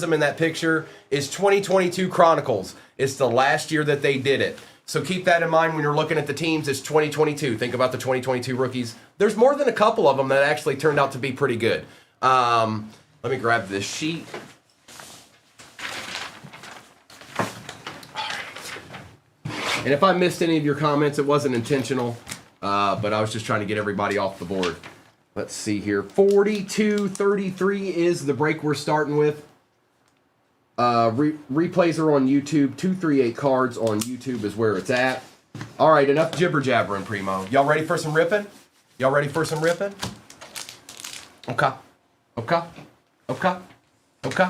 in that picture is 2022 Chronicles. It's the last year that they did it. So keep that in mind when you're looking at the teams. It's 2022. Think about the 2022 rookies. There's more than a couple of them that actually turned out to be pretty good. Let me grab this sheet. And if I missed any of your comments, it wasn't intentional, but I was just trying to get everybody off the board. Let's see here. 42-33 is the break we're starting with. Replays are on YouTube. 238 cards on YouTube is where it's at. All right, enough jibber jabbering, Primo. Y'all ready for some ripping? Y'all ready for some ripping? Okay. Okay. Okay. Okay.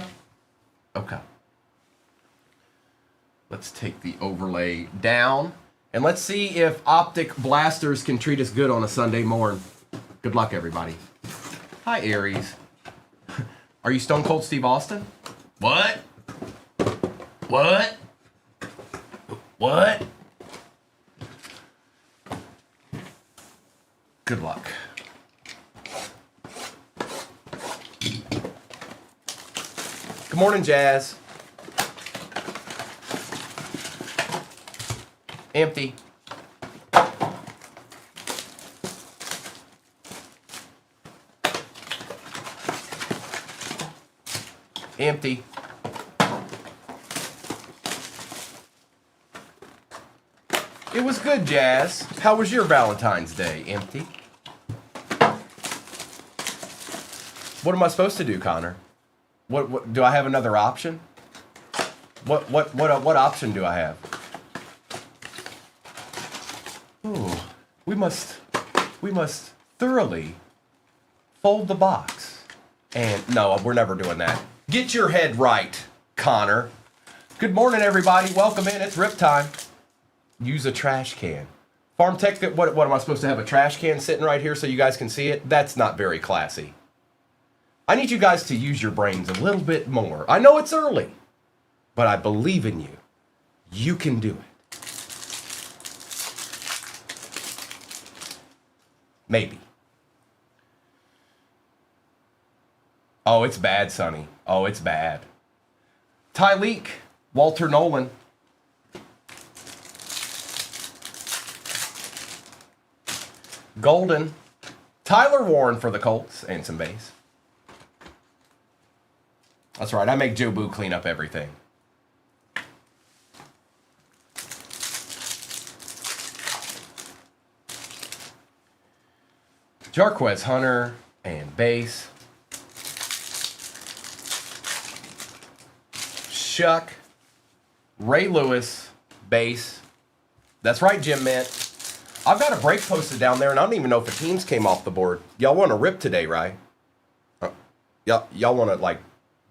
Okay. Let's take the overlay down. And let's see if Optic Blasters can treat us good on a Sunday morning. Good luck, everybody. Hi, Aries. Are you Stone Cold Steve Austin? What? What? What? Good luck. Good morning, Jazz. Empty. Empty. It was good, Jazz. How was your Valentine's Day? Empty. What am I supposed to do, Connor? What do I have another option? What option do I have? Ooh, we must thoroughly fold the box. And no, we're never doing that. Get your head right, Connor. Good morning, everybody. Welcome in. It's rip time. Use a trash can. Farm Tech, what am I supposed to have, a trash can sitting right here so you guys can see it? That's not very classy. I need you guys to use your brains a little bit more. I know it's early, but I believe in you. You can do it. Maybe. Oh, it's bad, Sonny. Oh, it's bad. Tyleek, Walter Nolan. Golden, Tyler Warren for the Colts, and some base. That's right, I make Joe Boo clean up everything. Jarquez Hunter and base. Shuck, Ray Lewis, base. That's right, Jim Mint. I've got a break posted down there, and I don't even know if the teams came off the board. Y'all want to rip today, right? Y'all want to, like,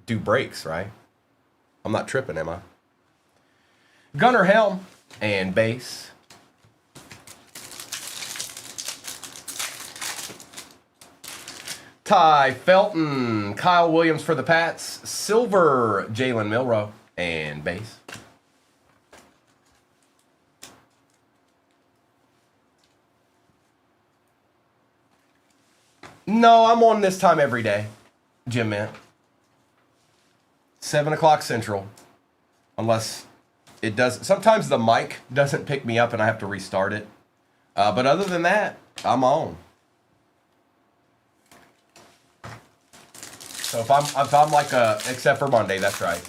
do breaks, right? I'm not tripping, am I? Gunnar Helm and base. Ty Felton, Kyle Williams for the Pats. Silver, Jalen Milroe and base. No, I'm on this time every day, Jim Mint. 7 o'clock Central. Unless it does. Sometimes the mic doesn't pick me up and I have to restart it. But other than that, I'm on. So if I'm like except for Monday, that's right.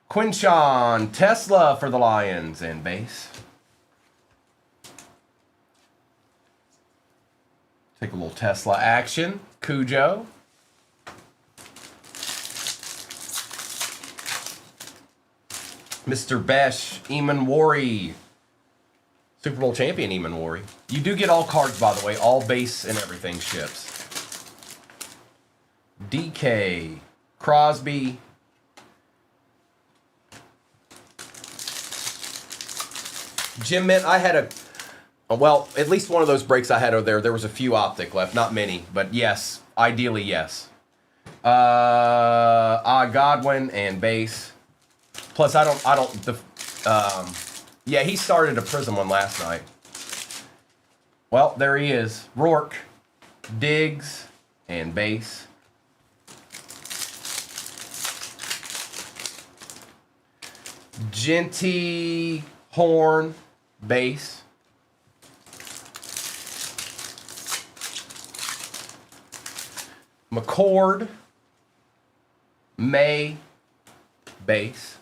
Quinshawn Tesla for the Lions and base. Take a little Tesla action. Cujo. Mr. Besh, Eamon Worry. Super Bowl champion Eamon Worry. You do get all cards, by the way. All base and everything ships. DK. Crosby. Jim Mint, I had well, at least one of those breaks I had over there. There was a few Optic left. Not many, but yes. Ideally, yes. Godwin and base. Plus, yeah, he started a Prism one last night. Well, there he is. Rourke, Diggs, and base. Genty Horn base. McCord May base.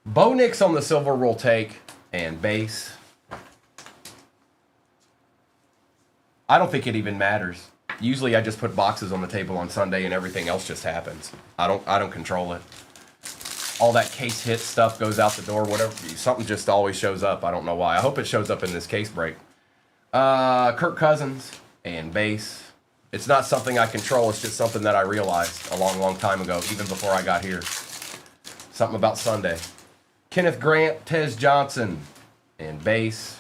Bo Nix on the silver we'll take, and base. I don't think it even matters. Usually I just put boxes on the table on Sunday and everything else just happens. I don't control it. All that case hit stuff goes out the door, whatever. Something just always shows up. I don't know why. I hope it shows up in this case break. Kirk Cousins and base. It's not something I control. It's just something that I realized a long, long time ago, even before I got here. Something about Sunday. Kenneth Grant, Tez Johnson, and base.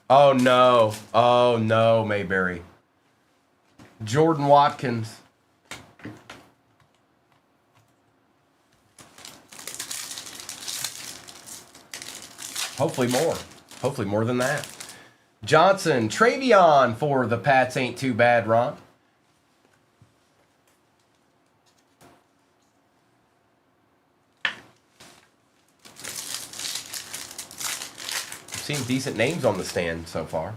Oh no, Mayberry. Jordan Watkins. Hopefully more. Hopefully more than that. Johnson, Travion for the Pats ain't too bad, Ron. Seen decent names on the stand so far.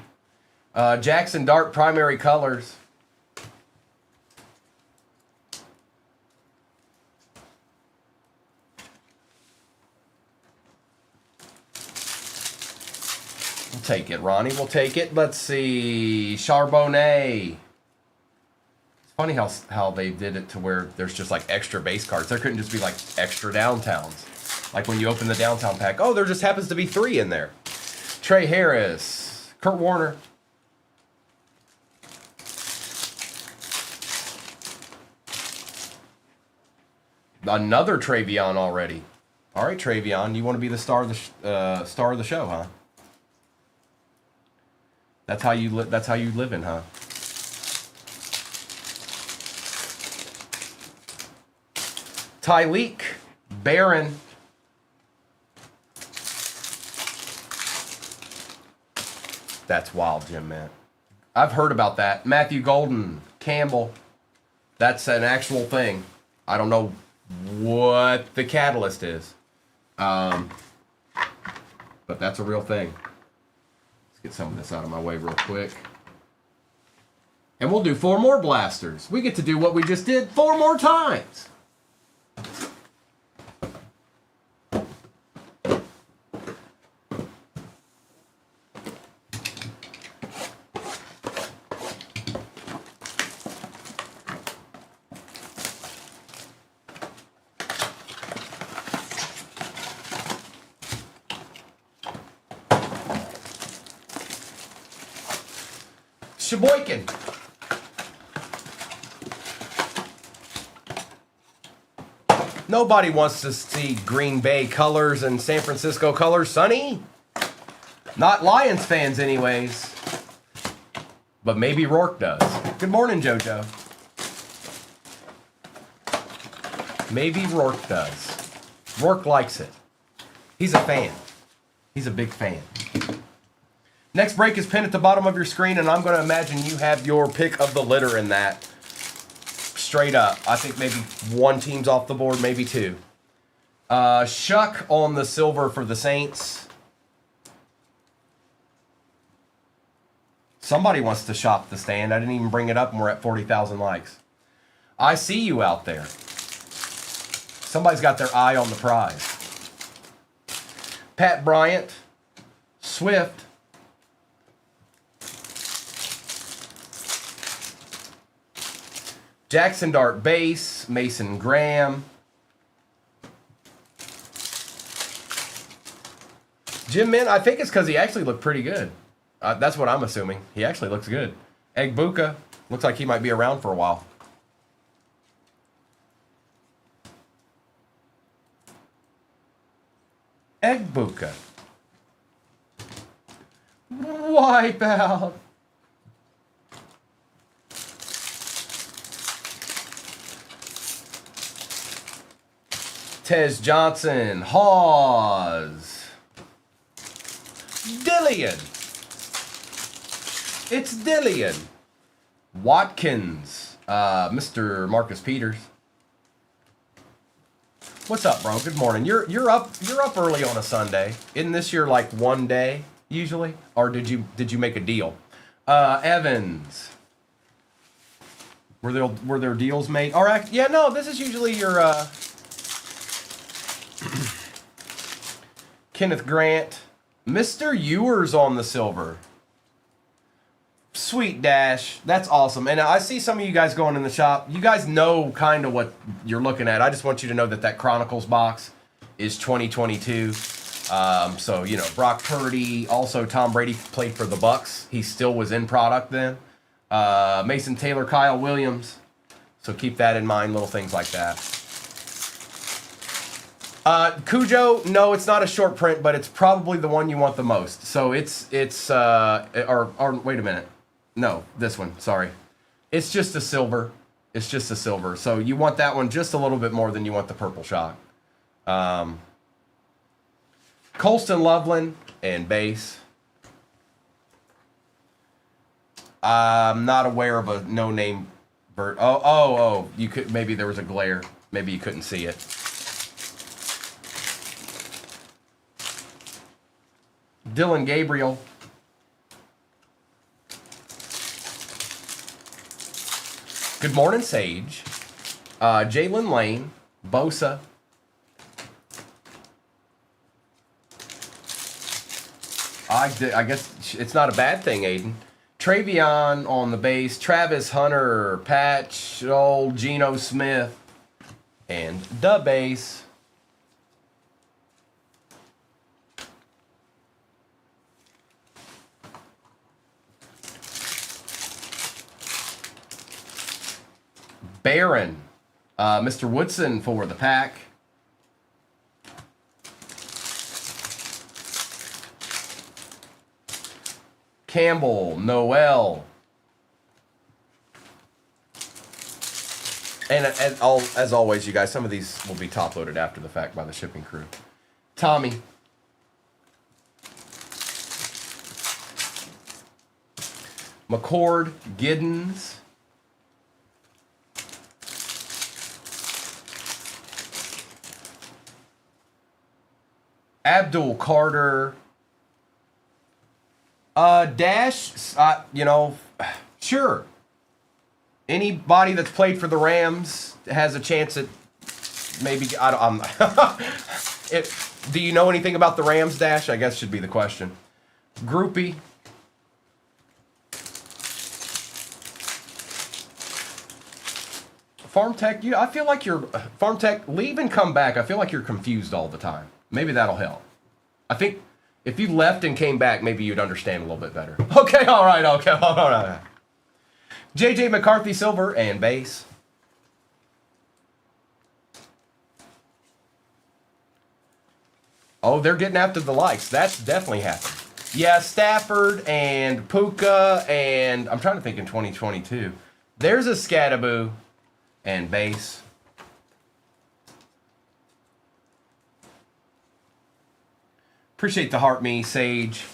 Jackson Dart, primary colors. We'll take it, Ronnie. We'll take it. Let's see. Charbonnet. It's funny how they did it to where there's just like extra base cards. There couldn't just be like extra downtowns. Like when you open the downtown pack. Oh, there just happens to be 3 in there. Trey Harris, Kurt Warner. Another Travion already. All right, Travion, you want to be the star of the show, huh? That's how you living, huh? Tyleek Barron. That's wild, Jim, man. I've heard about that. Matthew Golden, Campbell. That's an actual thing. I don't know what the catalyst is. But that's a real thing. Let's get some of this out of my way real quick. And we'll do 4 more blasters. We get to do what we just did 4 more times. Sheboygan. Nobody wants to see Green Bay colors and San Francisco colors, Sonny. Not Lions fans anyways. But maybe Rourke does. Good morning, JoJo. Maybe Rourke does. Rourke likes it. He's a fan. He's a big fan. Next break is pinned at the bottom of your screen, and I'm going to imagine you have your pick of the litter in that. Straight up. I think maybe 1 team's off the board, maybe 2. Shuck on the silver for the Saints. Somebody wants to shop the stand. I didn't even bring it up, and we're at 40,000 likes. I see you out there. Somebody's got their eye on the prize. Pat Bryant. Swift. Jackson Dart base, Mason Graham. Jim Min, I think it's because he actually looked pretty good. That's what I'm assuming. He actually looks good. Egbuka, looks like he might be around for a while. Egbuka. Wipe out. Tez Johnson, Hawes, Dillian. It's Dillian. Watkins, Mr. Marcus Peters. What's up, bro? Good morning. You're up early on a Sunday. Isn't this your like one day usually, or did you make a deal? Evans. Were there deals made? All right. Yeah, no. This is usually your Kenneth Grant, Mr. Ewers on the silver. Sweet Dash. That's awesome. And I see some of you guys going in the shop. You guys know kind of what you're looking at. I just want you to know that Chronicles box is 2022. So, you know, Brock Purdy, also Tom Brady played for the Bucks. He still was in product then. Mason Taylor, Kyle Williams. So keep that in mind, little things like that. Cujo, no, it's not a short print, but it's probably the one you want the most. So it's or wait a minute. No, this one, sorry. It's just a silver. It's just a silver. So you want that one just a little bit more than you want the purple shock. Colston Loveland and base. I'm not aware of a no-name bird. Oh, you could, maybe there was a glare. Maybe you couldn't see it. Dylan Gabriel. Good morning, Sage. Jalen Lane. Bosa. I guess it's not a bad thing, Aiden. Travion on the base. Travis Hunter. Patch. Old Geno Smith. And the base. Barron, Mr. Woodson for the pack. Campbell, Noel. And as always, you guys, some of these will be top loaded after the fact by the shipping crew. Tommy. McCord, Giddens. Abdul Carter. Dash, you know, sure. Anybody that's played for the Rams has a chance at maybe, do you know anything about the Rams, Dash? I guess should be the question. Groupie. Farm Tech, I feel like you're, Farm Tech, leave and come back. I feel like you're confused all the time. Maybe that'll help. I think if you left and came back, maybe you'd understand a little bit better. Okay, all right, okay, all right. JJ McCarthy, silver and base. Oh, they're getting after the likes. That's definitely happened. Yeah, Stafford and Puka and I'm trying to think in 2022. There's a Scattaboo and base. Appreciate the heart, me, Sage.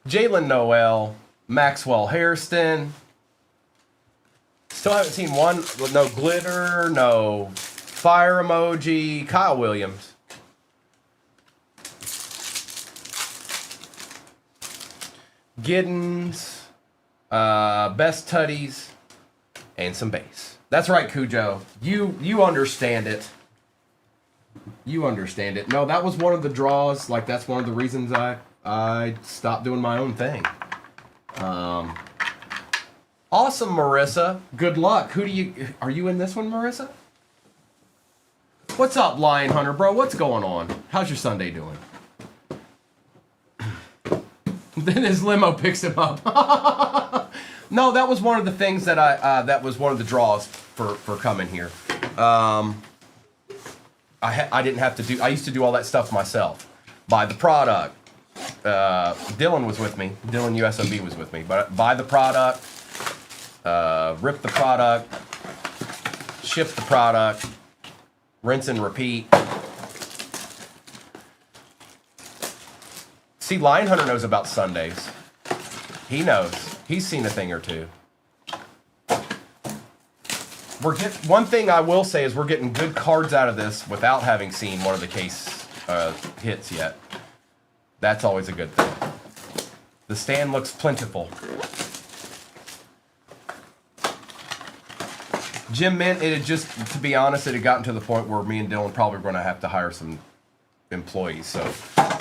Jalen Noel, Maxwell Hairston. Still haven't seen one, no glitter, no fire emoji. Kyle Williams. Giddens, best tutties, and some base. That's right, Cujo. You understand it. You understand it. No, that was one of the draws. Like, that's one of the reasons I stopped doing my own thing. Awesome, Marissa. Good luck. Are you in this one, Marissa? What's up, Lion Hunter, bro? What's going on? How's your Sunday doing? Then his limo picks him up. No, that was one of the things that that was one of the draws for coming here. I didn't have to do, I used to do all that stuff myself. Buy the product. Dylan was with me. Dylan USOB was with me. But buy the product, rip the product, ship the product, rinse and repeat. See, Lion Hunter knows about Sundays. He knows. He's seen a thing or two. One thing I will say is we're getting good cards out of this without having seen one of the case hits yet. That's always a good thing. The stand looks plentiful. Jim Mint, it had just, to be honest, it had gotten to the point where me and Dylan probably were going to have to hire some employees. So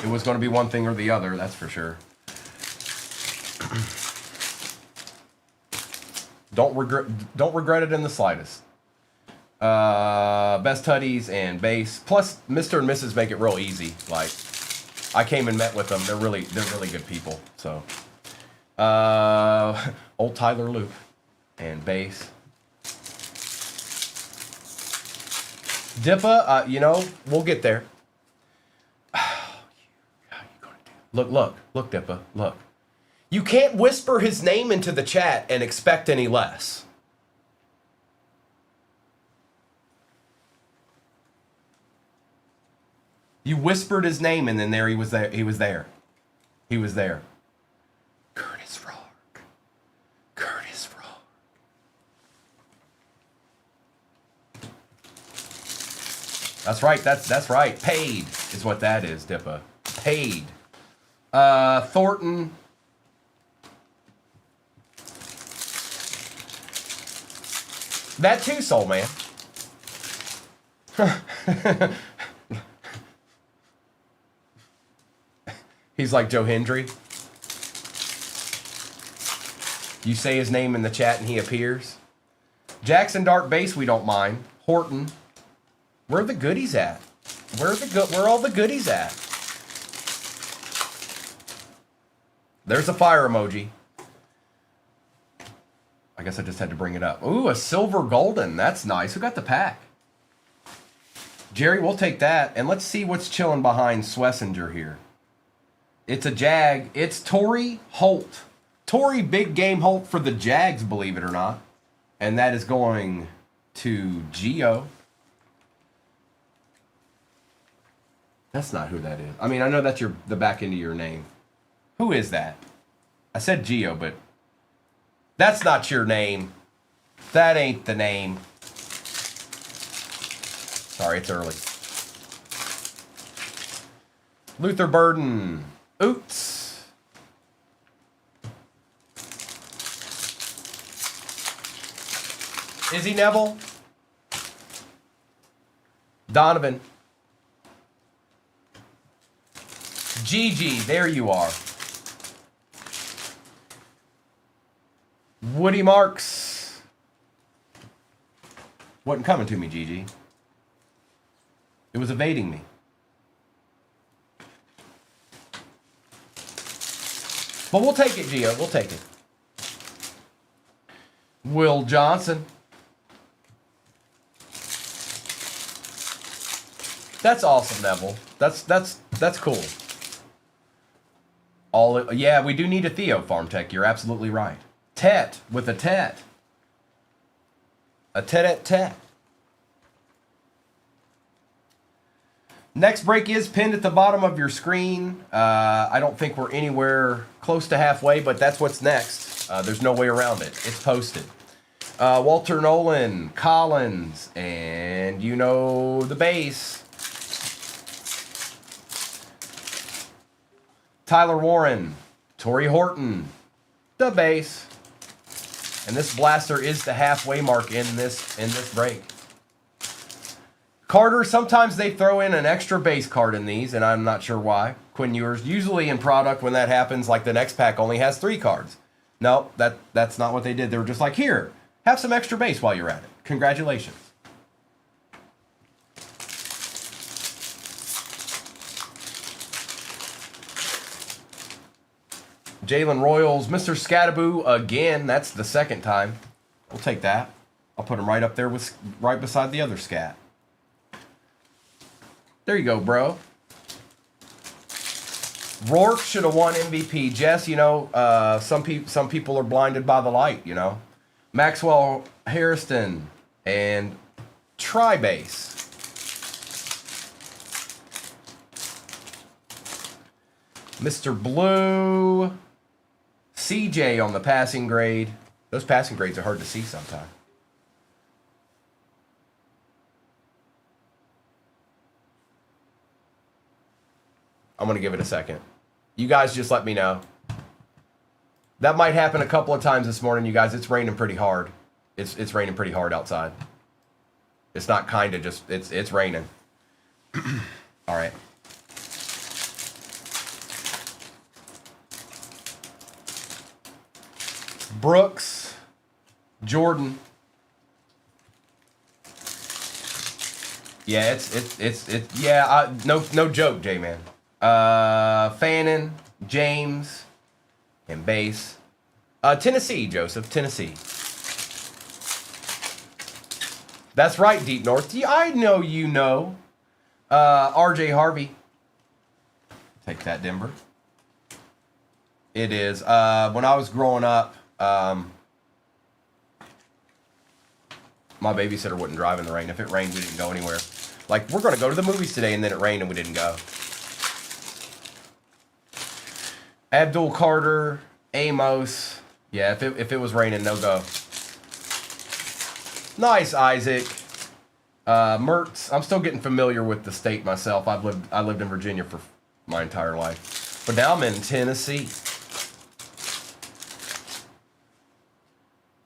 it was going to be one thing or the other, that's for sure. Don't regret it in the slightest. Best Tutties and base. Plus, Mr. and Mrs. make it real easy. Like, I came and met with them. They're really good people. So, old Tyler Loop and base. Dippa, you know, we'll get there. Look, Dippa, look. You can't whisper his name into the chat and expect any less. You whispered his name and then there he was there. He was there. Curtis Rourke. That's right. That's right. Paid is what that is, Dippa. Paid. Thornton. That too, Soul Man. He's like Joe Hendry. You say his name in the chat and he appears. Jackson Dark Base, we don't mind. Horton. Where are the goodies at? Where are all the goodies at? There's a fire emoji. I guess I just had to bring it up. Ooh, a silver golden. That's nice. Who got the pack? Jerry, we'll take that. And let's see what's chilling behind Swessinger here. It's a Jag. It's Torrey Holt. Torrey Big Game Holt for the Jags, believe it or not. And that is going to Gio. That's not who that is. I mean, I know that's the back end of your name. Who is that? I said Gio, but that's not your name. That ain't the name. Sorry, it's early. Luther Burden. Oots. Izzy Neville. Donovan. Gigi, there you are. Woody Marks. Wasn't coming to me, Gigi. It was evading me. But we'll take it, Gio. We'll take it. Will Johnson. That's awesome, Neville. That's cool. Yeah, we do need a Theo Farm Tech. You're absolutely right. Tet with a Tet. A Tet. Next break is pinned at the bottom of your screen. I don't think we're anywhere close to halfway, but that's what's next. There's no way around it. It's posted. Walter Nolan, Collins, and you know the base. Tyler Warren, Torrey Horton, the base. And this blaster is the halfway mark in this break. Carter, sometimes they throw in an extra base card in these, and I'm not sure why. Quinn Ewers, usually in product when that happens, like the next pack only has 3 cards. No, that's not what they did. They were just like, here, have some extra base while you're at it. Congratulations. Jalen Royals, Mr. Scattaboo again. That's the second time. We'll take that. I'll put him right up there right beside the other scat. There you go, bro. Rourke should have won MVP. Jess, you know, some people are blinded by the light, you know. Maxwell Harrison and Tribase. Mr. Blue. CJ on the passing grade. Those passing grades are hard to see sometimes. I'm going to give it a second. You guys just let me know. That might happen a couple of times this morning, you guys. It's raining pretty hard. It's raining pretty hard outside. It's not kind of just, it's raining. All right. Brooks, Jordan. Yeah, no joke, J-Man. Fannin, James, and base. Tennessee, Joseph, Tennessee. That's right, Deep North. Yeah, I know you know. RJ Harvey. Take that, Denver. It is. When I was growing up, my babysitter wouldn't drive in the rain. If it rained, we didn't go anywhere. Like, we're going to go to the movies today, and then it rained and we didn't go. Abdul Carter, Amos. Yeah, if it was raining, no go. Nice, Isaac. Mertz. I'm still getting familiar with the state myself. I lived in Virginia for my entire life, but now I'm in Tennessee.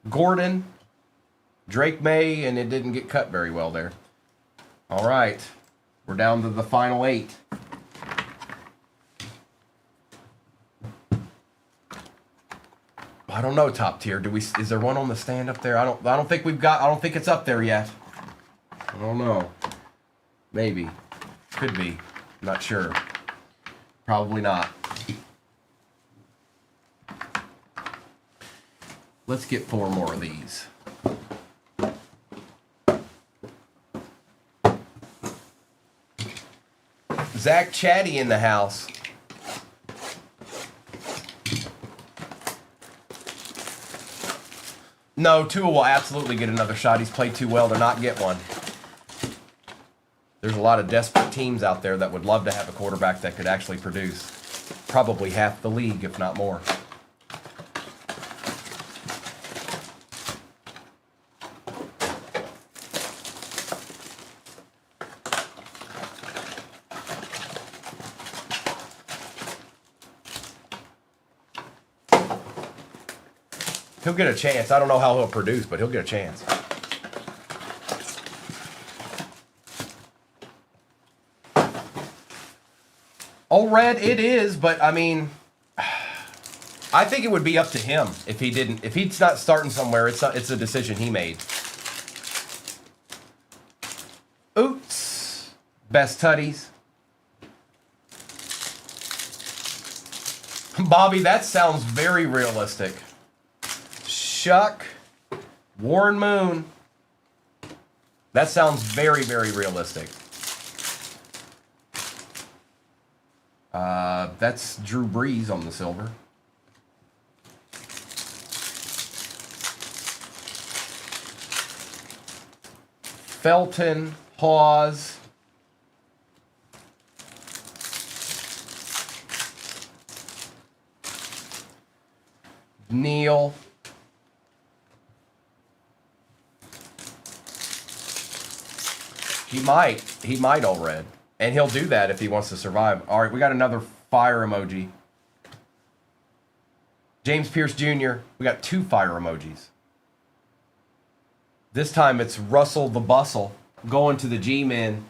Gordon, Drake May, and it didn't get cut very well there. All right, we're down to the final 8. I don't know, top tier. Is there one on the stand up there? I don't think it's up there yet. I don't know. Maybe. Could be. Not sure. Probably not. Let's get 4 more of these. Zach Chatty in the house. No, Tua will absolutely get another shot. He's played too well to not get one. There's a lot of desperate teams out there that would love to have a quarterback that could actually produce. Probably half the league, if not more. He'll get a chance. I don't know how he'll produce, but he'll get a chance. All red it is, but I mean, I think it would be up to him if he didn't. If he's not starting somewhere, it's a decision he made. Oops. Best tutties. Bobby, that sounds very realistic. Shuck, Warren Moon. That sounds very, very realistic. That's Drew Brees on the silver. Felton, Hawes. Neal. He might all red. And he'll do that if he wants to survive. All right, we got another fire emoji. James Pierce Jr., we got 2 fire emojis. This time it's Russell the Bustle going to the G-Men.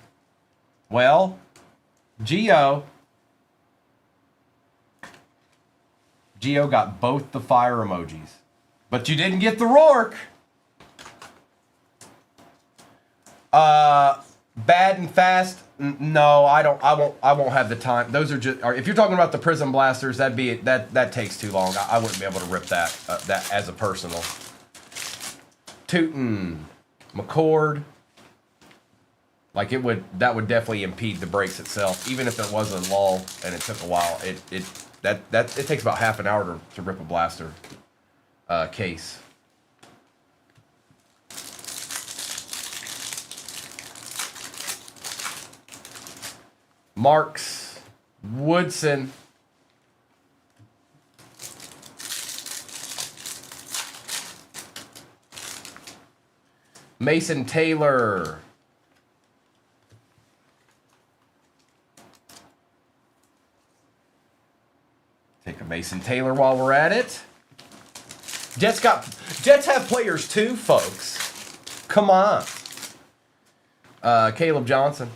Well, Gio got both the fire emojis. But you didn't get the Rourke. Bad and fast. No, I don't. I won't have the time. Those are just. If you're talking about the Prism Blasters, that takes too long. I wouldn't be able to rip that as a personal. Tootin, McCord. Like that would definitely impede the breaks itself. Even if it was a lull and it took a while, it takes about half an hour to rip a blaster case. Marks, Woodson, Mason Taylor. Take a Mason Taylor while we're at it. Jets have players too, folks. Come on. Caleb Johnson.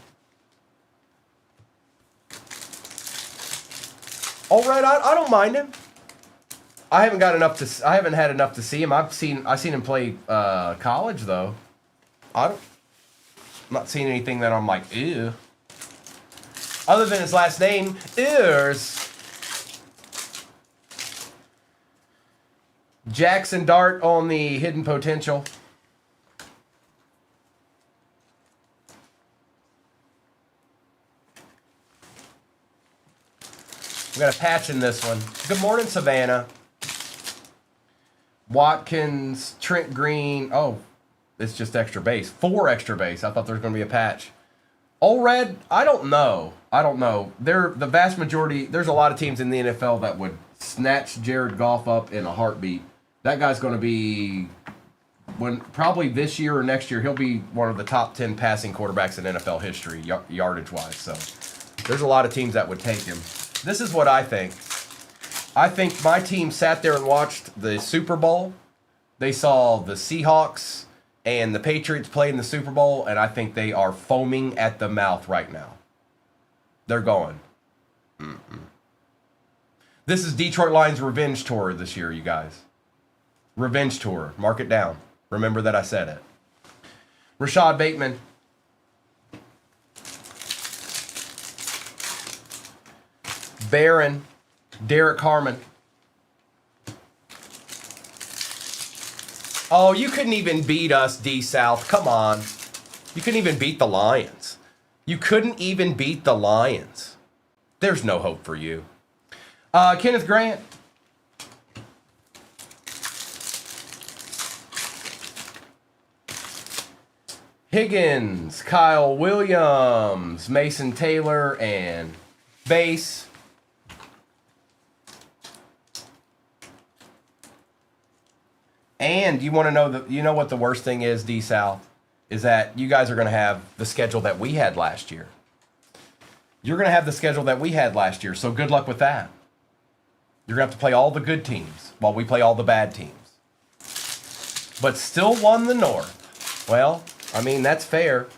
All right, I don't mind him. I haven't had enough to see him. I've seen him play college though. I'm not seeing anything that I'm like, ew. Other than his last name, Ears. Jackson Dart on the hidden potential. We got a patch in this one. Good morning, Savannah. Watkins, Trent Green. Oh, it's just extra base. 4 extra base. I thought there was going to be a patch. All red, I don't know. The vast majority, there's a lot of teams in the NFL that would snatch Jared Goff up in a heartbeat. That guy's going to be, probably this year or next year, he'll be one of the top 10 passing quarterbacks in NFL history, yardage-wise. So there's a lot of teams that would take him. This is what I think. I think my team sat there and watched the Super Bowl. They saw the Seahawks and the Patriots play in the Super Bowl, and I think they are foaming at the mouth right now. They're going. This is Detroit Lions' revenge tour this year, you guys. Revenge tour. Mark it down. Remember that I said it. Rashad Bateman. Barron. Derek Harmon. Oh, you couldn't even beat us, D-South. Come on. You couldn't even beat the Lions. You couldn't even beat the Lions. There's no hope for you. Kenneth Grant. Higgins, Kyle Williams, Mason Taylor, and base. And you want to know what the worst thing is, D South, is that you guys are going to have the schedule that we had last year. You're going to have the schedule that we had last year, so good luck with that. You're going to have to play all the good teams while we play all the bad teams. But still won the North. Well, I mean, that's fair.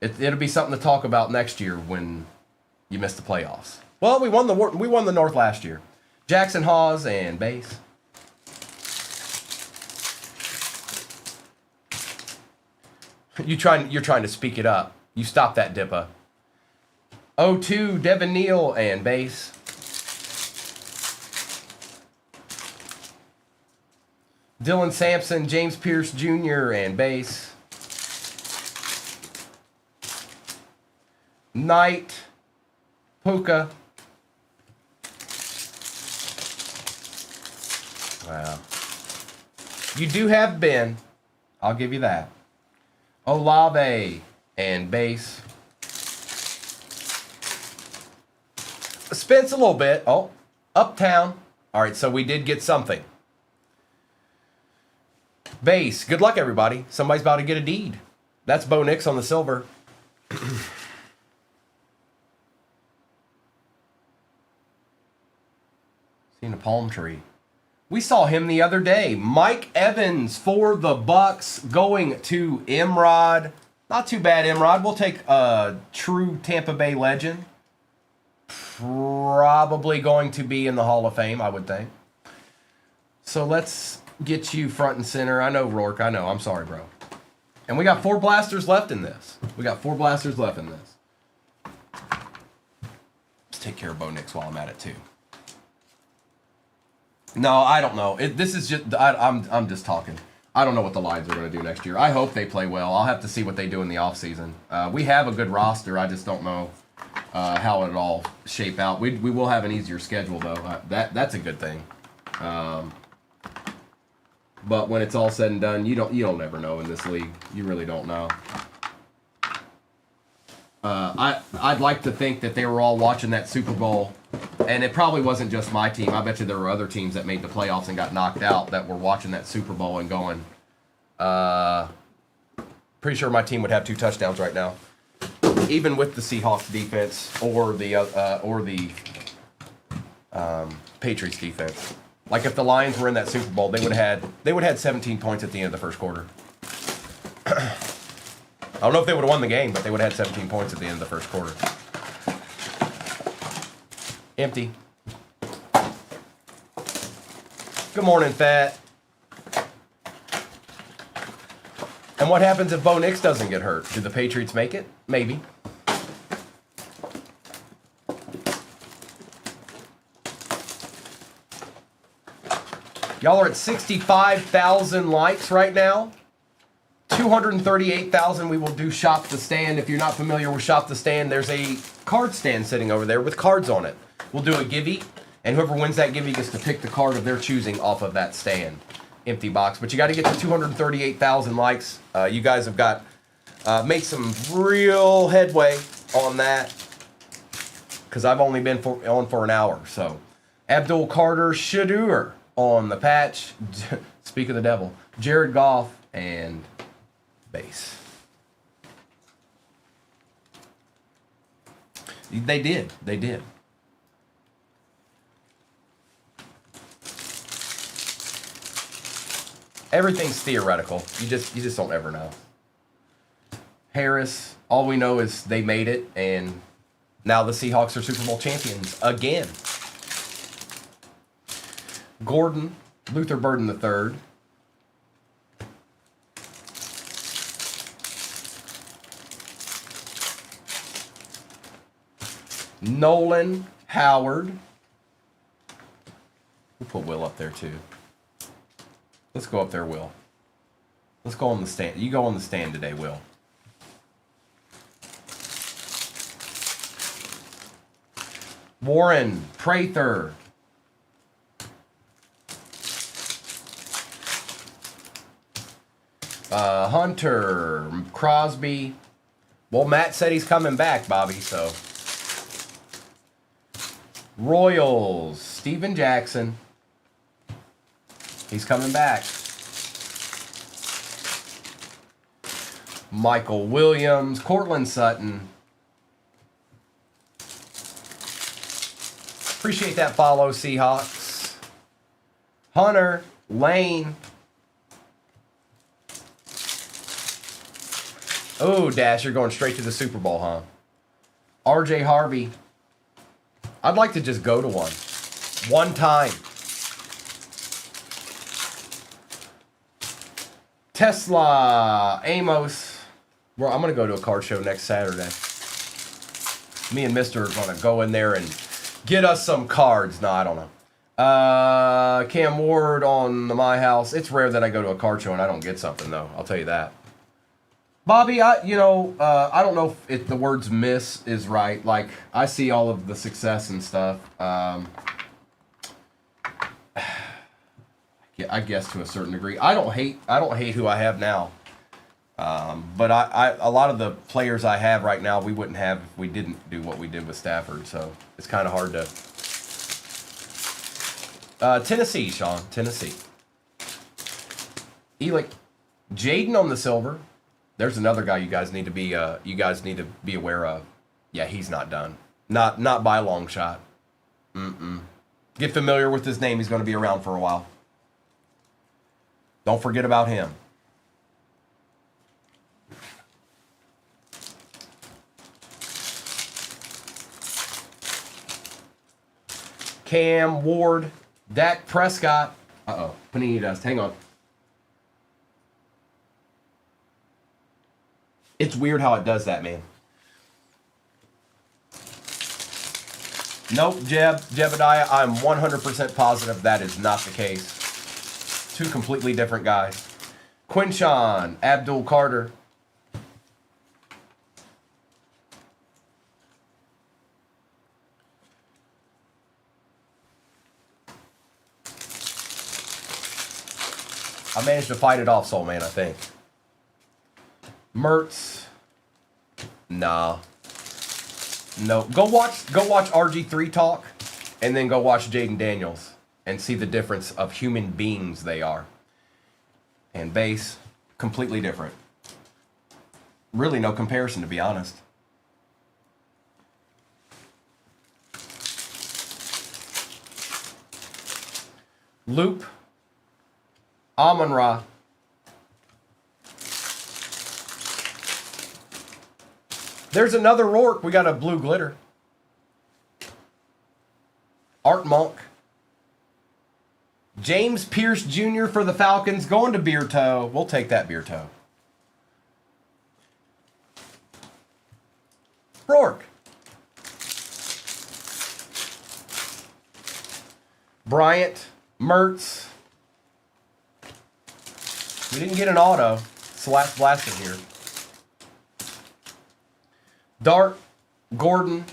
It'll be something to talk about next year when you miss the playoffs. Well, we won the North last year. Jackson Hawes and base. You're trying to speak it up. You stop that, Dippa. 0-2, Devin Neal and base. Dylan Sampson, James Pierce Jr. and base. Knight, Puka. Wow. You do have Ben. I'll give you that. Olave and base. Spence a little bit. Oh, Uptown. All right, so we did get something. Base. Good luck, everybody. Somebody's about to get a deed. That's Bo Nix on the silver. Seen a palm tree. We saw him the other day. Mike Evans for the Bucks going to Emrod. Not too bad, Emrod. We'll take a true Tampa Bay legend. Probably going to be in the Hall of Fame, I would think. So let's get you front and center. I know, Rourke. I know. I'm sorry, bro. And we got 4 blasters left in this. Let's take care of Bo Nix while I'm at it, too. No, I don't know. This is just I'm just talking. I don't know what the Lions are going to do next year. I hope they play well. I'll have to see what they do in the offseason. We have a good roster. I just don't know how it'll all shape out. We will have an easier schedule, though. That's a good thing. But when it's all said and done, you'll never know in this league. You really don't know. I'd like to think that they were all watching that Super Bowl, and it probably wasn't just my team. I bet you there were other teams that made the playoffs and got knocked out that were watching that Super Bowl and going, pretty sure my team would have 2 touchdowns right now, even with the Seahawks defense or the Patriots defense. Like if the Lions were in that Super Bowl, they would have had 17 points at the end of the first quarter. I don't know if they would have won the game, but they would have had 17 points at the end of the first quarter. Empty. Good morning, Fat. And what happens if Bo Nix doesn't get hurt? Do the Patriots make it? Maybe. Y'all are at 65,000 likes right now. 238,000. We will do Shop the Stand. If you're not familiar with Shop the Stand, there's a card stand sitting over there with cards on it. We'll do a givey, and whoever wins that givey gets to pick the card of their choosing off of that stand. Empty box. But you got to get to 238,000 likes. You guys have got made some real headway on that because I've only been on for an hour. So, Abdul Carter Shadur on the patch. Speak of the devil. Jared Goff and base. They did. Everything's theoretical. You just don't ever know. Harris, all we know is they made it, and now the Seahawks are Super Bowl champions again. Gordon, Luther Burden III. Nolan Howard. We'll put Will up there too. Let's go up there, Will. Let's go on the stand. You go on the stand today, Will. Warren Prather. Hunter Crosby. Well, Matt said he's coming back, Bobby, so. Royals, Steven Jackson. He's coming back. Michael Williams, Cortland Sutton. Appreciate that follow, Seahawks. Hunter Lane. Oh, Dash, you're going straight to the Super Bowl, huh? RJ Harvey. I'd like to just go to one. One time. Tesla Amos. Well, I'm going to go to a card show next Saturday. Me and Mister are going to go in there and get us some cards. No, I don't know. Cam Ward on the My House. It's rare that I go to a card show and I don't get something, though. I'll tell you that. Bobby, I don't know if the words miss is right. Like, I see all of the success and stuff. I guess to a certain degree. I don't hate who I have now. But a lot of the players I have right now, we wouldn't have if we didn't do what we did with Stafford. So it's kind of hard to. Tennessee, Sean. Tennessee. Elick. Jaden on the silver. There's another guy you guys need to be aware of. Yeah, he's not done. Not by a long shot. Get familiar with his name. He's going to be around for a while. Don't forget about him. Cam Ward, Dak Prescott. Panini Dust. Hang on. It's weird how it does that, man. Nope, Jebediah, I'm 100% positive that is not the case. Two completely different guys. Quinshawn, Abdul Carter. I managed to fight it off, Soul Man, I think. Mertz. Nah. No. Go watch RG3 talk, and then go watch Jaden Daniels and see the difference of human beings they are. And base, completely different. Really no comparison, to be honest. Loop, Amon-Ra. There's another Rourke. We got a blue glitter. Art Monk. James Pierce Jr. for the Falcons. Going to Beer Toe. We'll take that Beer Toe. Rourke. Bryant. Mertz. We didn't get an auto. It's the last blaster here. Dart. Gordon.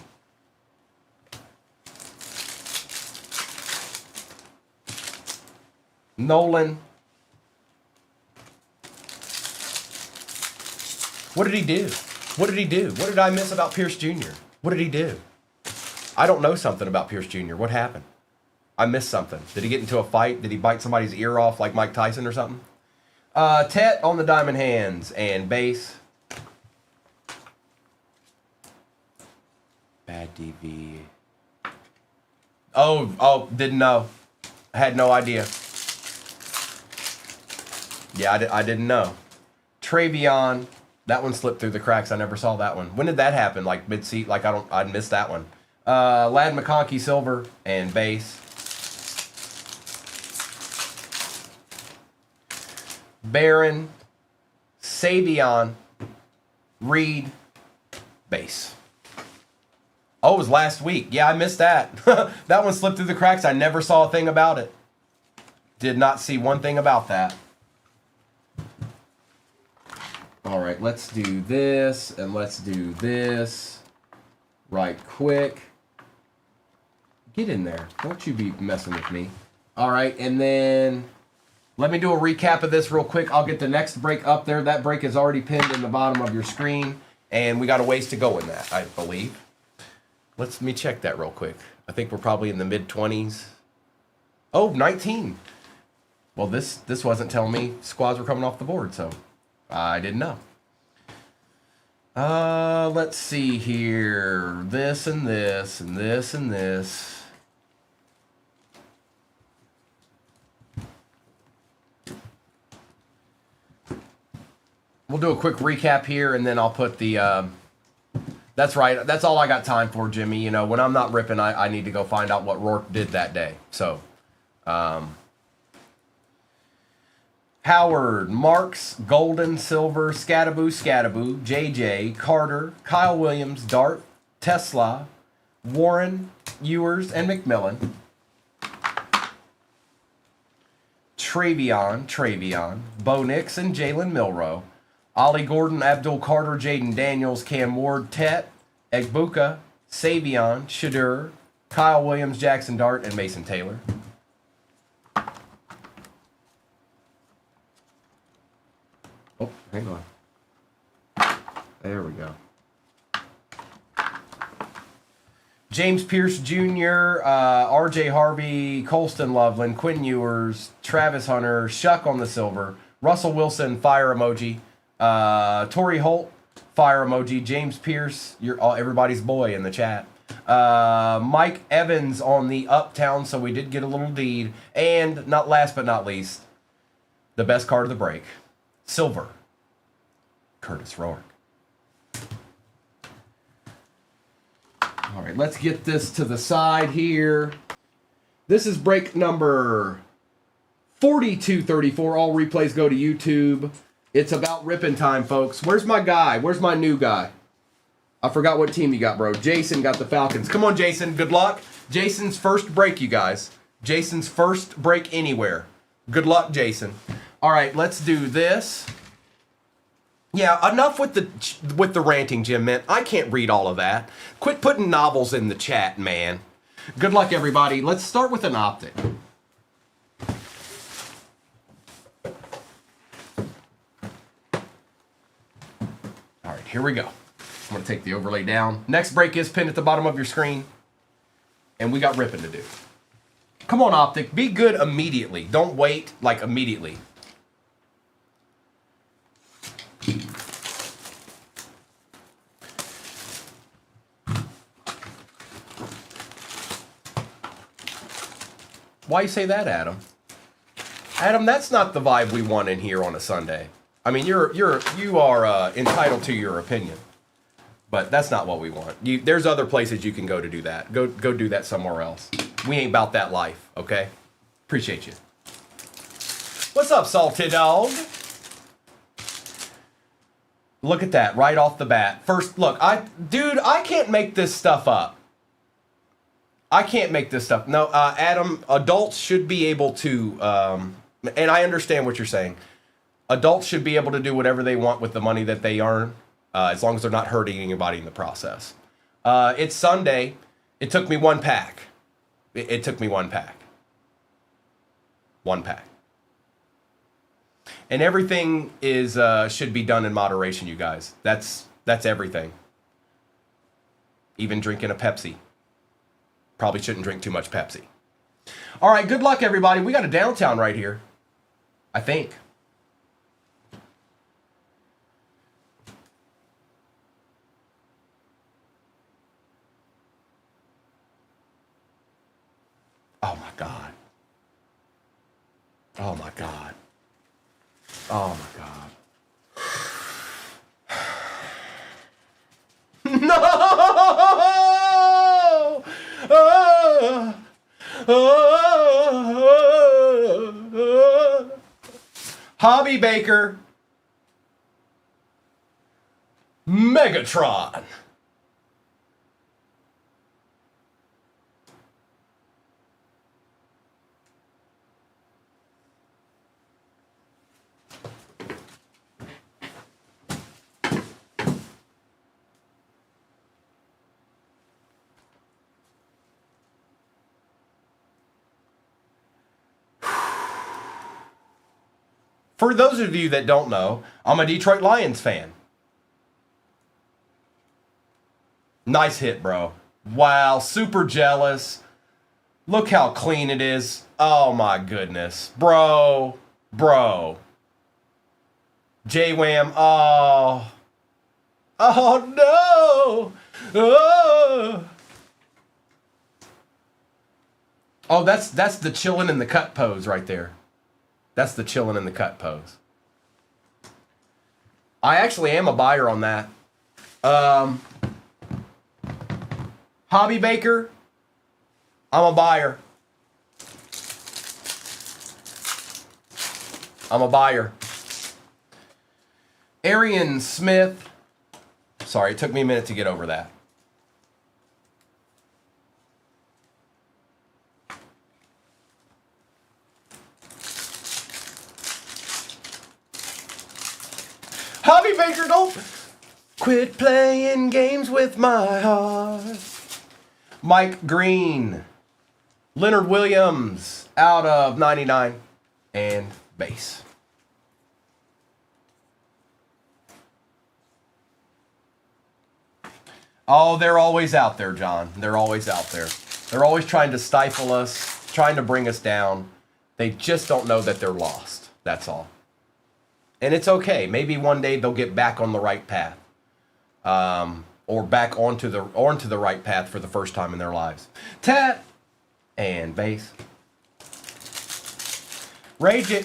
Nolan. What did he do? What did he do? What did I miss about Pierce Jr.? What did he do? I don't know something about Pierce Jr. What happened? I missed something. Did he get into a fight? Did he bite somebody's ear off like Mike Tyson or something? Tet on the diamond hands and base. Bad DV. Oh, didn't know. I had no idea. Yeah, I didn't know. Travion. That one slipped through the cracks. I never saw that one. When did that happen? Like mid-seat? Like I missed that one. Lad McConkey silver and base. Barron, Savion, Reed, base. Oh, it was last week. Yeah, I missed that. That one slipped through the cracks. I never saw a thing about it. Did not see one thing about that. All right, let's do this and let's do this right quick. Get in there. Don't you be messing with me. All right, and then let me do a recap of this real quick. I'll get the next break up there. That break is already pinned in the bottom of your screen, and we got a ways to go in that, I believe. Let me check that real quick. I think we're probably in the mid-20s. Oh, 19. Well, this wasn't telling me squads were coming off the board, so I didn't know. Let's see here. This and this and this and this. We'll do a quick recap here, and then I'll put the... That's right. That's all I got time for, Jimmy. You know, when I'm not ripping, I need to go find out what Rourke did that day. So, Howard, Marks, Golden, Silver, Scattaboo, JJ, Carter, Kyle Williams, Dart, Tesla, Warren, Ewers, and McMillan. Travion, Bo Nix, and Jalen Milroe. Ollie Gordon, Abdul Carter, Jaden Daniels, Cam Ward, Tet, Egbuka, Savion, Shadur, Kyle Williams, Jackson Dart, and Mason Taylor. Oh, hang on. There we go. James Pierce Jr., RJ Harvey, Colston Loveland, Quinn Ewers, Travis Hunter, Shuck on the silver, Russell Wilson, fire emoji. Torrey Holt, fire emoji. James Pierce, everybody's boy in the chat. Mike Evans on the Uptown, so we did get a little deed. And not last but not least, the best card of the break, silver, Curtis Rourke. All right, let's get this to the side here. This is break number 4234. All replays go to YouTube. It's about ripping time, folks. Where's my guy? Where's my new guy? I forgot what team you got, bro. Jason got the Falcons. Come on, Jason. Good luck. Jason's first break, you guys. Jason's first break anywhere. Good luck, Jason. All right, let's do this. Yeah, enough with the ranting, Jim, man. I can't read all of that. Quit putting novels in the chat, man. Good luck, everybody. Let's start with an optic. All right, here we go. I'm going to take the overlay down. Next break is pinned at the bottom of your screen. And we got ripping to do. Come on, Optic. Be good immediately. Don't wait, like, immediately. Why you say that, Adam? Adam, that's not the vibe we want in here on a Sunday. I mean, you are entitled to your opinion, but that's not what we want. There's other places you can go to do that. Go do that somewhere else. We ain't about that life, okay? Appreciate you. What's up, Salty Dog? Look at that right off the bat. First, look, dude, I can't make this stuff up. I can't make this stuff. No, Adam, adults should be able to, and I understand what you're saying. Adults should be able to do whatever they want with the money that they earn, as long as they're not hurting anybody in the process. It's Sunday. It took me one pack. It took me one pack. One pack. And everything is should be done in moderation, you guys. That's everything. Even drinking a Pepsi. Probably shouldn't drink too much Pepsi. All right, good luck, everybody. We got a downtown right here, I think. Oh, my God. Oh, my God. Oh, my God. No! Hobby Baker. Megatron. For those of you that don't know, I'm a Detroit Lions fan. Nice hit, bro. Wow, super jealous. Look how clean it is. Oh my goodness. Bro. J-Wham. Oh. Oh no. Oh, that's the chillin' in the cut pose right there. That's the chillin' in the cut pose. I actually am a buyer on that. Hobby Baker, I'm a buyer. I'm a buyer. Arian Smith. Sorry, it took me a minute to get over that. Hobby Baker, don't quit playing games with my heart. Mike Green. Leonard Williams out of 99 and base. Oh, they're always out there, John. They're always out there. They're always trying to stifle us, trying to bring us down. They just don't know that they're lost. That's all. And it's okay. Maybe one day they'll get back on the right path. Or back onto the right path for the first time in their lives. Tap and base. Ray J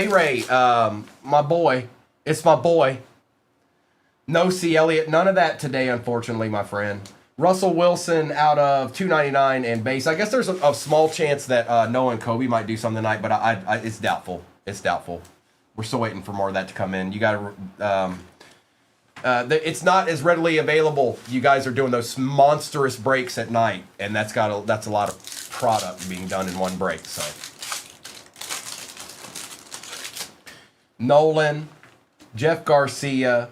Ray, my boy. It's my boy. No C. Elliott. None of that today, unfortunately, my friend. Russell Wilson out of 299 and base. I guess there's a small chance that Noah and Kobe might do something tonight, but it's doubtful. It's doubtful. We're still waiting for more of that to come in. You got to. It's not as readily available. You guys are doing those monstrous breaks at night, and that's a lot of product being done in one break. So Nolan, Jeff Garcia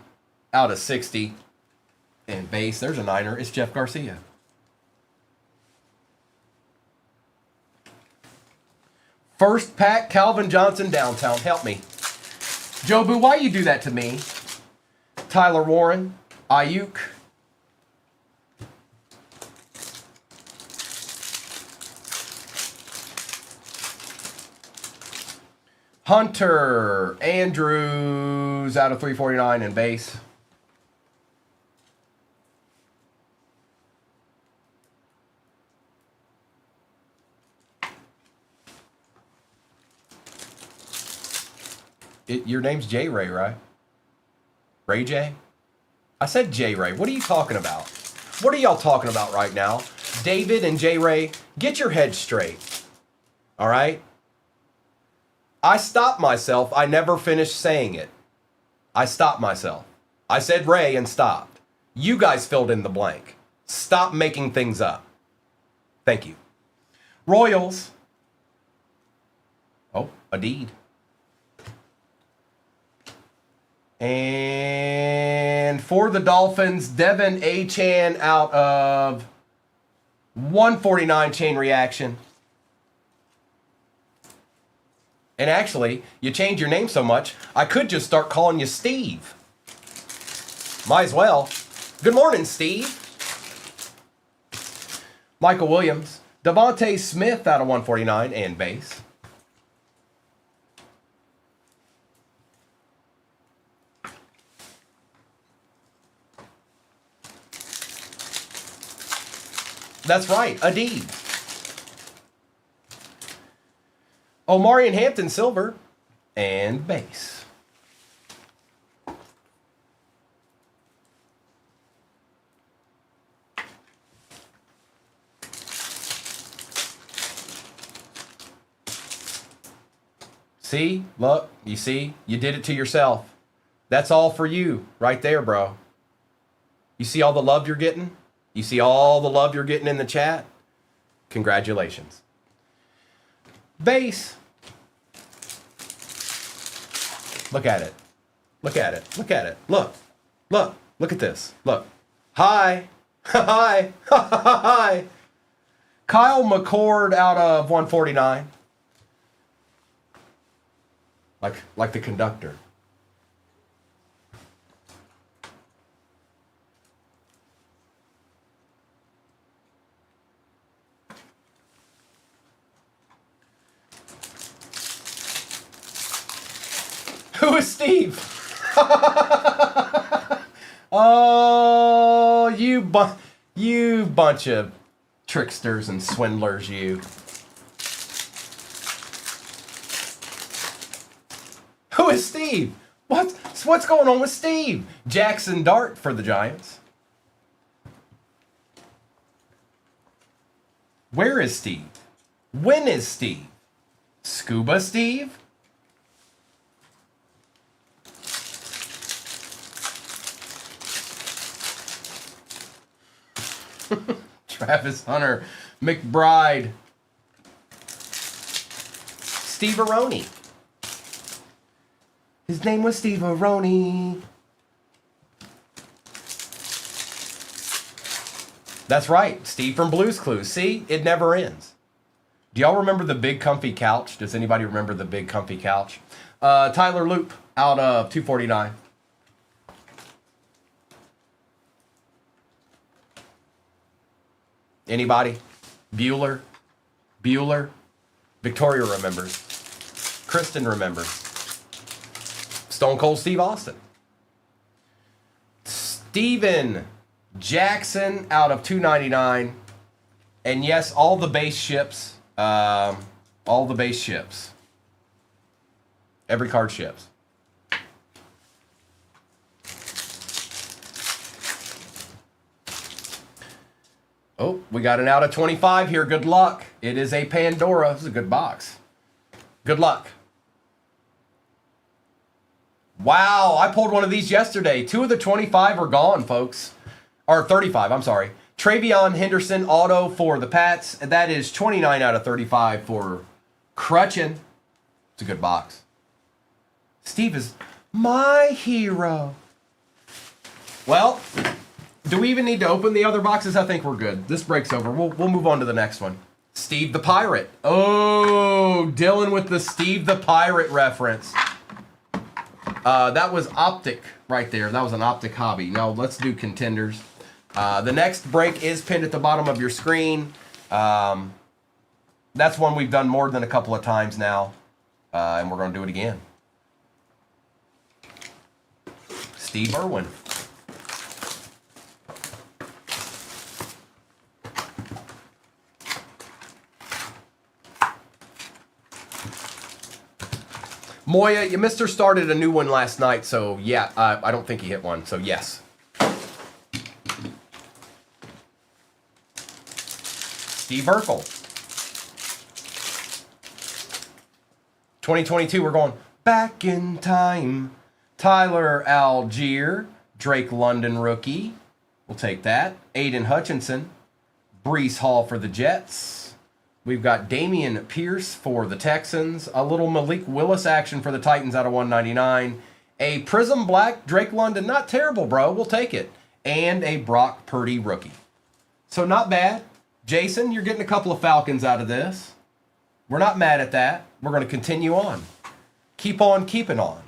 out of 60. And base, there's a Niner. It's Jeff Garcia. First pack, Calvin Johnson downtown. Help me. Jobu, why you do that to me? Tyler Warren, Ayuk. Hunter Andrews out of 349 in base. Your name's J Ray, right? Ray J? I said J Ray. What are you talking about? What are y'all talking about right now? David and J Ray, get your head straight. All right? I stopped myself. I never finished saying it. I stopped myself. I said Ray and stopped. You guys filled in the blank. Stop making things up. Thank you. Royals. Oh, a deed. And for the Dolphins, Devin Achan out of 149 chain reaction. And actually, you changed your name so much, I could just start calling you Steve. Might as well. Good morning, Steve. Michael Williams. Devontae Smith out of 149 and base. That's right, a deed. Omarion Hampton silver and base. See, look, you see, you did it to yourself. That's all for you right there, bro. You see all the love you're getting? You see all the love you're getting in the chat? Congratulations. Base. Look at it. Look at it. Look at it. Look. Look. Look at this. Look. Hi. Hi. Hi. Kyle McCord out of 149. Like the conductor. Who is Steve? Oh, you bunch of tricksters and swindlers, you. Who is Steve? What's going on with Steve? Jackson Dart for the Giants. Where is Steve? When is Steve? Scuba Steve? Travis Hunter, McBride, Steve Aroni. His name was Steve Aroni. That's right, Steve from Blue's Clues. See, it never ends. Do y'all remember the big comfy couch? Does anybody remember the big comfy couch? Tyler Loop out of 249. Anybody? Bueller? Victoria remembers. Kristen remembers. Stone Cold Steve Austin. Steven Jackson out of 299. And yes, all the base ships. All the base ships. Every card ships. Oh, we got an out of 25 here. Good luck. It is a Pandora. This is a good box. Good luck. Wow, I pulled one of these yesterday. 2 of the 25 are gone, folks. Or 35, I'm sorry. Travion Henderson auto for the Pats. And that is 29 out of 35 for Crutchin. It's a good box. Steve is my hero. Well, do we even need to open the other boxes? I think we're good. This break's over. We'll move on to the next one. Steve the Pirate. Oh, Dylan with the Steve the Pirate reference. That was Optic right there. That was an Optic hobby. Now let's do contenders. The next break is pinned at the bottom of your screen. That's one we've done more than a couple of times now. And we're going to do it again. Steve Irwin. Moya, you Mr. started a new one last night, so yeah, I don't think he hit one, so yes. Steve Urkel. 2022, we're going back in time. Tyler Algier, Drake London rookie. We'll take that. Aiden Hutchinson. Brees Hall for the Jets. We've got Damian Pierce for the Texans. A little Malik Willis action for the Titans out of 199. A Prism Black Drake London. Not terrible, bro. We'll take it. And a Brock Purdy rookie. So not bad. Jason, you're getting a couple of Falcons out of this. We're not mad at that. We're going to continue on. Keep on keeping on.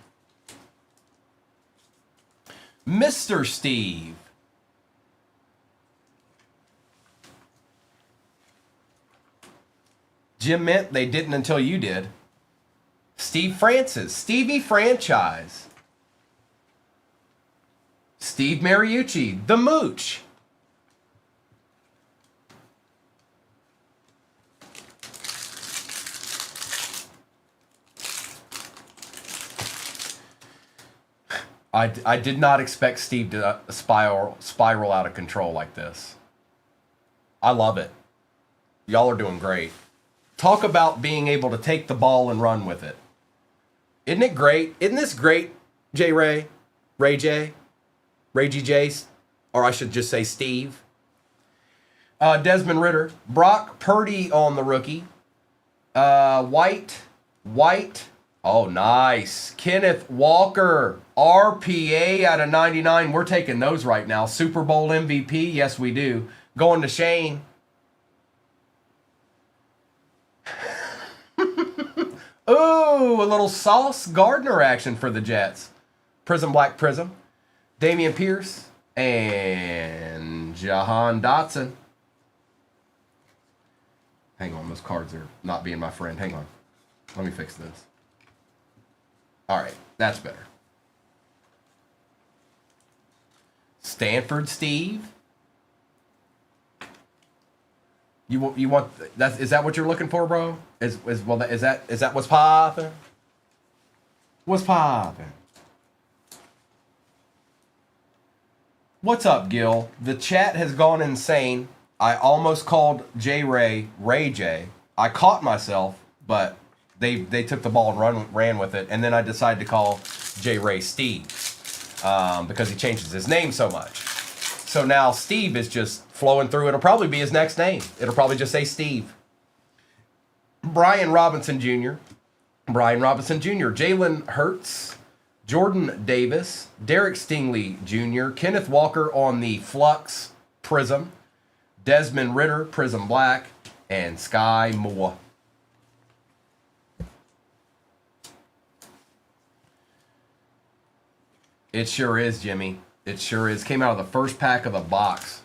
Mr. Steve. Jim Mint, they didn't until you did. Steve Francis, Stevie Franchise. Steve Mariucci, The Mooch. I did not expect Steve to spiral out of control like this. I love it. Y'all are doing great. Talk about being able to take the ball and run with it. Isn't it great? Isn't this great, J. Ray? Ray J? Ray G. J? Or I should just say Steve. Desmond Ritter. Brock Purdy on the rookie. White. Oh, nice. Kenneth Walker. RPA out of 99. We're taking those right now. Super Bowl MVP. Yes, we do. Going to Shane. Ooh, a little Sauce Gardner action for the Jets. Prism Black Prism. Damian Pierce. And Jahan Dotson. Hang on, those cards are not being my friend. Hang on. Let me fix this. All right, that's better. Stanford Steve. You want that? Is that what you're looking for, bro? Is that what's popping? What's popping? What's up, Gil? The chat has gone insane. I almost called J Ray J. I caught myself, but they took the ball and ran with it, and then I decided to call J Ray Steve because he changes his name so much. So now Steve is just flowing through. It'll probably be his next name. It'll probably just say Steve. Brian Robinson Jr. Jalen Hurts. Jordan Davis. Derek Stingley Jr. Kenneth Walker on the Flux Prism. Desmond Ritter, Prism Black. And Sky Moore. It sure is, Jimmy. It sure is. Came out of the first pack of the box.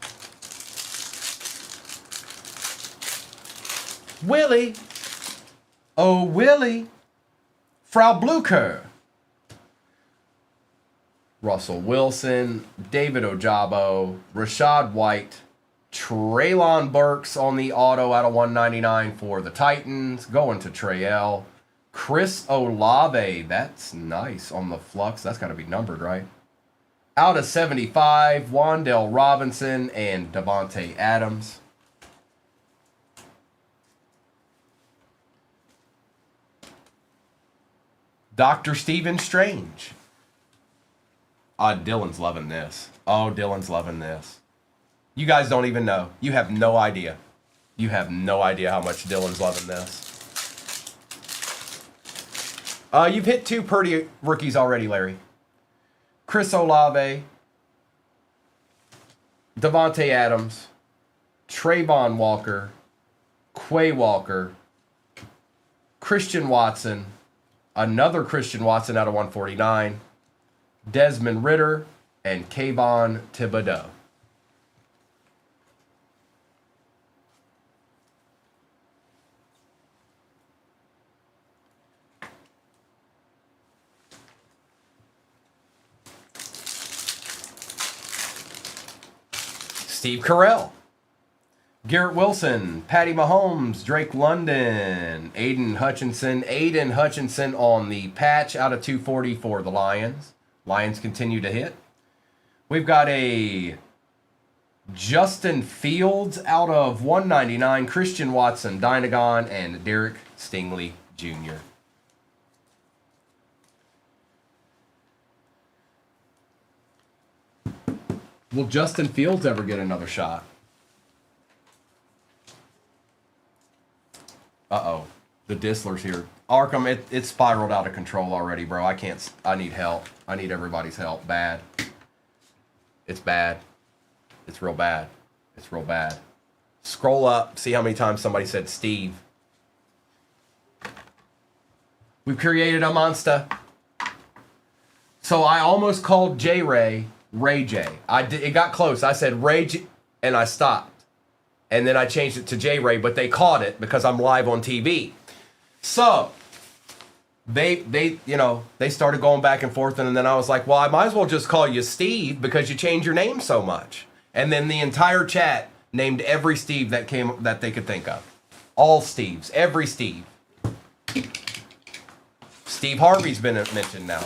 Willie. Oh, Willie. Frau Blucher. Russell Wilson. David Ojabo. Rashad White. Treylon Burks on the auto out of 199 for the Titans. Going to Trail. Chris Olave. That's nice on the Flux. That's got to be numbered, right? Out of 75, Wan'Dale Robinson and Devontae Adams. Dr. Stephen Strange. Dylan's loving this. Oh, Dylan's loving this. You guys don't even know. You have no idea. You have no idea how much Dylan's loving this. You've hit 2 Purdy rookies already, Larry. Chris Olave, Devontae Adams, Trayvon Walker, Quay Walker, Christian Watson, another Christian Watson out of 149, Desmond Ritter, and Kayvon Thibodeau. Steve Carell, Garrett Wilson, Patty Mahomes, Drake London, Aiden Hutchinson on the patch out of 240 for the Lions. Lions continue to hit. We've got a Justin Fields out of 199, Christian Watson, Dynagon, and Derek Stingley Jr. Will Justin Fields ever get another shot? Uh-oh. The Distler's here. Arkham, it spiraled out of control already, bro. I need help. I need everybody's help. Bad. It's bad. It's real bad. It's real bad. Scroll up. See how many times somebody said Steve. We've created a monster. So I almost called Ray J. It got close. I said Ray J, and I stopped. And then I changed it to J Ray, but they caught it because I'm live on TV. So they started going back and forth, and then I was like, well, I might as well just call you Steve because you change your name so much. And then the entire chat named every Steve that they could think of. All Steves, every Steve. Steve Harvey's been mentioned now.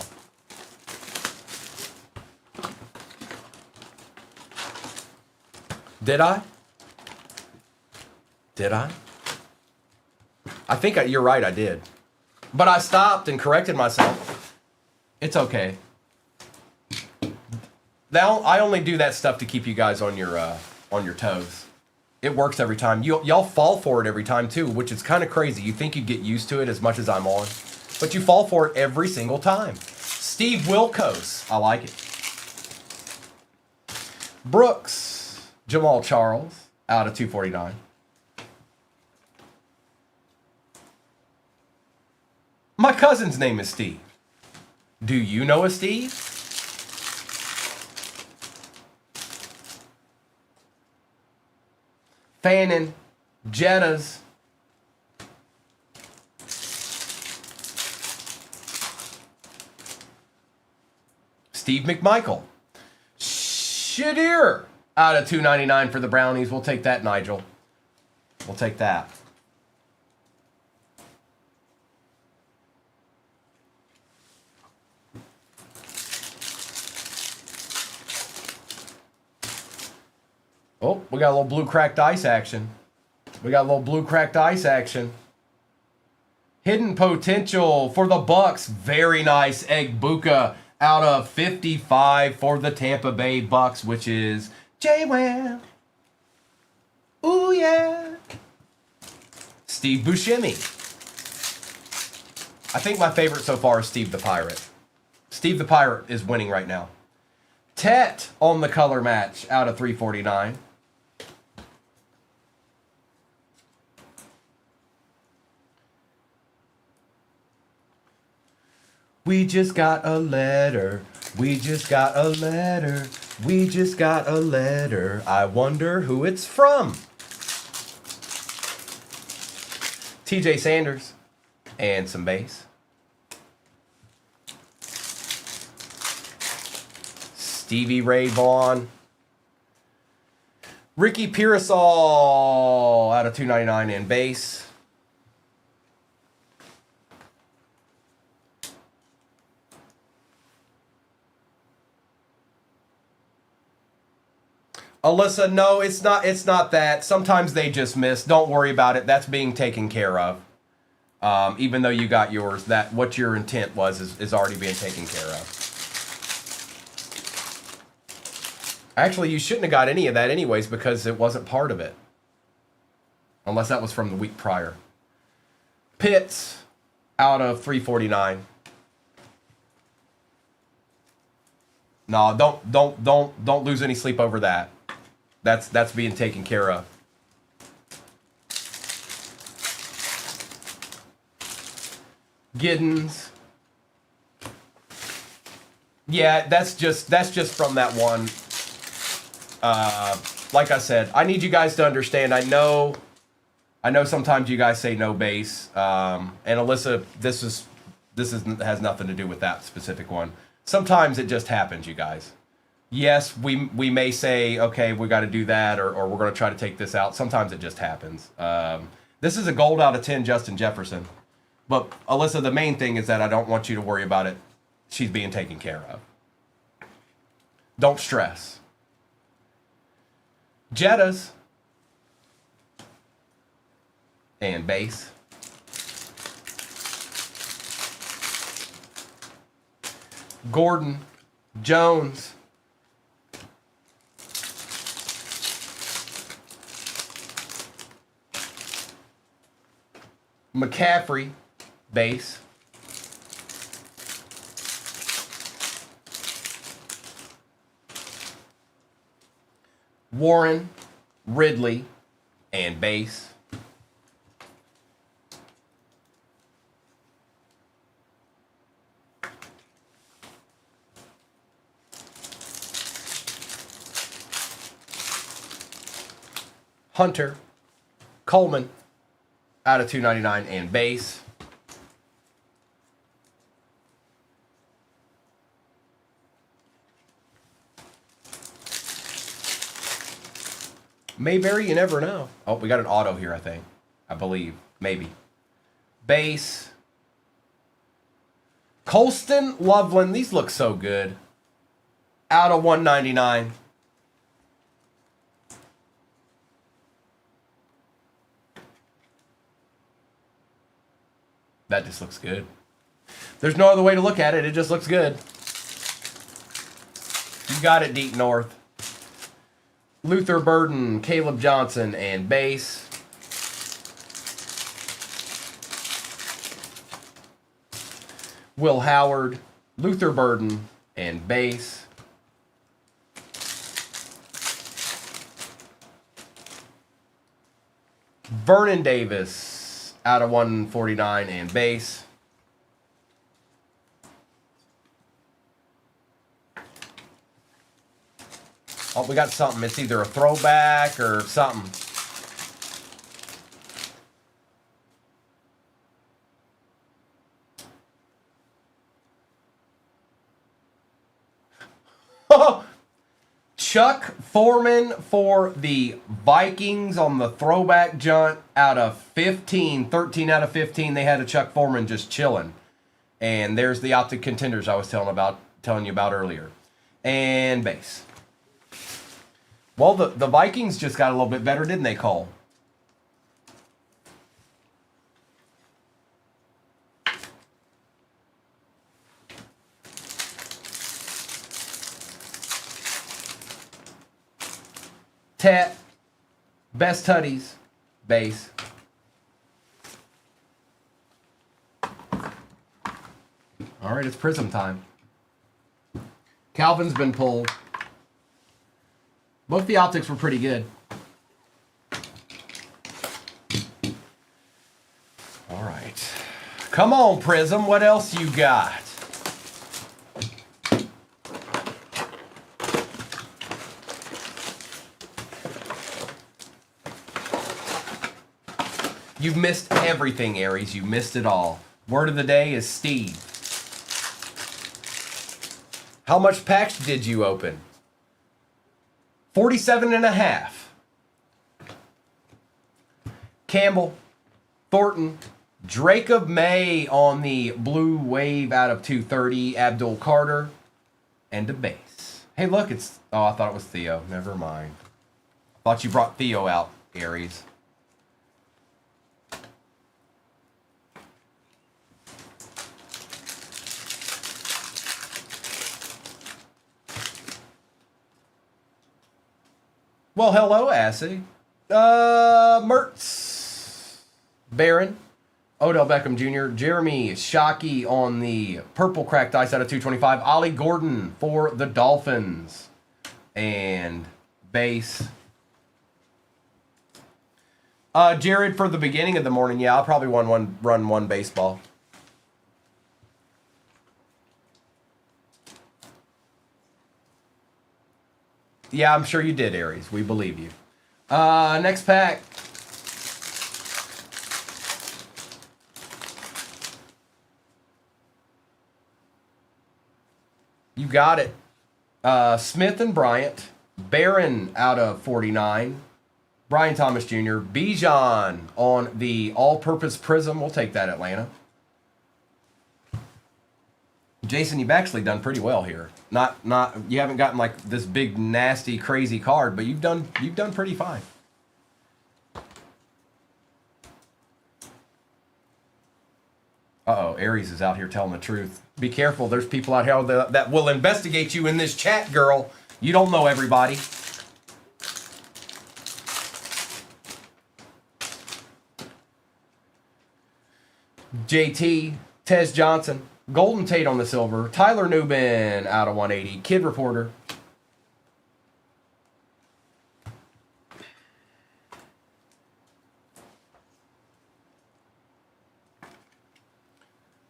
Did I? I think you're right, I did. But I stopped and corrected myself. It's okay. Now I only do that stuff to keep you guys on your toes. It works every time. Y'all fall for it every time too, which is kind of crazy. You think you'd get used to it as much as I'm on, but you fall for it every single time. Steve Wilkos, I like it. Brooks, Jamal Charles, out of 249. My cousin's name is Steve. Do you know a Steve? Fannin, Jettas. Steve McMichael. Shadir out of 299 for the Brownies. We'll take that, Nigel. We'll take that. Oh, we got a little blue cracked ice action. Hidden potential for the Bucks. Very nice. Egbuka out of 55 for the Tampa Bay Bucks, which is J-Wham. Ooh, yeah. Steve Buscemi. I think my favorite so far is Steve the Pirate. Steve the Pirate is winning right now. Tet on the color match out of 349. We just got a letter. We just got a letter. We just got a letter. I wonder who it's from. TJ Sanders and some base. Stevie Ray Vaughan. Ricky Pearsall out of 299 in base. Alyssa, no, it's not that. Sometimes they just miss. Don't worry about it. That's being taken care of. Even though you got yours, that what your intent was is already being taken care of. Actually, you shouldn't have got any of that anyways because it wasn't part of it. Unless that was from the week prior. Pitts out of 349. No, don't lose any sleep over that. That's being taken care of. Giddens. Yeah, that's just from that one. Like I said, I need you guys to understand. I know sometimes you guys say no base. And Alyssa, this has nothing to do with that specific one. Sometimes it just happens, you guys. Yes, we may say, okay, we got to do that, or we're going to try to take this out. Sometimes it just happens. This is a gold out of 10, Justin Jefferson. But Alyssa, the main thing is that I don't want you to worry about it. She's being taken care of. Don't stress. Jettas and base. Gordon, Jones, McCaffrey, base. Warren, Ridley, and base. Hunter, Coleman, out of 299 and base. Mayberry, you never know. Oh, we got an auto here, I believe. Maybe. Base. Colston, Loveland. These look so good. Out of 199. That just looks good. There's no other way to look at it. It just looks good. You got it, Deep North. Luther Burden, Caleb Johnson, and base. Will Howard, Luther Burden, and base. Vernon Davis, out of 149 and base. Oh, we got something. It's either a throwback or something. Chuck Foreman for the Vikings on the throwback junt out of 15. 13 out of 15. They had a Chuck Foreman just chilling. And there's the optic contenders I was telling you about earlier. And base. Well, the Vikings just got a little bit better, didn't they, Cole? Tet, Best Tutties, base. All right, it's Prism time. Calvin's been pulled. Both the optics were pretty good. All right. Come on, Prism. What else you got? You've missed everything, Aries. You missed it all. Word of the day is Steve. How much packs did you open? 47.5. Campbell, Thornton, Jacob May on the blue wave out of 230. Abdul Carter, and a base. Hey, look, it's... Oh, I thought it was Theo. Never mind. Thought you brought Theo out, Aries. Well, hello, Assy. Mertz, Barron, Odell Beckham Jr., Jeremy Shockey on the purple cracked ice out of 225. Ollie Gordon for the Dolphins. And base. Jared for the beginning of the morning. Yeah, I'll probably run one baseball. Yeah, I'm sure you did, Aries. We believe you. Next pack. You got it. Smith and Bryant. Barron out of 49. Brian Thomas Jr. Bijan on the all-purpose prism. We'll take that, Atlanta. Jason, you've actually done pretty well here. Not you haven't gotten like this big, nasty, crazy card, but you've done pretty fine. Uh-oh, Aries is out here telling the truth. Be careful, there's people out here that will investigate you in this chat, girl. You don't know everybody. JT, Tez Johnson, Golden Tate on the silver, Tyler Newbin out of 180, Kid Reporter.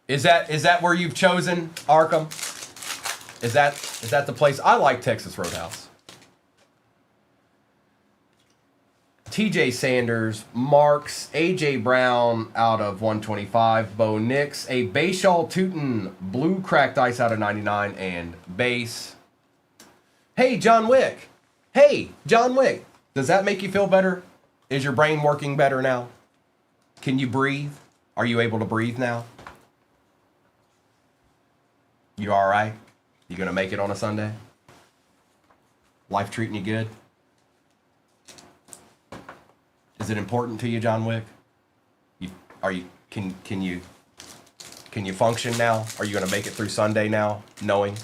Is that where you've chosen, Arkham? Is that the place? I like Texas Roadhouse. TJ Sanders, Marks, AJ Brown out of 125, Bo Nix, a Bayshall Tootin blue cracked ice out of 99, and base. Hey, John Wick. Hey, John Wick. Does that make you feel better? Is your brain working better now? Can you breathe? Are you able to breathe now? You all right? You gonna make it on a Sunday? Life treating you good? Is it important to you, John Wick? Can you function now? Are you gonna make it through Sunday now, knowing?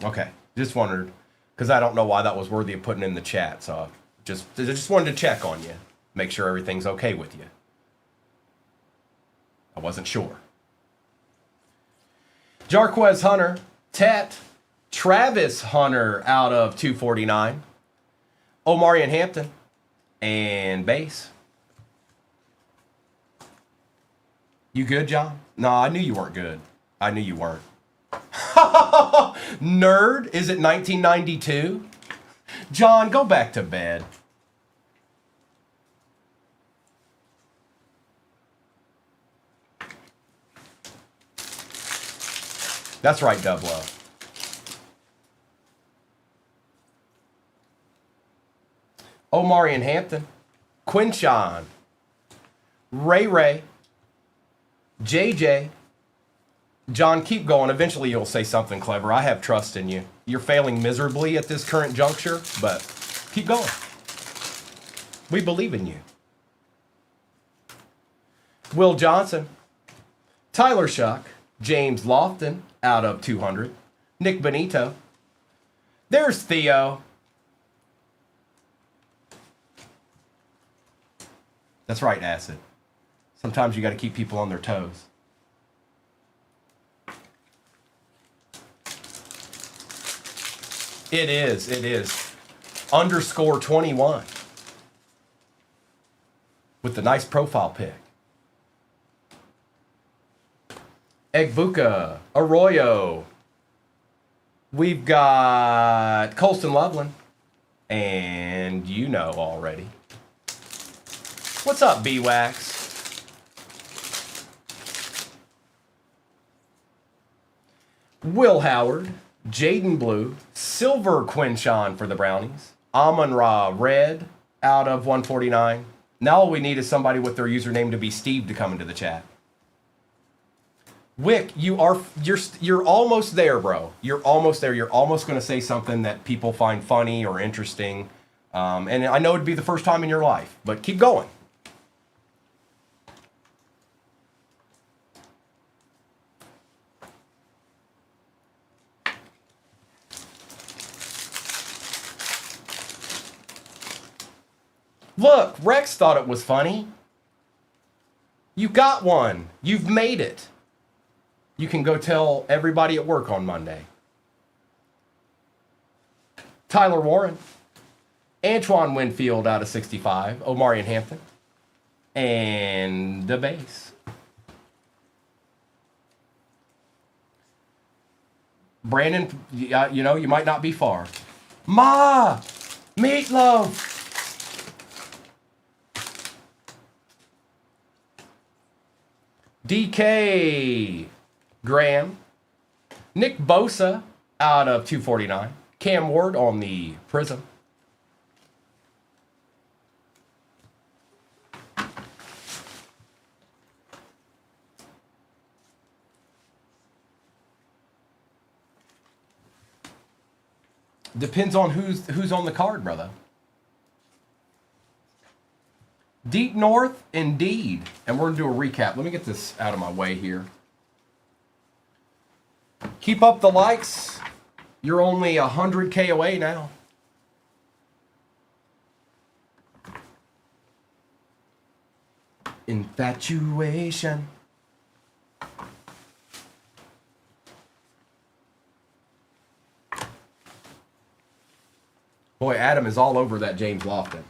Okay, just wondered, because I don't know why that was worthy of putting in the chat. So just wanted to check on you, make sure everything's okay with you. I wasn't sure. Jarquez Hunter, Tet, Travis Hunter out of 249. Omarion Hampton, and base. You good, John? No, I knew you weren't good. I knew you weren't. Nerd, is it 1992? John, go back to bed. That's right, Dublo. Omarion Hampton, Quinshawn, Ray, JJ. John, keep going. Eventually you'll say something clever. I have trust in you. You're failing miserably at this current juncture, but keep going. We believe in you. Will Johnson, Tyler Shuck, James Lofton out of 200, Nick Benito. There's Theo. That's right, Acid. Sometimes you got to keep people on their toes. It is. Underscore 21. With the nice profile pic. Egbuka, Arroyo. We've got Colston Loveland. And you know already. What's up, B-Wax? Will Howard, Jaden Blue, Silver Quinshawn for the Brownies, Amon-Ra Red out of 149. Now all we need is somebody with their username to be Steve to come into the chat. Wick, you're almost there, bro. You're almost there. You're almost going to say something that people find funny or interesting. And I know it'd be the first time in your life, but keep going. Look, Rex thought it was funny. You got one. You've made it. You can go tell everybody at work on Monday. Tyler Warren. Antoine Winfield out of 65. Omarion Hampton. And the base. Brandon, you know, you might not be far. Ma! Meatloaf! DK Graham. Nick Bosa out of 249. Cam Ward on the Prism. Depends on who's on the card, brother. Deep North, indeed. And we're going to do a recap. Let me get this out of my way here. Keep up the likes. You're only 100K away now. Infatuation. Boy, Adam is all over that James Lofton.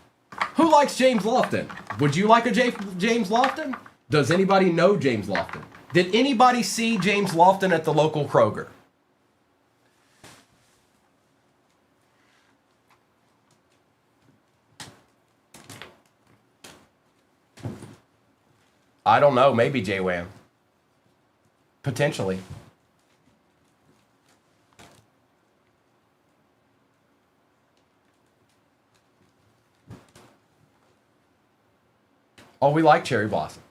Who likes James Lofton? Would you like a James Lofton? Does anybody know James Lofton? Did anybody see James Lofton at the local Kroger? I don't know. Maybe J-Wham. Potentially. Oh, we like cherry blossoms.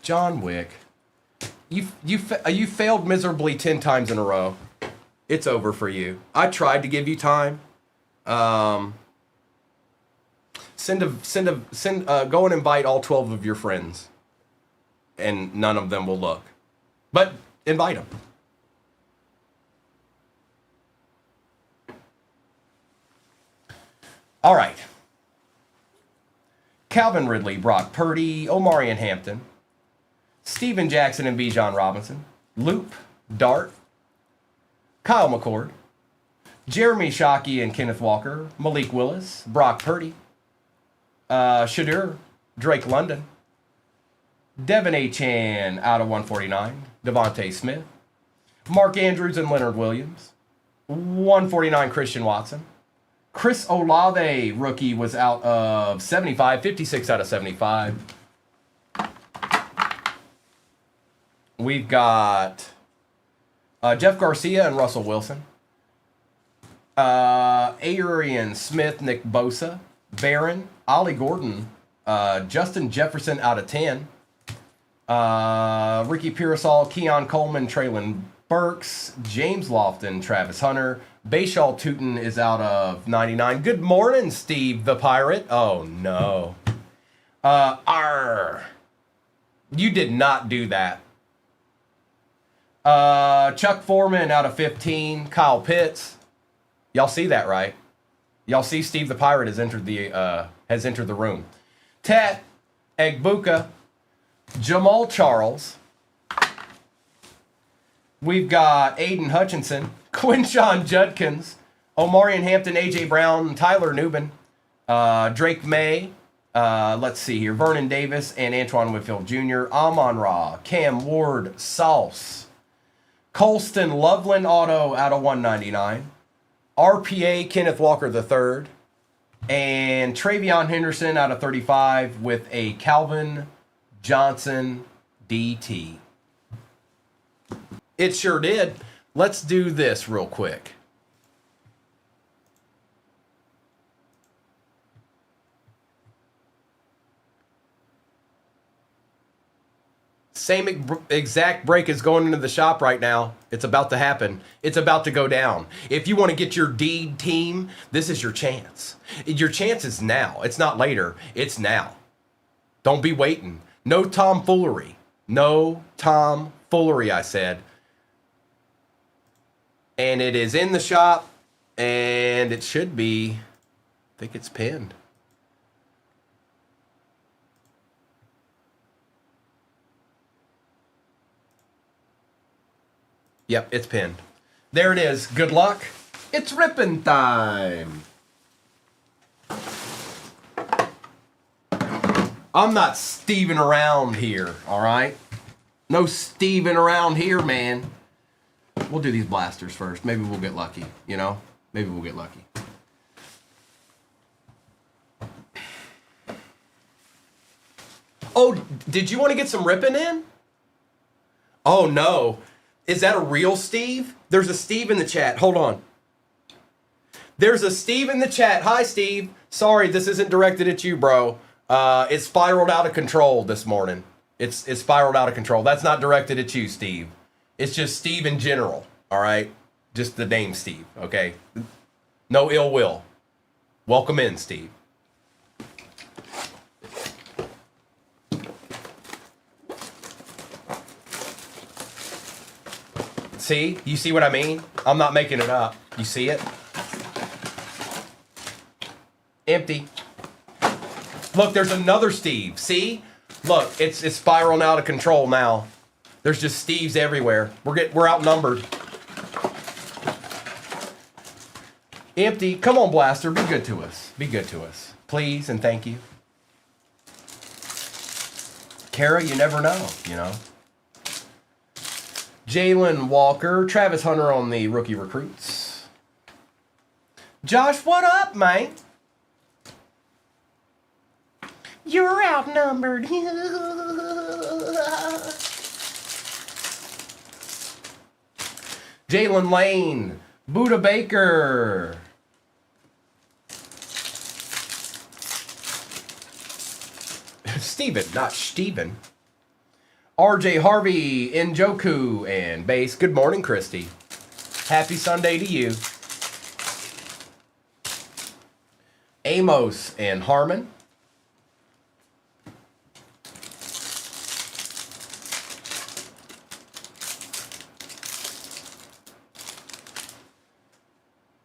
John Wick. You failed miserably 10 times in a row. It's over for you. I tried to give you time. Go and invite all 12 of your friends. And none of them will look. But invite them. All right. Calvin Ridley, Brock Purdy, Omarion Hampton, Steven Jackson and Bijan Robinson, Loop, Dart, Kyle McCord, Jeremy Shockey and Kenneth Walker, Malik Willis, Brock Purdy, Shadur, Drake London, Devin A. Chan out of 149, Devontae Smith, Mark Andrews and Leonard Williams, 149 Christian Watson, Chris Olave, rookie, was out of 75, 56 out of 75. We've got Jeff Garcia and Russell Wilson, Arian Smith, Nick Bosa, Barron, Ollie Gordon, Justin Jefferson out of 10, Ricky Pearsall, Keon Coleman, Traylon Burks, James Lofton, Travis Hunter, Bayshall Tootin is out of 99. Good morning, Steve the Pirate. Oh, no. You did not do that. Chuck Foreman out of 15. Kyle Pitts. Y'all see that, right? Y'all see Steve the Pirate has entered the room. Tet Egbuka, Jamal Charles. We've got Aiden Hutchinson, Quinshawn Judkins, Omarion Hampton, A.J. Brown, Tyler Nubin, Drake May, let's see here, Vernon Davis and Antoine Whitfield Jr., Amon-Ra, Cam Ward, Sauce, Colston Loveland Auto out of 199, RPA Kenneth Walker III, and Travion Henderson out of 35 with a Calvin Johnson DT. It sure did. Let's do this real quick. Same exact break is going into the shop right now. It's about to happen. It's about to go down. If you want to get your deed team, this is your chance. Your chance is now. It's not later. It's now. Don't be waiting. No tomfoolery. No tomfoolery, I said. And it is in the shop, and it should be, I think it's pinned. Yep, it's pinned. There it is. Good luck. It's ripping time. I'm not Steven around here, all right? No Steven around here, man. We'll do these blasters first. Maybe we'll get lucky, you know? Maybe we'll get lucky. Oh, did you want to get some ripping in? Oh, no. Is that a real Steve? There's a Steve in the chat. Hold on. There's a Steve in the chat. Hi, Steve. Sorry, this isn't directed at you, bro. It spiraled out of control this morning. It spiraled out of control. That's not directed at you, Steve. It's just Steve in general, all right? Just the name Steve, okay? No ill will. Welcome in, Steve. See? You see what I mean? I'm not making it up. You see it? Empty. Look, there's another Steve. See? Look, it's spiraling out of control now. There's just Steves everywhere. We're outnumbered. Empty. Come on, Blaster. Be good to us. Be good to us. Please and thank you. Kara, you never know, you know. Jalen Walker. Travis Hunter on the rookie recruits. Josh, what up, man? You're outnumbered. Jalen Lane. Buddha Baker. Steven, not Steven. RJ Harvey, Njoku, and Base. Good morning, Christy. Happy Sunday to you. Amos and Harmon.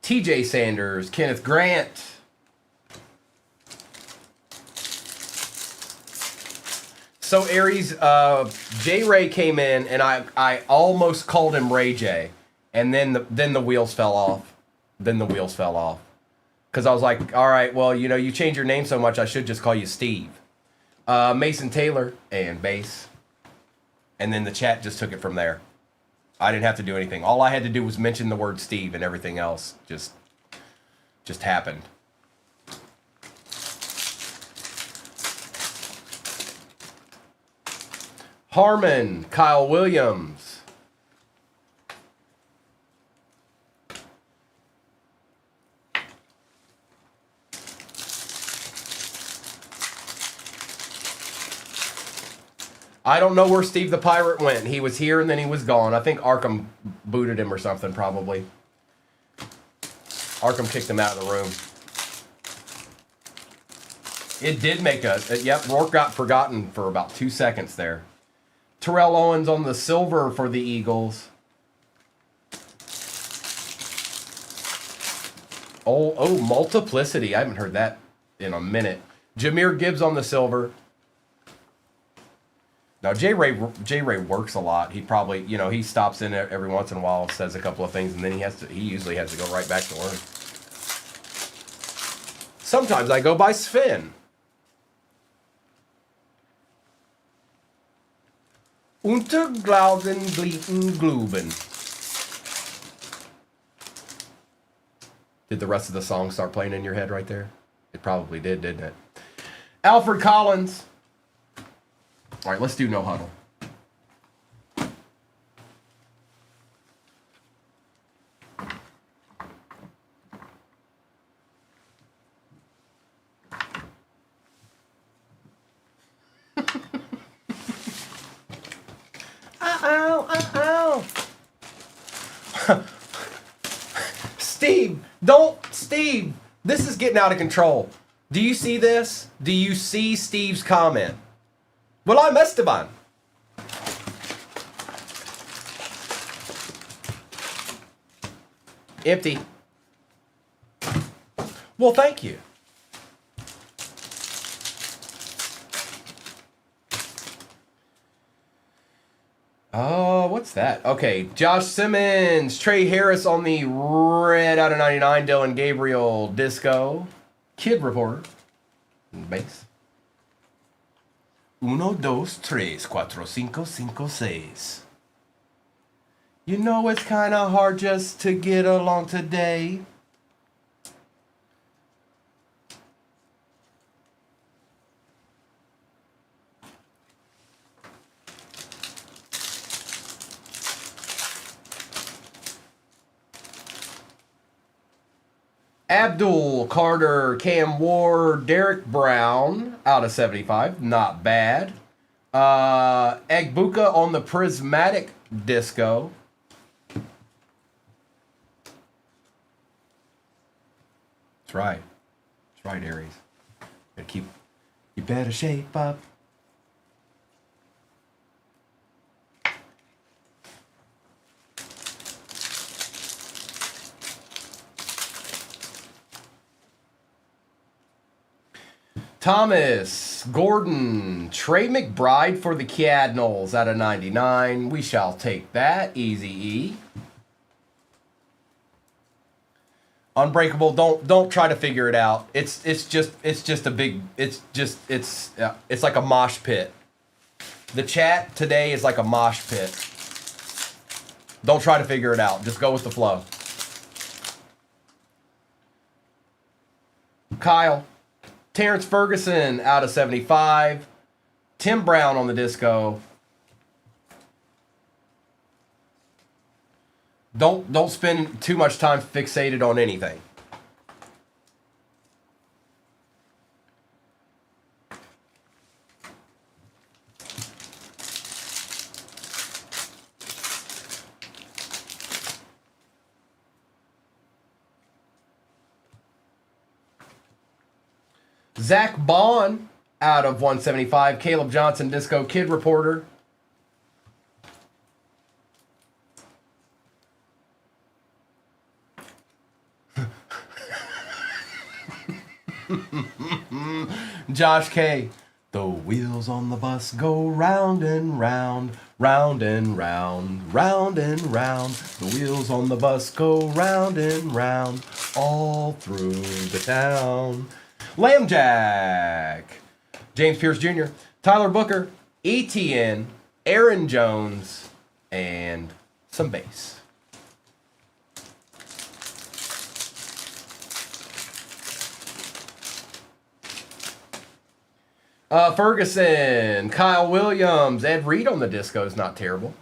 TJ Sanders, Kenneth Grant. So Aries, J-Ray came in, and I almost called him Ray J, and then the wheels fell off. Then the wheels fell off, because I was like, all right, well, you know, you change your name so much, I should just call you Steve. Mason Taylor and Base, and then the chat just took it from there. I didn't have to do anything. All I had to do was mention the word Steve, and everything else just happened. Harmon, Kyle Williams. I don't know where Steve the Pirate went. He was here and then he was gone. I think Arkham booted him or something, probably. Arkham kicked him out of the room. It did make yep, Rourke got forgotten for about 2 seconds there. Terrell Owens on the silver for the Eagles. Oh, multiplicity. I haven't heard that in a minute. Jahmyr Gibbs on the silver. Now, J-Ray works a lot. He probably, you know, he stops in every once in a while, says a couple of things, and then he usually has to go right back to work. Sometimes I go by Sven. Unterglauben, Blieten, Gluben. Did the rest of the song start playing in your head right there? It probably did, didn't it? Alfred Collins. All right, let's do no huddle. Steve, this is getting out of control. Do you see this? Do you see Steve's comment? Well, I'm Esteban. Empty. Well, thank you. Oh, What's that? Okay, Josh Simmons, Trey Harris on the red out of 99, Dylan Gabriel, Disco, Kid Reporter, base. 1, 2, 3, 4, 5, 5, 6. You know it's kind of hard just to get along today. Abdul Carter, Cam Ward, Derek Brown out of 75. Not bad. Egbuka on the Prismatic Disco. That's right. That's right, Aries. Gotta keep, you better shape up. Thomas, Gordon, Trey McBride for the Cardinals out of 99. We shall take that. Easy E. Unbreakable. Don't try to figure it out. It's just a big. It's like a mosh pit. The chat today is like a mosh pit. Don't try to figure it out. Just go with the flow. Kyle. Terrence Ferguson out of 75. Tim Brown on the Disco. Don't spend too much time fixated on anything. Zach Bond out of 175. Caleb Johnson, Disco Kid Reporter. Josh K. The wheels on the bus go round and round, round and round, round and round. The wheels on the bus go round and round, all through the town. Lambjack, James Pierce Jr., Tyler Booker, ETN, Aaron Jones, and some base. Ferguson, Kyle Williams, Ed Reed on the Disco is not terrible.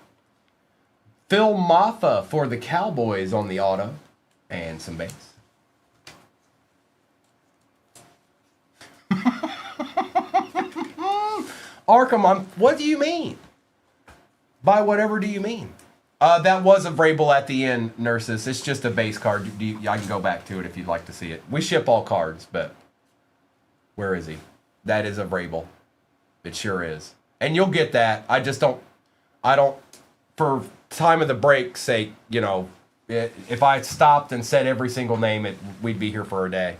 Phil Maffa for the Cowboys on the auto, and some base. Arkham, what do you mean? By whatever do you mean? That was a Vrabel at the end, Nurses. It's just a base card. I can go back to it if you'd like to see it. We ship all cards, but where is he? That is a Vrabel. It sure is. And you'll get that. I don't, for time of the break sake, you know, if I stopped and said every single name, we'd be here for a day.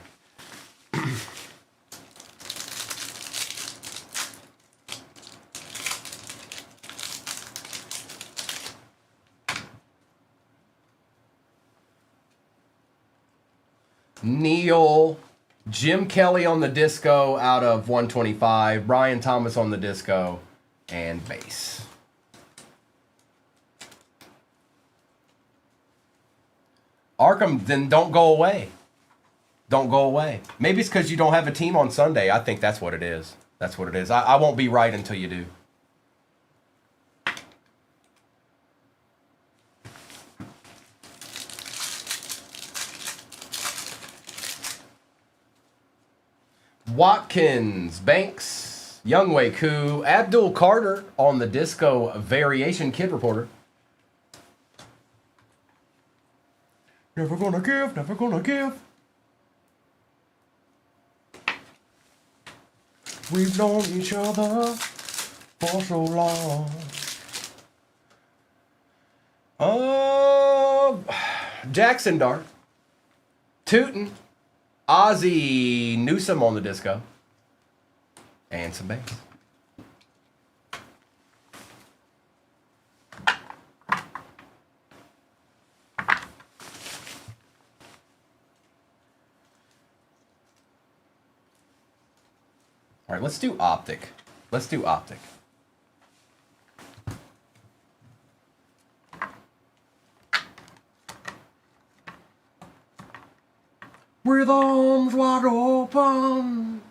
Neil, Jim Kelly on the Disco out of 125. Brian Thomas on the Disco and base. Arkham, then don't go away. Don't go away. Maybe it's because you don't have a team on Sunday. I think that's what it is. That's what it is. I won't be right until you do. Watkins, Banks, Youngway Koo, Abdul Carter on the Disco Variation Kid Reporter. Never gonna give, never gonna give. We've known each other for so long. Jackson Dart, Tootin', Ozzie Newsome on the Disco, and some base. All right, let's do Optic. Let's do Optic. With arms wide open.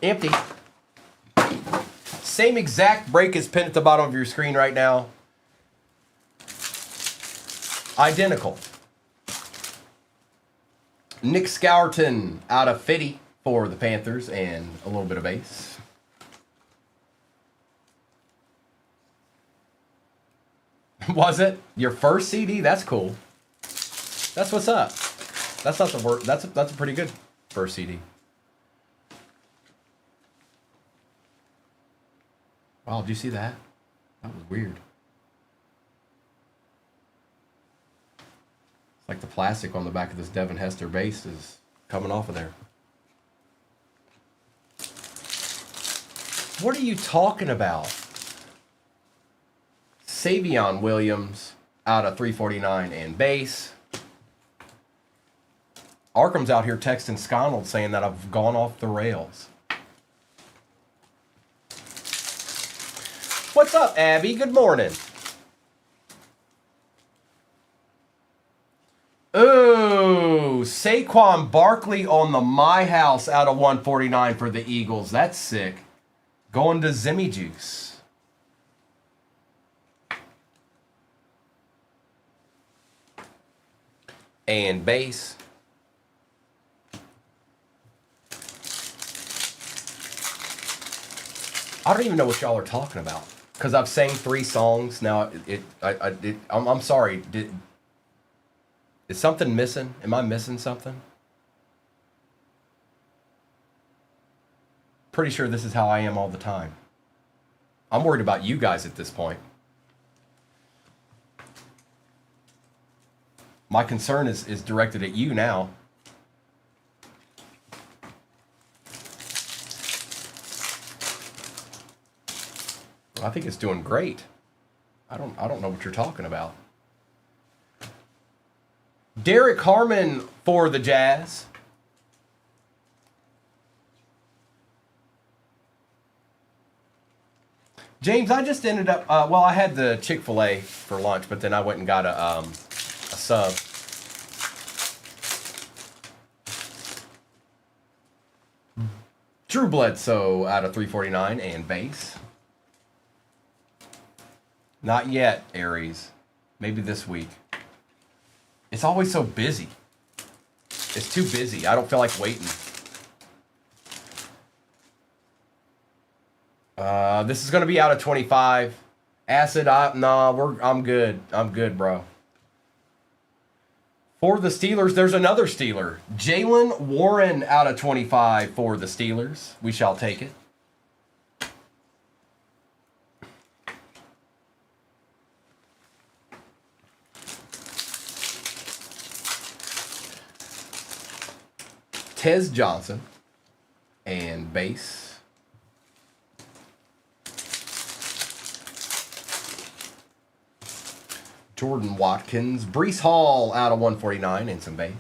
Empty. Same exact break is pinned at the bottom of your screen right now. Identical. Nick Scourton out of 50 for the Panthers and a little bit of base. Was it your first CD? That's cool. That's what's up. That's not the word. That's a pretty good first CD. Wow, did you see that? That was weird. It's like the plastic on the back of this Devin Hester base is coming off of there. What are you talking about? Savion Williams out of 349 and base. Arkham's out here texting Sconald saying that I've gone off the rails. What's up, Abby? Good morning. Ooh, Saquon Barkley on the My House out of 149 for the Eagles. That's sick. Going to Zimmy Juice. And base. I don't even know what y'all are talking about. Because I've sang 3 songs now. I'm sorry. Is something missing? Am I missing something? Pretty sure this is how I am all the time. I'm worried about you guys at this point. My concern is directed at you now. I think it's doing great. I don't know what you're talking about. Derek Harmon for the Jazz. James, I just ended up, well, I had the Chick-fil-A for lunch, but then I went and got a sub. Drew Bledsoe out of 349 and base. Not yet, Aries. Maybe this week. It's always so busy. It's too busy. I don't feel like waiting. This is going to be out of 25. Acid, I'm good. I'm good, bro. For the Steelers, there's another Steeler. Jalen Warren out of 25 for the Steelers. We shall take it. Tez Johnson and base. Jordan Watkins. Breece Hall out of 149 and some base.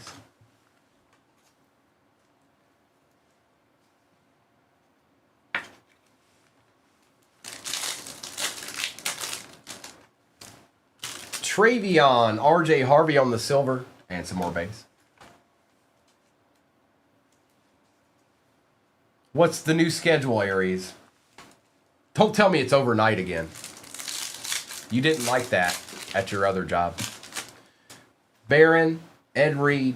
Travion, RJ Harvey on the silver and some more base. What's the new schedule, Aries? Don't tell me it's overnight again. You didn't like that at your other job. Barron, Ed Reed.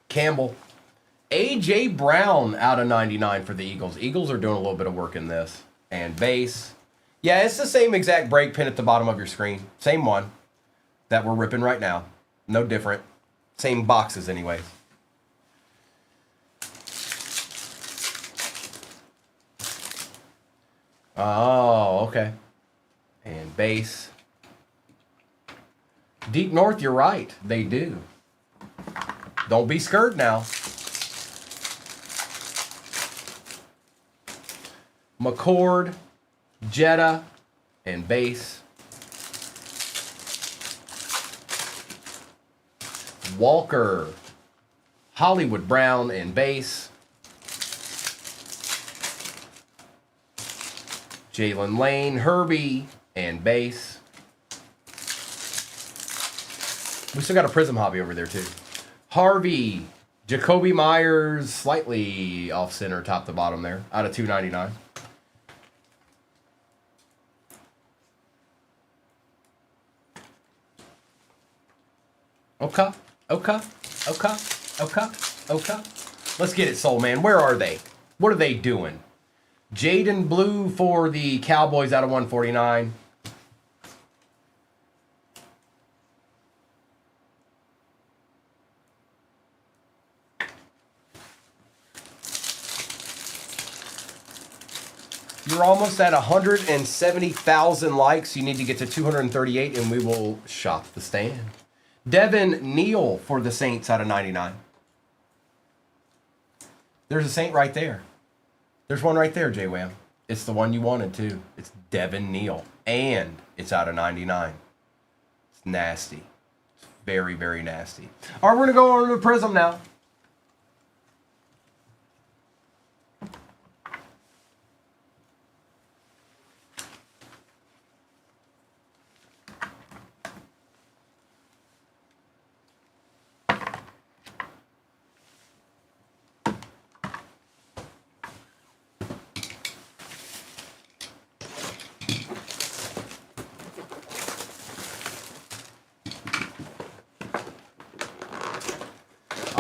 Campbell. A.J. Brown out of 99 for the Eagles. Eagles are doing a little bit of work in this. And base. Yeah, it's the same exact break pin at the bottom of your screen. Same one that we're ripping right now. No different. Same boxes anyways. Oh, okay. And base. Deep North, you're right. They do. Don't be scared now. McCord, Jetta, and base. Walker, Hollywood Brown, and base. Jalen Lane, Herbie, and base. We still got a Prism hobby over there, too. Harvey, Jacoby Myers, slightly off center, top to bottom there, out of 299. Okay. Let's get it, Soul Man. Where are they? What are they doing? Jaden Blue for the Cowboys out of 149. You're almost at 170,000 likes. You need to get to 238, and we will shop the stand. Devin Neal for the Saints out of 99. There's a Saint right there. There's one right there, J-Wham. It's the one you wanted, too. It's Devin Neal. And it's out of 99. It's nasty. It's very, very nasty. All right, we're going to go over to Prism now.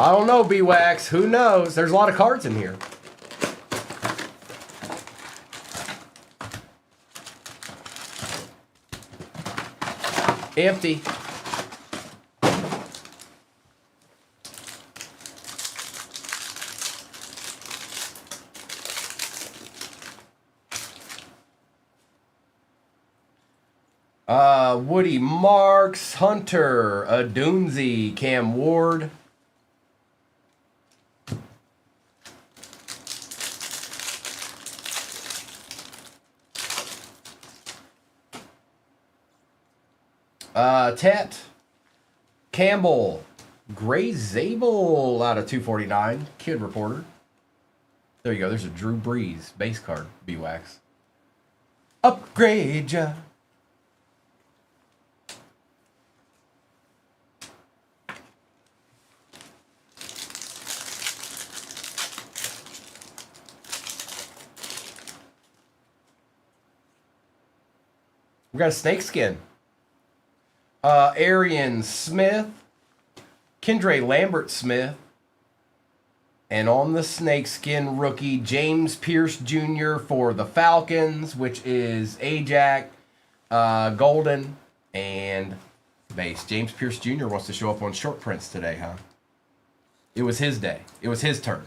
I don't know, B-Wax. Who knows? There's a lot of cards in here. Empty. Woody Marks, Hunter, Adunzi, Cam Ward. Tet, Campbell, Gray Zabel out of 249, Kid Reporter. There you go. There's a Drew Brees base card, B-Wax. Upgrade ya. We got a snakeskin. Arian Smith, Kendre Lambert Smith, and on the snakeskin rookie, James Pierce Jr. for the Falcons, which is Ajax, Golden, and base. James Pierce Jr. wants to show up on short prints today, huh? It was his day. It was his turn.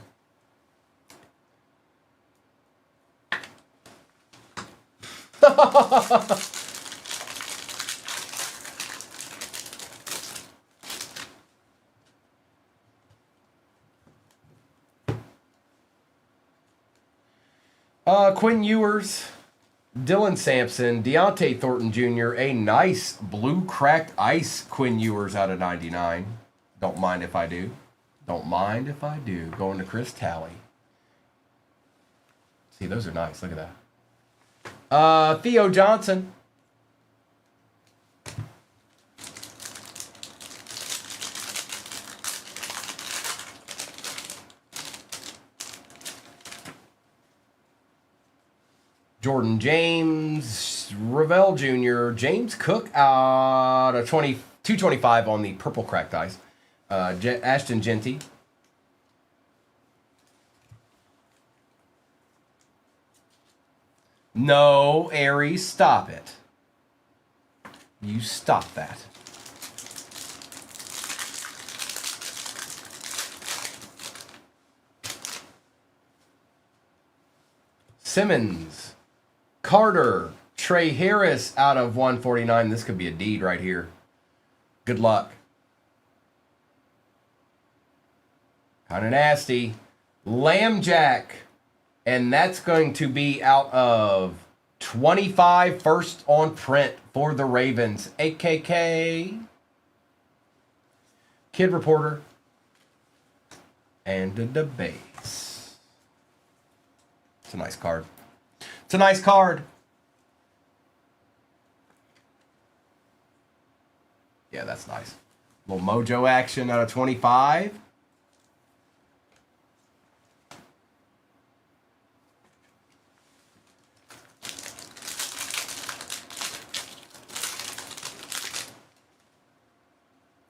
Quinn Ewers, Dylan Sampson, Deontay Thornton Jr., a nice blue cracked ice Quinn Ewers out of 99. Don't mind if I do. Don't mind if I do. Going to Chris Talley. See, those are nice. Look at that. Theo Johnson. Jordan James, Ravel Jr., James Cook out of 225 on the purple cracked ice. Ashton Genty. No, Aries, stop it. You stop that. Simmons. Carter, Trey Harris out of 149. This could be a deed right here. Good luck. Kind of nasty. Lambjack. And that's going to be out of 25 first on print for the Ravens. AKK. Kid Reporter. And the base. It's a nice card. It's a nice card. Yeah, that's nice. Little mojo action out of 25.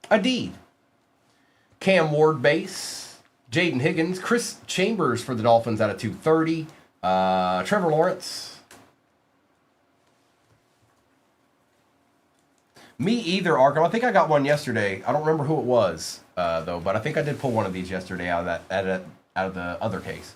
A deed. Cam Ward base. Jaden Higgins. Chris Chambers for the Dolphins out of 230. Trevor Lawrence. Me either, Arkham. I think I got one yesterday. I don't remember who it was, though, but I think I did pull one of these yesterday out of the other case.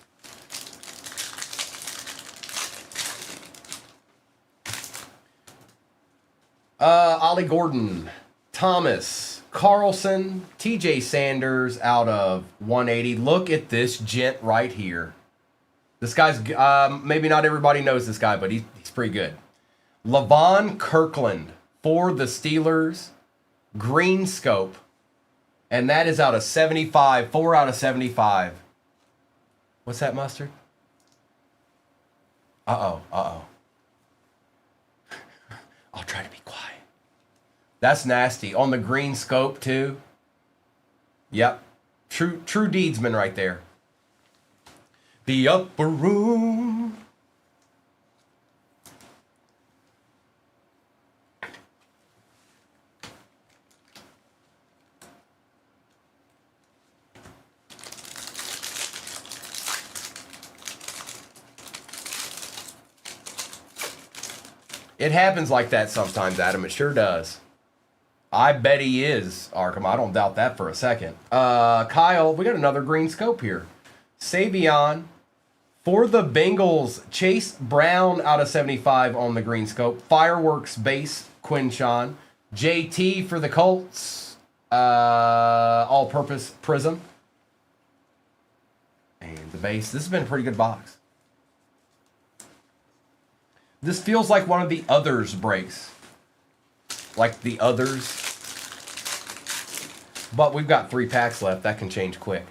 Ollie Gordon, Thomas, Carlson, TJ Sanders out of 180. Look at this gent right here. This guy's, maybe not everybody knows this guy, but he's pretty good. Levon Kirkland for the Steelers, green scope, and that is out of 75, 4 out of 75. What's that, Mustard? Uh-oh. I'll try to be quiet. That's nasty. On the green scope, too. Yep. True deedsman right there. The upper room. It happens like that sometimes, Adam. It sure does. I bet he is, Arkham. I don't doubt that for a second. Kyle, we got another green scope here. Savion for the Bengals. Chase Brown out of 75 on the green scope. Fireworks base, Quinshawn. JT for the Colts. All-purpose prism. And the base. This has been a pretty good box. This feels like one of the others breaks. Like the others. But we've got 3 packs left. That can change quick.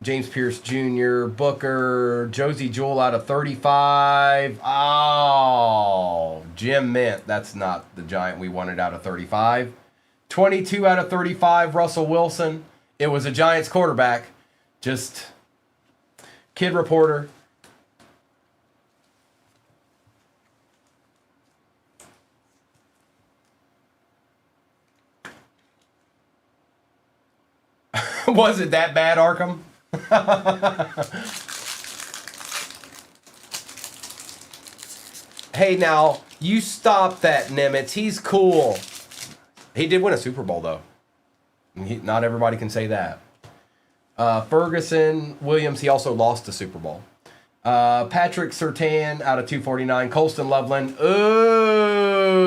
James Pierce Jr., Booker, Josie Jewell out of 35. Oh, Jim Mint. That's not the Giant we wanted out of 35. 22 out of 35, Russell Wilson. It was a Giants quarterback. Just Kid Reporter. Was it that bad, Arkham? Hey, now, you stop that, Nimitz. He's cool. He did win a Super Bowl, though. Not everybody can say that. Ferguson, Williams, he also lost the Super Bowl. Patrick Surtain out of 249. Colston Loveland. Ooh.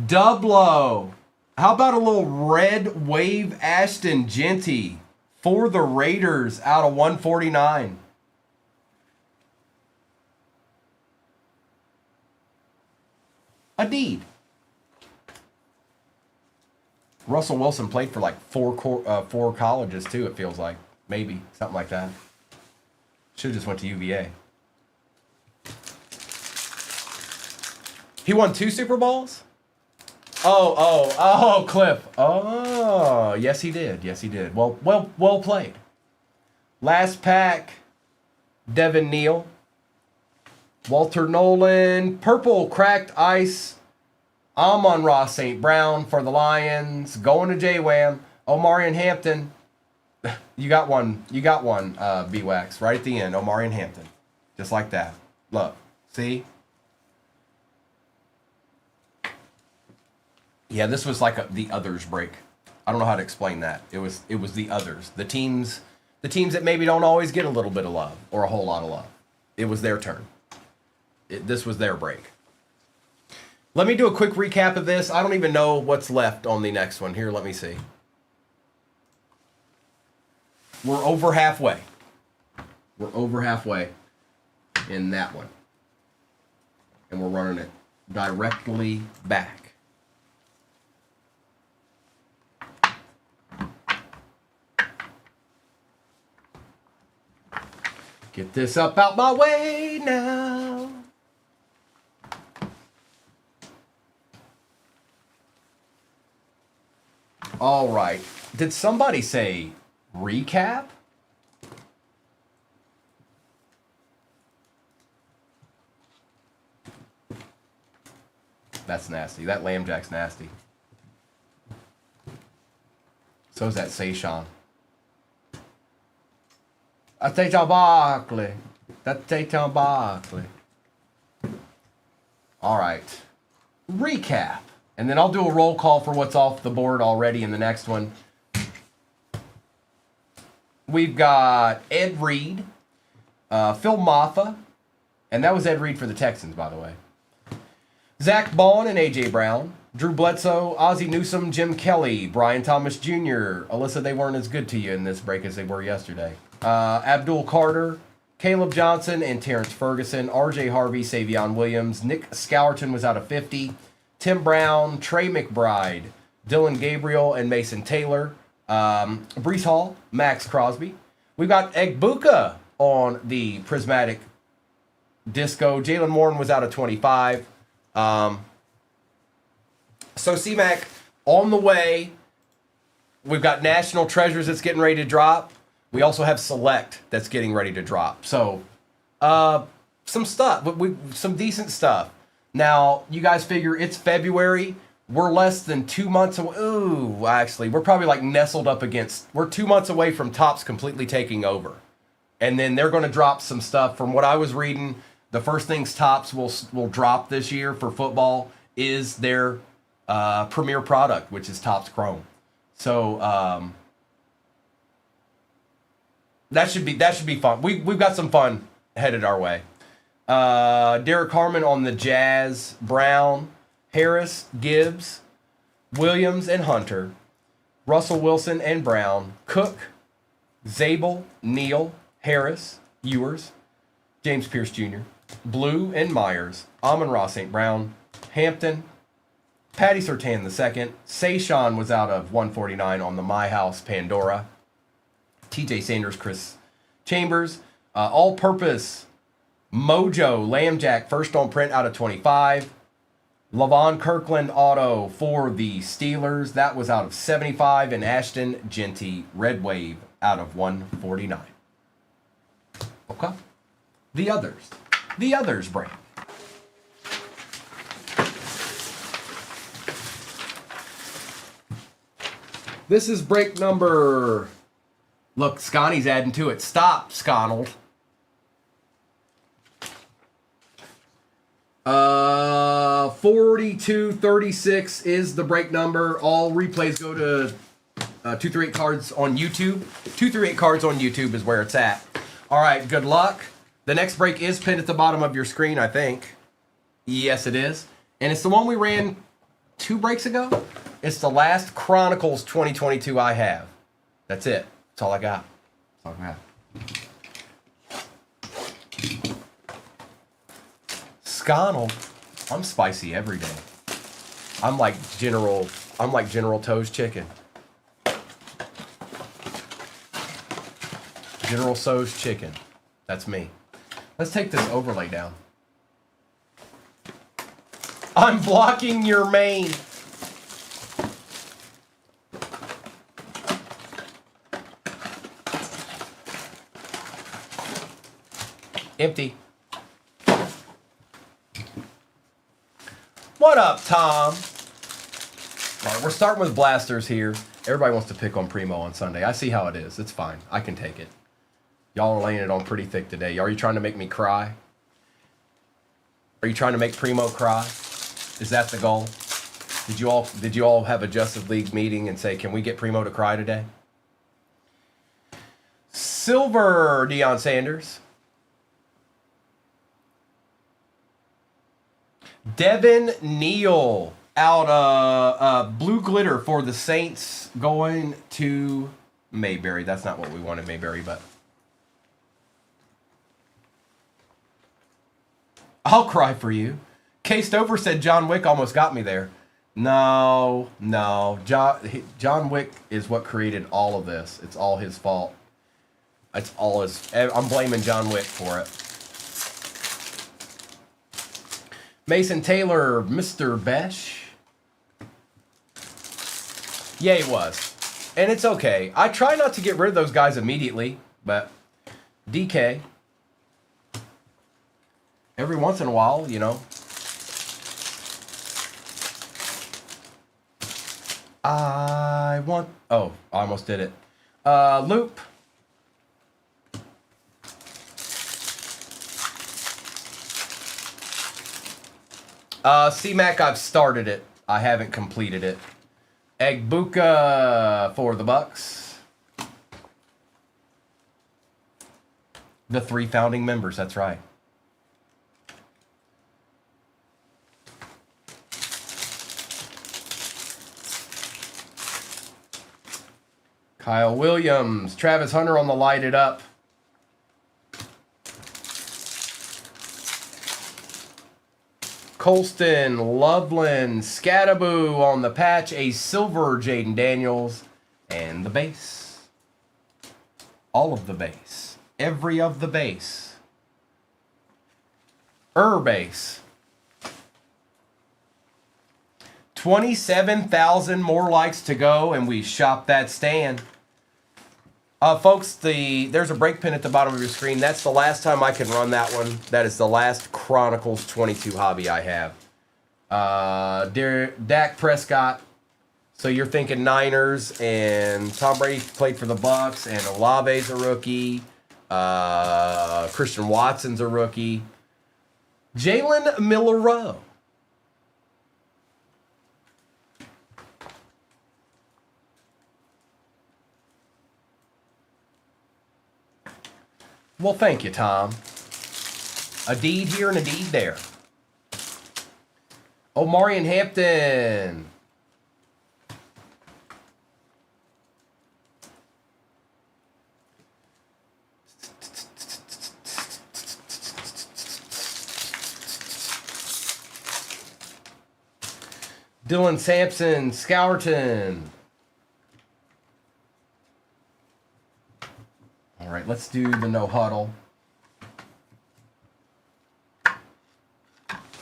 Dublo. How about a little red wave Ashton Genty for the Raiders out of 149? A deed. Russell Wilson played for like four colleges too, it feels like. Maybe. Something like that. Should have just went to UVA. He won 2 Super Bowls? Oh, Cliff. Oh, yes he did. Yes he did. Well played. Last pack, Devin Neal. Walter Nolan, purple cracked ice. Amon-Ra St. Brown for the Lions. Going to J-Wham. Omarion Hampton. You got one, B-Wax, right at the end. Omarion Hampton. Just like that. Look. See? Yeah, this was like the others break. I don't know how to explain that. It was the others. The teams that maybe don't always get a little bit of love or a whole lot of love. It was their turn. This was their break. Let me do a quick recap of this. I don't even know what's left on the next one. Here, let me see. We're over halfway. We're over halfway in that one. And we're running it directly back. Get this up out my way now. All right. Did somebody say recap? That's nasty. That lamb jack's nasty. So is that Seishan. That's Seishan Barkley. That's Seishan Barkley. All right. Recap. And then I'll do a roll call for what's off the board already in the next one. We've got Ed Reed, Phil Maffa, and that was Ed Reed for the Texans, by the way. Zach Bond and A.J. Brown, Drew Bledsoe, Ozzie Newsome, Jim Kelly, Brian Thomas Jr., Alyssa, they weren't as good to you in this break as they were yesterday. Abdul Carter, Caleb Johnson, and Terrence Ferguson, R.J. Harvey, Savion Williams, Nick Scourton was out of 50, Tim Brown, Trey McBride, Dylan Gabriel, and Mason Taylor, Brees Hall, Max Crosby. We've got Egbuka on the Prismatic Disco. Jalen Warren was out of 25. So C-Mac, on the way, we've got National Treasures that's getting ready to drop. We also have Select that's getting ready to drop. So, some stuff, some decent stuff. Now, you guys figure it's February. We're less than 2 months away. Ooh, actually, we're probably like nestled up against. We're 2 months away from Topps completely taking over. And then they're going to drop some stuff. From what I was reading, the first things Topps will drop this year for football is their premier product, which is Topps Chrome. So that should be fun. We've got some fun headed our way. Derek Harmon on the Jazz, Brown, Harris, Gibbs, Williams, and Hunter, Russell Wilson and Brown, Cook, Zabel, Neal, Harris, Ewers, James Pierce Jr., Blue and Myers, Amon-Ra St. Brown, Hampton, Patty Surtain II, Seishan was out of 149 on the My House Pandora, TJ Sanders, Chris Chambers, all-purpose Mojo Lambjack first on print out of 25. Lavon Kirkland auto for the Steelers. That was out of 75. And Ashton Genty Red Wave out of 149. Okay. The others. The others break. This is break number... Look, Scotty's adding to it. Stop, Sconnell. 4236 is the break number. All replays go to 238 Cards on YouTube. 238 Cards on YouTube is where it's at. All right, good luck. The next break is pinned at the bottom of your screen, I think. Yes, it is. And it's the one we ran 2 breaks ago. It's the last Chronicles 2022 I have. That's it. That's all I got. That's all I got. Sconnell, I'm spicy every day. I'm like General Toe's chicken. General So's chicken. That's me. Let's take this overlay down. I'm blocking your main. Empty. What up, Tom? All right, we're starting with blasters here. Everybody wants to pick on Primo on Sunday. I see how it is. It's fine. I can take it. Y'all are laying it on pretty thick today. Are you trying to make me cry? Are you trying to make Primo cry? Is that the goal? Did you all have a Justice League meeting and say, can we get Primo to cry today? Silver Deion Sanders. Devin Neal out blue glitter for the Saints going to Mayberry. That's not what we wanted, Mayberry, but I'll cry for you. K Stover said John Wick almost got me there. No. John Wick is what created all of this. It's all his fault. It's all his. I'm blaming John Wick for it. Mason Taylor, Mr. Besh. Yeah, he was. And it's okay. I try not to get rid of those guys immediately, but DK. Every once in a while, you know. I almost did it. Loop. C-Mac, I've started it. I haven't completed it. Egbuka for the Bucks. The 3 founding members, that's right. Kyle Williams, Travis Hunter on the light it up. Colston, Loveland, Scattaboo on the patch, a silver Jaden Daniels, and the base. All of the base. Every of the base. Base. 27,000 more likes to go, and we shop that stand. Folks, there's a break pin at the bottom of your screen. That's the last time I can run that one. That is the last Chronicles 22 hobby I have. Dak Prescott. So you're thinking Niners, and Tom Brady played for the Bucks, and Olave's a rookie. Christian Watson's a rookie. Jalen Milroe. Well, thank you, Tom. A deed here and a deed there. Omarion Hampton. Dylan Sampson, Scourton. All right, let's do the no huddle.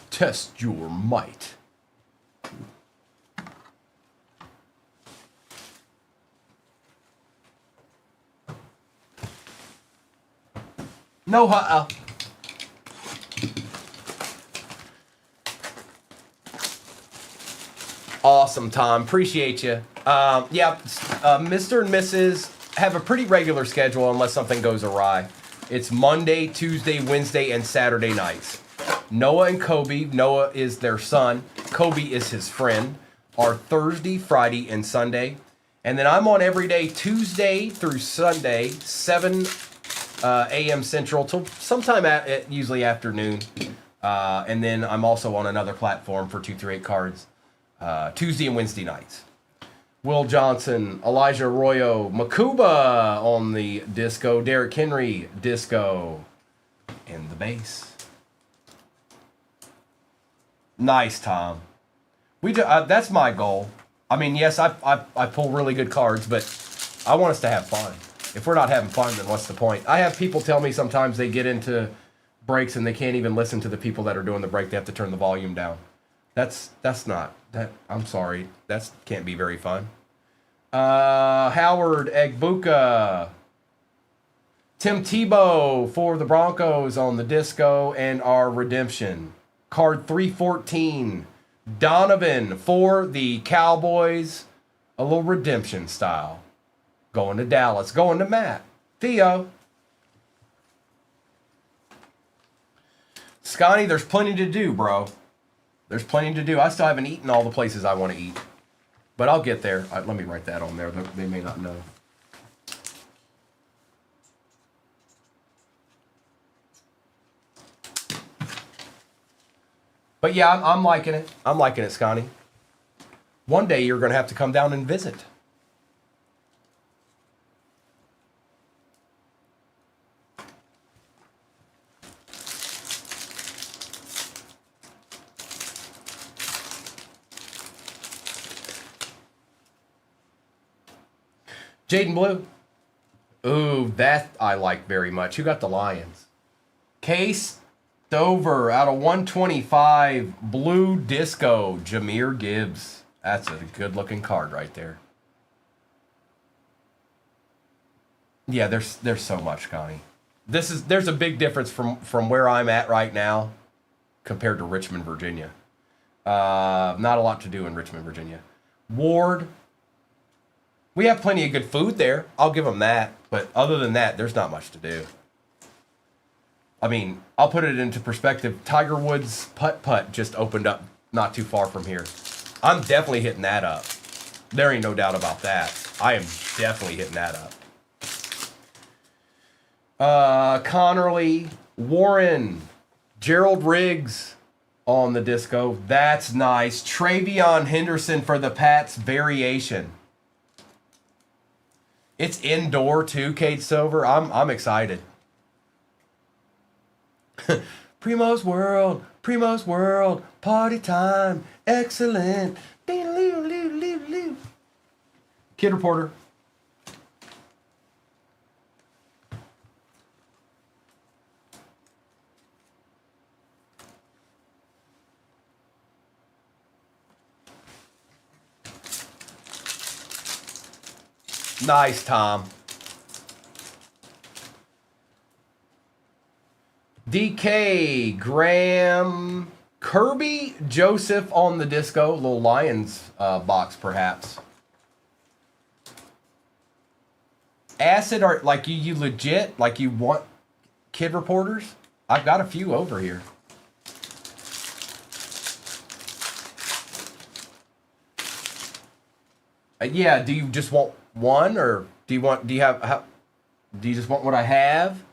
Test your might. No huddle. Awesome, Tom. Appreciate you. Mr. and Mrs. have a pretty regular schedule unless something goes awry. It's Monday, Tuesday, Wednesday, and Saturday nights. Noah and Kobe. Noah is their son. Kobe is his friend. Are Thursday, Friday, and Sunday. And then I'm on every day, Tuesday through Sunday, 7 a.m. Central till sometime at usually afternoon. And then I'm also on another platform for 238 cards, Tuesday and Wednesday nights. Will Johnson, Elijah Arroyo, Makuba on the disco, Derrick Henry, disco, and the base. Nice, Tom. That's my goal. I mean, yes, I pull really good cards, but I want us to have fun. If we're not having fun, then what's the point? I have people tell me sometimes they get into breaks and they can't even listen to the people that are doing the break. They have to turn the volume down. That's not that. I'm sorry. That can't be very fun. Howard Egbuka. Tim Tebow for the Broncos on the disco and our redemption. Card 314. Donovan for the Cowboys. A little redemption style. Going to Dallas. Going to Matt. Theo. Scotty, there's plenty to do, bro. There's plenty to do. I still haven't eaten all the places I want to eat. But I'll get there. Let me write that on there. They may not know. But yeah, I'm liking it. I'm liking it, Scotty. One day you're going to have to come down and visit. Jaden Blue. Ooh, that I like very much. Who got the Lions? Case Stover out of 125. Blue Disco. Jahmyr Gibbs. That's a good looking card right there. Yeah, there's so much, Connie. There's a big difference from where I'm at right now compared to Richmond, Virginia. Not a lot to do in Richmond, Virginia. Ward. We have plenty of good food there. I'll give them that. But other than that, there's not much to do. I mean, I'll put it into perspective. Tiger Woods putt just opened up not too far from here. I'm definitely hitting that up. There ain't no doubt about that. I am definitely hitting that up. Connerly, Warren, Gerald Riggs on the disco. That's nice. Travion Henderson for the Pats variation. It's indoor too, Kate Silver. I'm excited. Primo's World, party time, excellent. Kid Reporter. Nice, Tom. DK, Graham, Kirby, Joseph on the disco. Little Lions box, perhaps. Acid art, like you legit, like you want kid reporters? I've got a few over here. Yeah, do you just want one, or do you just want what I have?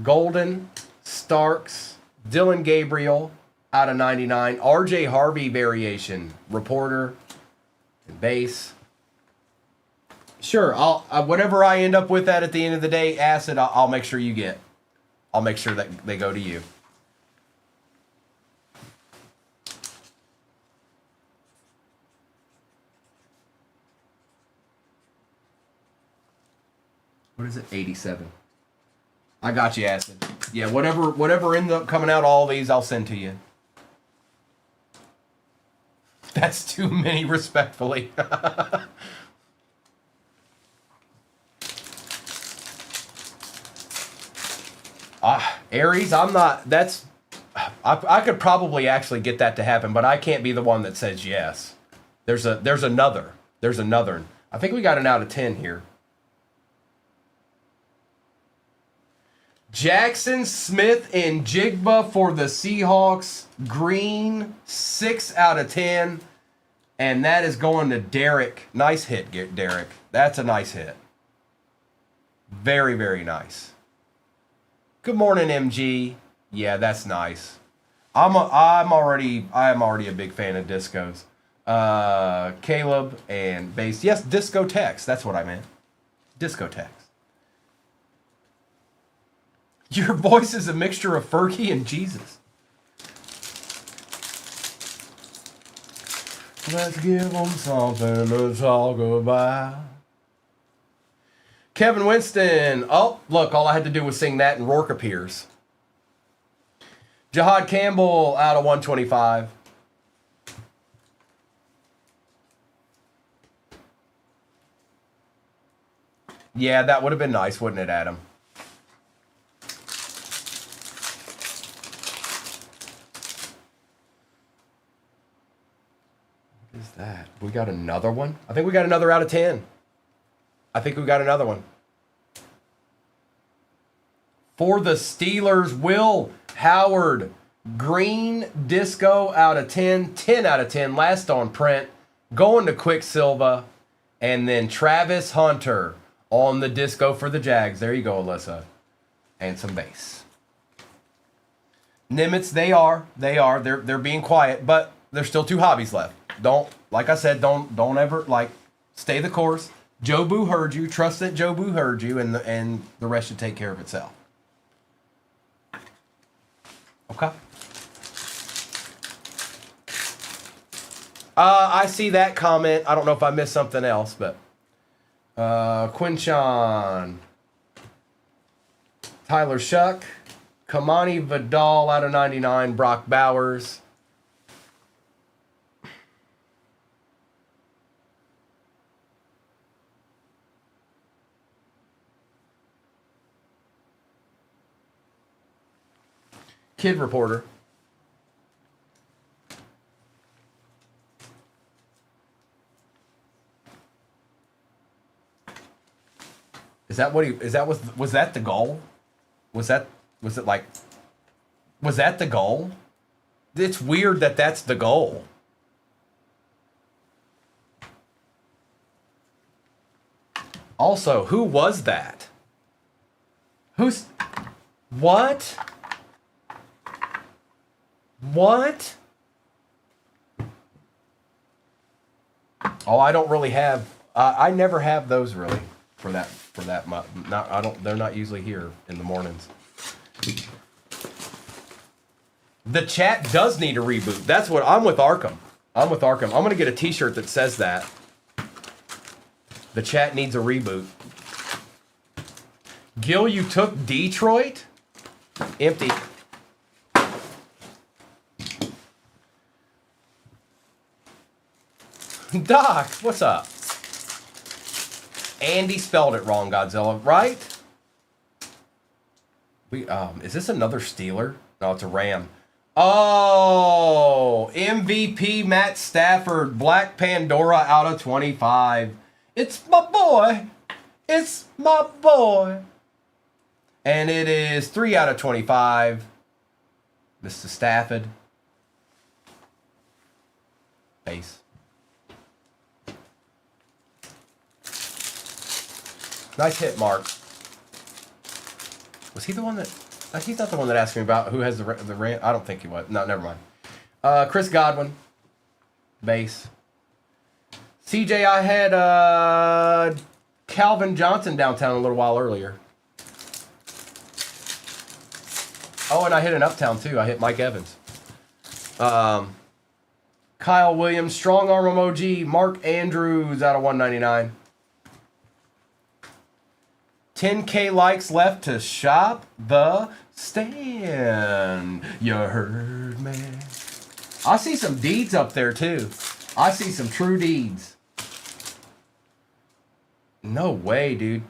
Golden, Starks, Dylan Gabriel out of 99, RJ Harvey variation, reporter, and base. Sure, I'll whatever I end up with that at the end of the day, Acid, I'll make sure you get. I'll make sure that they go to you. What is it? 87. I got you, Acid. Yeah, whatever ends up coming out, all these I'll send to you. That's too many, respectfully. Aries, I'm not. I could probably actually get that to happen, but I can't be the one that says yes. There's another. I think we got an out of 10 here. Jackson Smith and Jigba for the Seahawks. Green, 6 out of 10. And that is going to Derek. Nice hit, Derek. That's a nice hit. Very, very nice. Good morning, MG. Yeah, that's nice. I'm already a big fan of discos. Caleb and bass. Yes, discotheques. That's what I meant. Discotheques. Your voice is a mixture of Fergie and Jesus. Let's give them something to talk about. Kevin Winston. Oh, look, all I had to do was sing that and Rourke appears. Jahad Campbell out of 125. Yeah, that would have been nice, wouldn't it, Adam? What is that? We got another one? I think we got another out of 10. I think we got another one. For the Steelers, Will Howard. Green disco out of 10. 10 out of 10. Last on print. Going to Quicksilva. And then Travis Hunter on the disco for the Jags. There you go, Alyssa. And some base. Nimitz, they are. They're being quiet, but there's still 2 hobbies left. Like I said, don't ever stay the course. Jobu heard you. Trust that Jobu heard you, and the rest should take care of itself. Okay. I see that comment. I don't know if I missed something else, but Quinshawn, Tyler Shuck, Kamani Vidal out of 99, Brock Bowers. Kid Reporter. Was that the goal? Was that the goal? It's weird that that's the goal. Also, who was that? What? What? Oh, I don't really have. I never have those really for that. They're not usually here in the mornings. The chat does need a reboot. That's what I'm with Arkham. I'm gonna get a T-shirt that says that. The chat needs a reboot. Gil, you took Detroit? Empty. Doc, what's up? Andy spelled it wrong, Godzilla, right? Is this another Steeler? No, it's a Ram. Oh, MVP Matt Stafford, Black Pandora out of 25. It's my boy. It's my boy. And it is 3 out of 25. Mr. Stafford. Base. Nice hit, Mark. Was he the one that... He's not the one that asked me about who has the rant. I don't think he was. No, never mind. Chris Godwin. Base. CJ, I had Calvin Johnson downtown a little while earlier. Oh, and I hit an uptown too. I hit Mike Evans. Kyle Williams, strong arm emoji. Mark Andrews out of 199. 10K likes left to shop the stand. You heard me. I see some deeds up there too. I see some true deeds. No way, dude.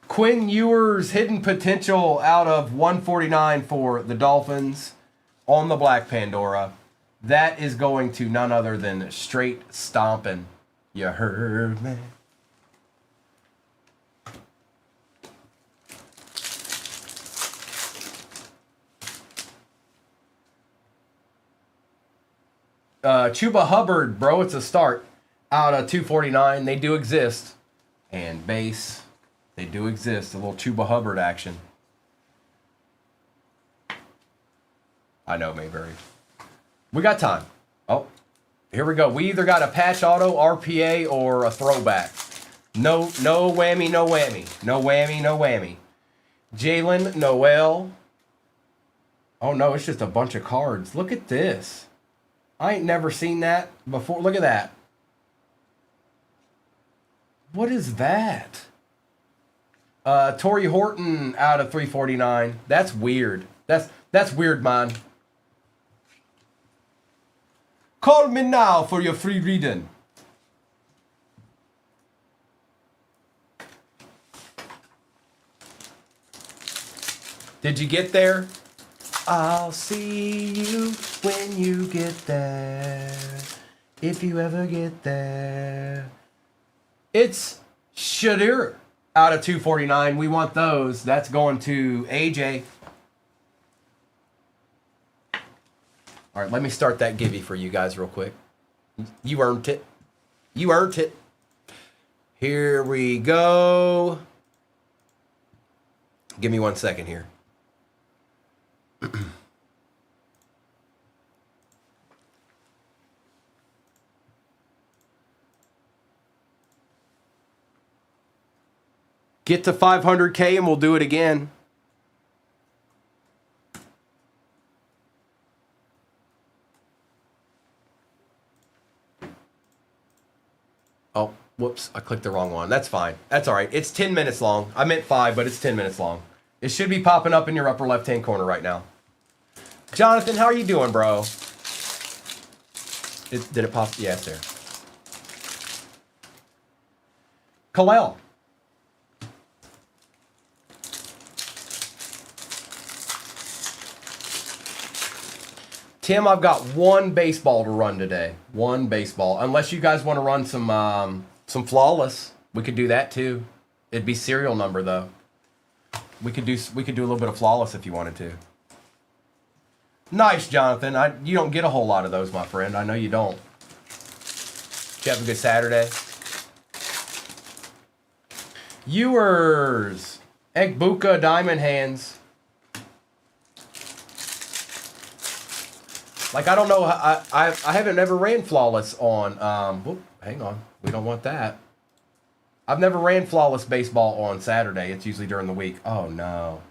Quinn Ewers, hidden potential out of 149 for the Dolphins on the Black Pandora. That is going to none other than straight stomping. You heard me. Chuba Hubbard, bro, it's a start. Out of 249, they do exist. And base, they do exist. A little Chuba Hubbard action. I know, Mayberry. We got time. Oh, here we go. We either got a patch auto, RPA, or a throwback. No whammy, no whammy. No whammy, no whammy. Jalen Noel. Oh, no, it's just a bunch of cards. Look at this. I ain't never seen that before. Look at that. What is that? Torrey Horton out of 349. That's weird. That's weird, man. Call me now for your free reading. Did you get there? I'll see you when you get there. If you ever get there. It's Shadir out of 249. We want those. That's going to AJ. All right, let me start that givey for you guys real quick. You earned it. You earned it. Here we go. Give me 1 second here. Get to 500K and we'll do it again. Oh, whoops. I clicked the wrong one. That's fine. That's all right. It's 10 minutes long. I meant 5, but it's 10 minutes long. It should be popping up in your upper left-hand corner right now. Jonathan, how are you doing, bro? Did it pop? Yeah, it's there. Kalel. Tim, I've got one baseball to run today. One baseball. Unless you guys want to run some flawless, we could do that too. It'd be serial number though. We could do a little bit of flawless if you wanted to. Nice, Jonathan. You don't get a whole lot of those, my friend. I know you don't. Did you have a good Saturday? Ewers. Egbuka Diamond Hands. Like, I don't know. I haven't ever ran flawless on. Whoop, hang on. We don't want that. I've never ran flawless baseball on Saturday. It's usually during the week. Oh, no.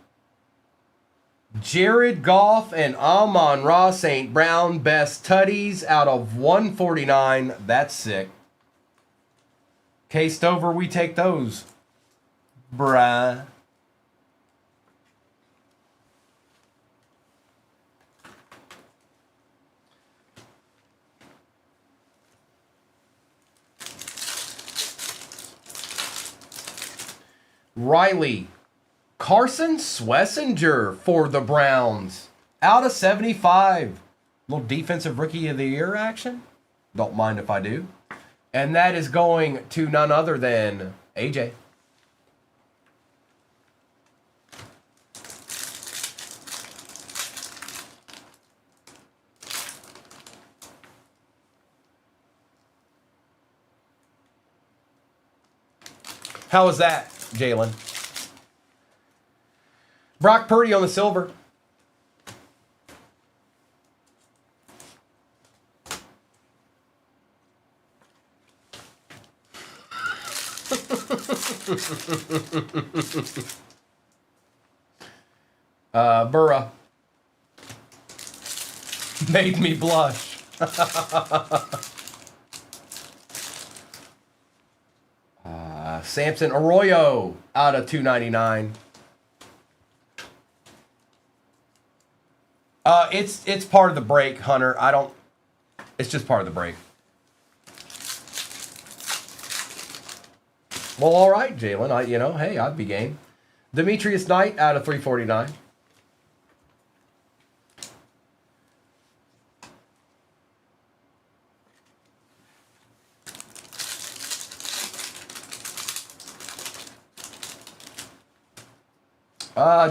Jared Goff and Amon-Ra St. Brown, best tutties out of 149. That's sick. K Stover, we take those. Bruh. Riley. Carson Swessinger for the Browns. Out of 75. Little defensive rookie of the year action. Don't mind if I do. And that is going to none other than AJ. How was that, Jalen? Brock Purdy on the silver. Burra. Made me blush. Samson Arroyo out of 299. It's part of the break, Hunter. It's just part of the break. Well, all right, Jalen. Hey, I'd be game. Demetrius Knight out of 349.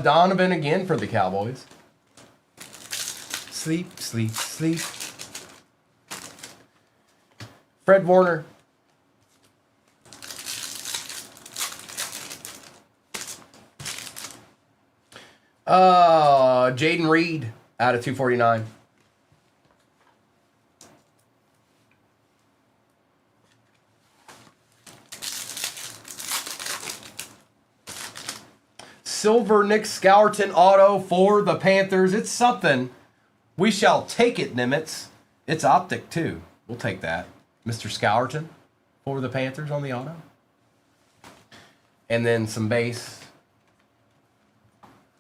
Donovan again for the Cowboys. Sleep, sleep, sleep. Fred Warner. Jaden Reed out of 249. Silver Nick Scourton auto for the Panthers. It's something. We shall take it, Nimitz. It's optic, too. We'll take that. Mr. Scourton for the Panthers on the auto. And then some base.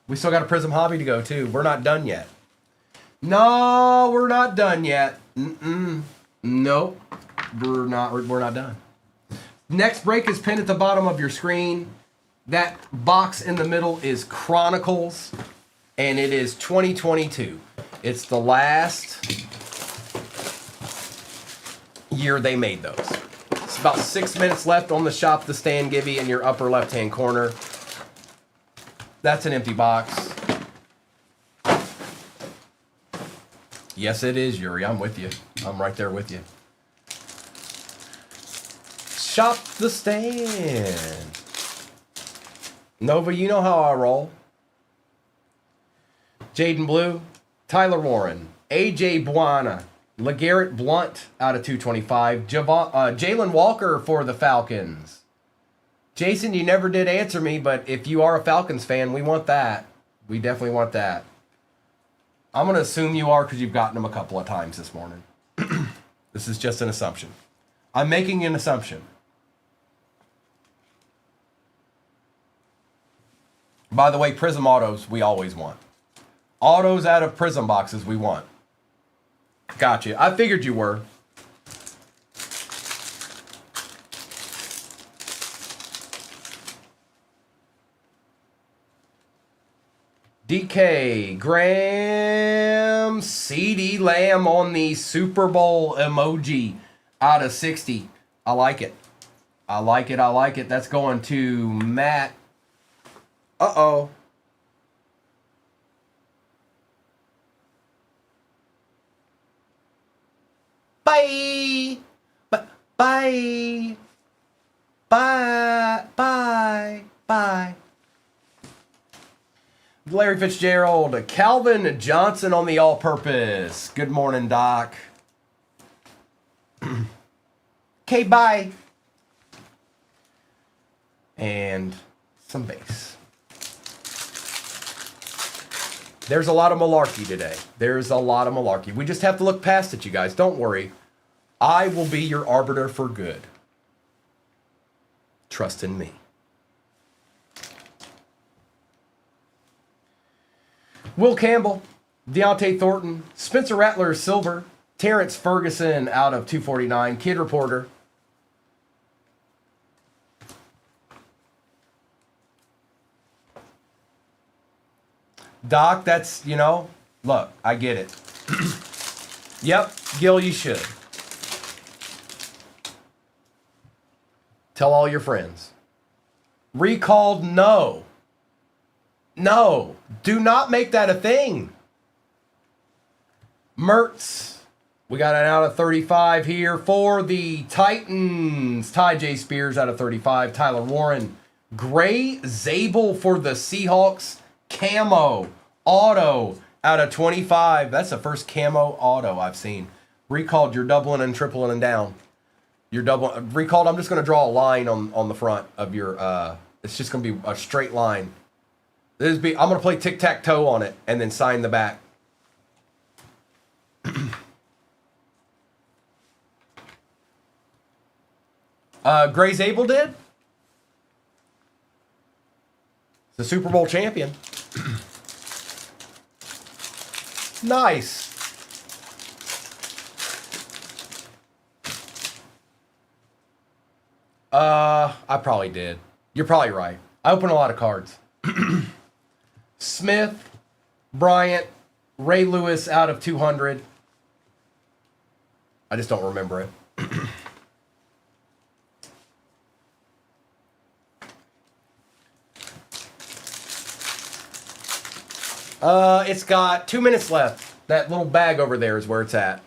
We still got a Prism Hobby to go, too. We're not done yet. No, we're not done yet. Nope. We're not done. Next break is pinned at the bottom of your screen. That box in the middle is Chronicles, and it is 2022. It's the last year they made those. It's about 6 minutes left on the Shop the Stand Gibby in your upper left-hand corner. That's an empty box. Yes, it is, Yuri. I'm with you. I'm right there with you. Shop the Stand. Nova, you know how I roll. Jaden Blue, Tyler Warren, AJ Buana, LeGarrette Blunt out of 225, Jalen Walker for the Falcons. Jason, you never did answer me, but if you are a Falcons fan, we want that. We definitely want that. I'm going to assume you are because you've gotten them a couple of times this morning. This is just an assumption. I'm making an assumption. By the way, Prism autos, we always want. Autos out of Prism boxes, we want. Gotcha. I figured you were. DK, Graham, CD Lamb on the Super Bowl emoji out of 60. I like it. I like it. I like it. That's going to Matt. Uh-oh. Bye. Bye. Bye. Bye. Bye. Larry Fitzgerald, Calvin Johnson on the all-purpose. Good morning, Doc. Okay, bye. And some base. There's a lot of malarkey today. There's a lot of malarkey. We just have to look past it, you guys. Don't worry. I will be your arbiter for good. Trust in me. Will Campbell, Deontay Thornton, Spencer Rattler, silver, Terrence Ferguson out of 249, Kid Reporter. Doc, that's, you know, look, I get it. Yep, Gil, you should. Tell all your friends. Recalled, no. No, do not make that a thing. Mertz, we got an out of 35 here for the Titans. Ty J. Spears out of 35. Tyler Warren. Gray Zabel for the Seahawks. Camo auto out of 25. That's the first camo auto I've seen. Recalled, you're doubling and tripling and down. You're doubling. Recalled, I'm just going to draw a line on the front of your, it's just going to be a straight line. I'm going to play tic-tac-toe on it and then sign the back. Gray Zabel did? The Super Bowl champion. Nice. I probably did. You're probably right. I open a lot of cards. Smith, Bryant, Ray Lewis out of 200. I just don't remember it. It's got 2 minutes left. That little bag over there is where it's at.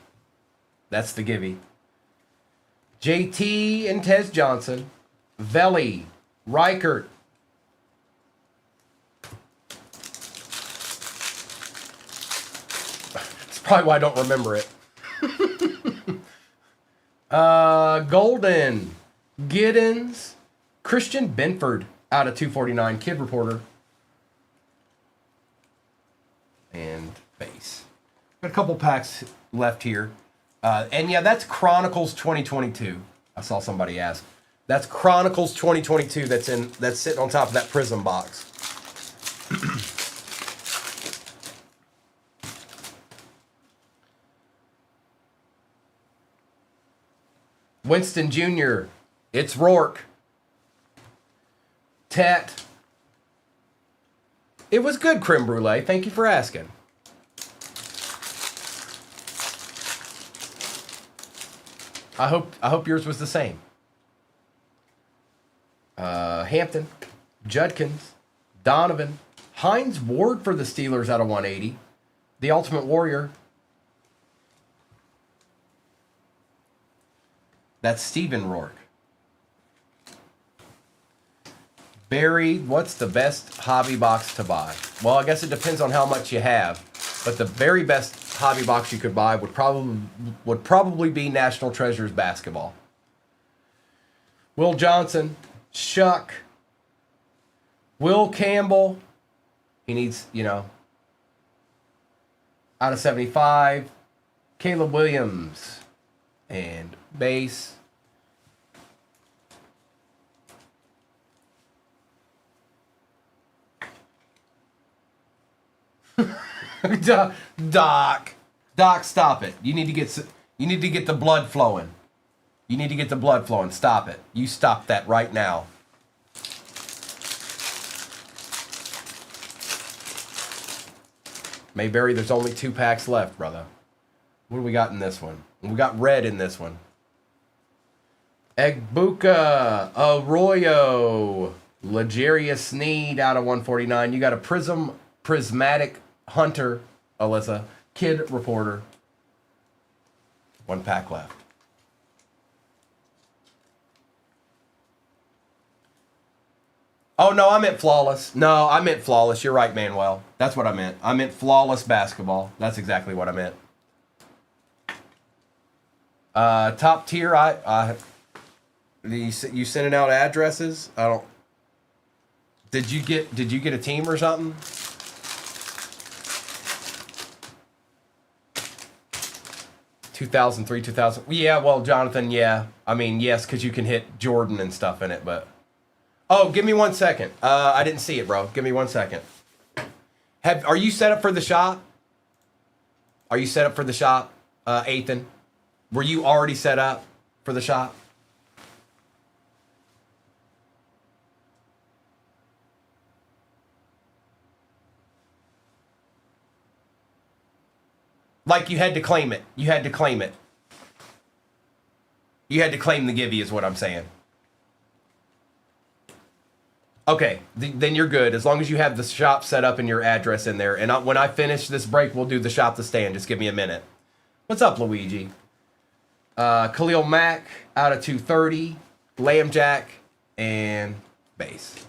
That's the givey. JT and Tez Johnson. Veli, Reichert. That's probably why I don't remember it. Golden, Giddens, Christian Benford out of 249. Kid Reporter. And base. Got a couple packs left here. And yeah, that's Chronicles 2022. I saw somebody ask. That's Chronicles 2022 that's sitting on top of that Prism box. Winston Jr. It's Rourke. Tet. It was good, Creme Brulee. Thank you for asking. I hope yours was the same. Hampton, Judkins, Donovan, Hines Ward for the Steelers out of 180. The Ultimate Warrior. That's Stephen Rourke. Barry, what's the best hobby box to buy? Well, I guess it depends on how much you have. But the very best hobby box you could buy would probably be National Treasures basketball. Will Johnson, Shuck. Will Campbell. He needs, you know, out of 75. Caleb Williams. And base. Doc, stop it. You need to get the blood flowing. You need to get the blood flowing. Stop it. You stop that right now. Mayberry, there's only 2 packs left, brother. What do we got in this one? We got red in this one. Egbuka, Arroyo, L'Jarius Sneed out of 149. You got a prismatic Hunter, Alyssa, Kid Reporter. 1 pack left. Oh, no, I meant flawless. No, I meant flawless. You're right, Manuel. That's what I meant. I meant flawless basketball. That's exactly what I meant. Top tier, you sending out addresses? I don't. Did you get a team or something? $2,003, $2,000. Yeah, well, Jonathan, yeah. I mean, yes, because you can hit Jordan and stuff in it, but. Oh, give me 1 second. I didn't see it, bro. Give me 1 second. Are you set up for the shop? Are you set up for the shop, Ethan? Were you already set up for the shop? Like you had to claim it. You had to claim it. You had to claim the givey is what I'm saying. Okay, then you're good. As long as you have the shop set up and your address in there. And when I finish this break, we'll do the shop to stand. Just give me a minute. What's up, Luigi? Khalil Mack out of 230. Lambjack and base.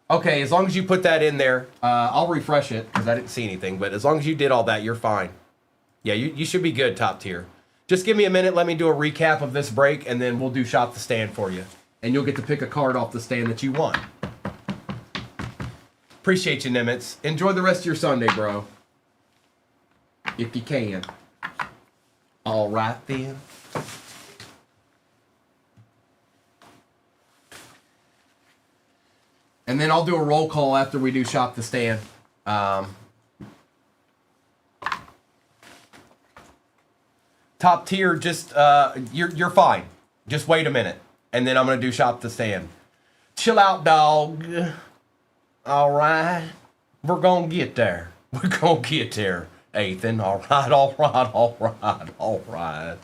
Okay, as long as you put that in there, I'll refresh it because I didn't see anything. But as long as you did all that, you're fine. Yeah, you should be good, top tier. Just give me a minute. Let me do a recap of this break, and then we'll do shop to stand for you. And you'll get to pick a card off the stand that you want. Appreciate you, Nimitz. Enjoy the rest of your Sunday, bro. If you can. All right, then. And then I'll do a roll call after we do shop to stand. Top tier, just you're fine. Just wait a minute, and then I'm gonna do shop to stand. Chill out, dog. All right, we're gonna get there. We're gonna get there, Ethan. All right, all right, all right, all right.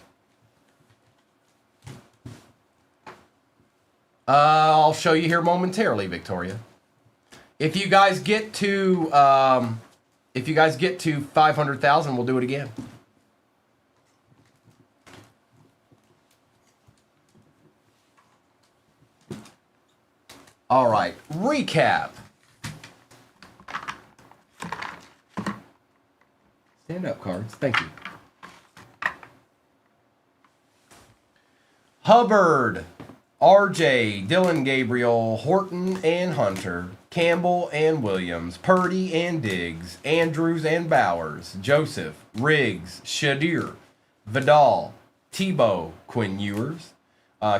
I'll show you here momentarily, Victoria. If you guys get to 500,000, we'll do it again. All right, recap. Stand up cards. Thank you. Hubbard, RJ, Dylan Gabriel, Horton and Hunter, Campbell and Williams, Purdy and Diggs, Andrews and Bowers, Joseph, Riggs, Shadir, Vidal, Tebow, Quinn Ewers,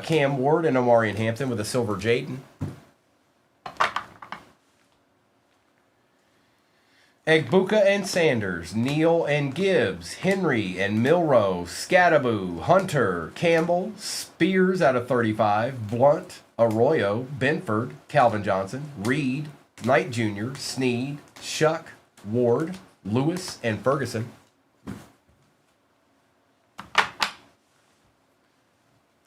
Cam Ward and Omarion Hampton with a silver Jaden. Egbuka and Sanders, Neal and Gibbs, Henry and Milrow, Scattaboo, Hunter, Campbell, Spears out of 35, Blunt, Arroyo, Benford, Calvin Johnson, Reed, Knight Jr., Sneed, Shuck, Ward, Lewis, and Ferguson.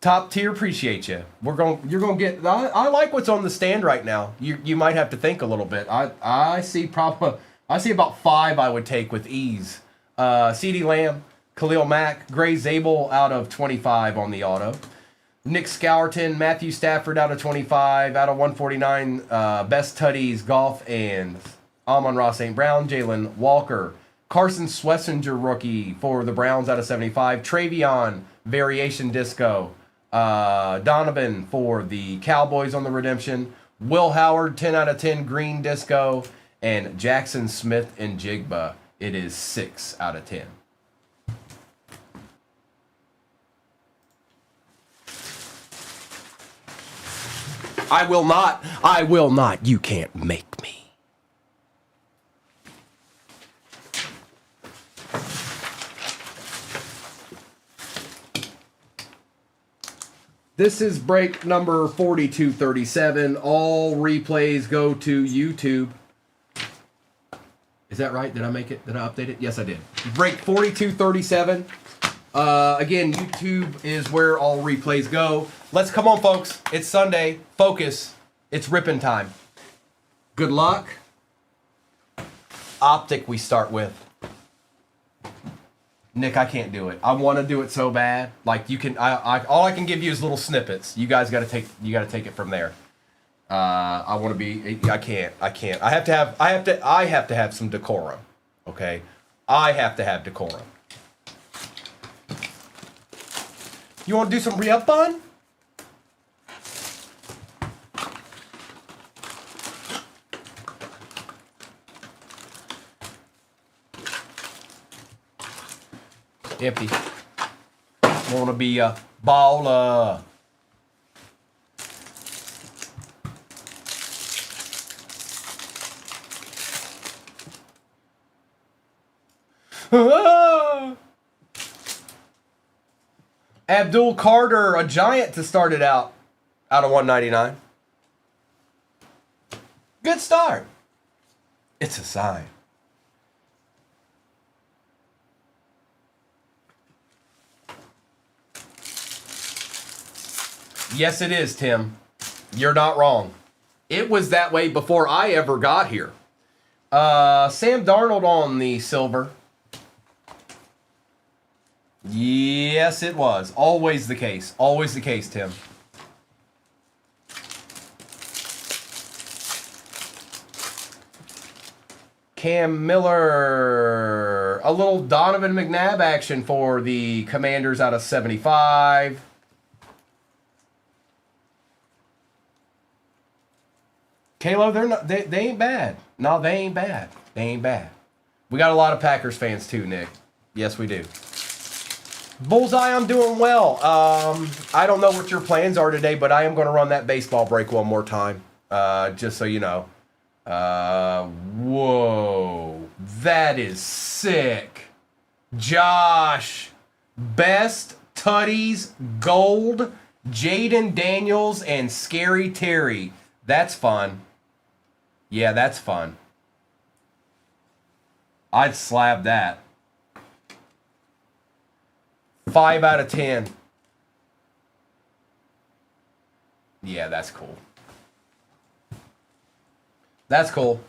Top tier, appreciate you. You're gonna get. I like what's on the stand right now. You might have to think a little bit. I see about 5 I would take with ease. CeeDee Lamb, Khalil Mack, Gray Zabel out of 25 on the auto. Nick Scourton, Matthew Stafford out of 25, out of 149. Best Tutties, Goff and Amon-Ra St. Brown, Jalen Walker. Carson Swessinger rookie for the Browns out of 75. Travion, Variation Disco. Donovan for the Cowboys on the redemption. Will Howard, 10 out of 10 green disco. And Jackson Smith and Jigba, it is 6 out of 10. I will not. You can't make me. This is break number 4237. All replays go to YouTube. Is that right? Did I make it? Did I update it? Yes, I did. Break 4237. Again, YouTube is where all replays go. Let's come on, folks. It's Sunday. Focus. It's ripping time. Good luck. Optic we start with. Nick, I can't do it. I want to do it so bad. Like you can, all I can give you is little snippets. You guys got to take it from there. I want to be. I can't. I have to have some decorum. Okay, I have to have decorum. You want to do some re-up fun? Empty. Want to be a baller. Abdul Carter, a giant to start it out of 199. Good start. It's a sign. Yes, it is, Tim. You're not wrong. It was that way before I ever got here. Sam Darnold on the silver. Yes, it was. Always the case. Always the case, Tim. Cam Miller. A little Donovan McNabb action for the Commanders out of 75. Kalo, they ain't bad. No, they ain't bad. They ain't bad. We got a lot of Packers fans too, Nick. Yes, we do. Bullseye, I'm doing well. I don't know what your plans are today, but I am going to run that baseball break one more time. Just so you know. Whoa. That is sick. Josh. Best Tutties Gold. Jaden Daniels and Scary Terry. That's fun. Yeah, that's fun. I'd slab that. 5 out of 10. Yeah, that's cool. That's cool.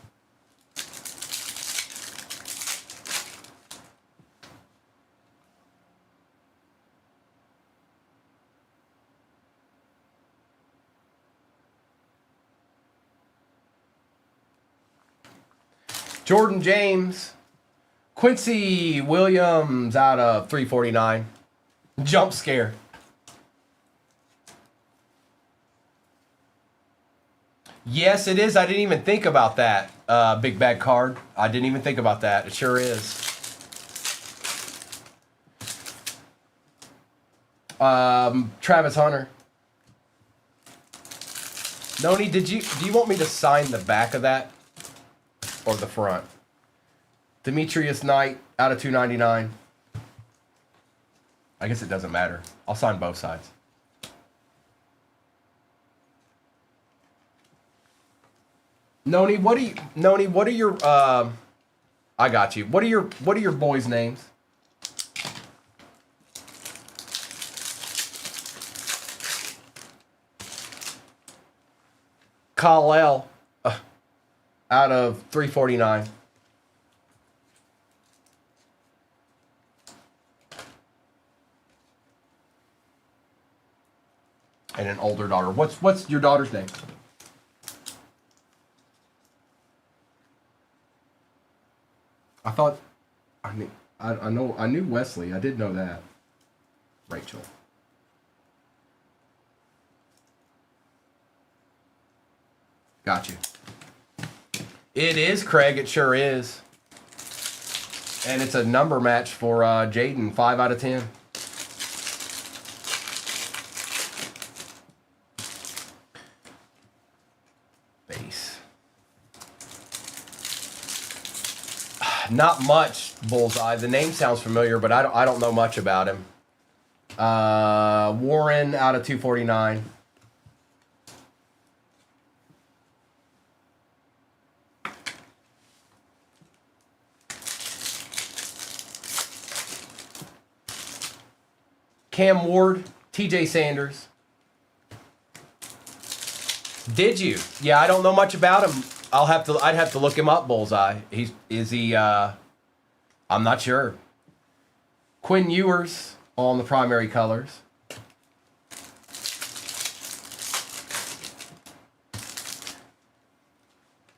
Jordan James. Quincy Williams out of 349. Jump scare. Yes, it is. I didn't even think about that. Big bag card. I didn't even think about that. It sure is. Travis Hunter. Noni, do you want me to sign the back of that or the front? Demetrius Knight out of 299. I guess it doesn't matter. I'll sign both sides. Noni, what are your I got you. What are your boys' names? Kal-El out of 349. And an older daughter. What's your daughter's name? I thought I knew Wesley. I did know that. Rachel. Got you. It is, Craig. It sure is. And it's a number match for Jaden, 5 out of 10. Base. Not much, Bullseye. The name sounds familiar, but I don't know much about him. Warren out of 249. Cam Ward, TJ Sanders. Did you? Yeah, I don't know much about him. I'd have to look him up, Bullseye. I'm not sure. Quinn Ewers on the primary colors.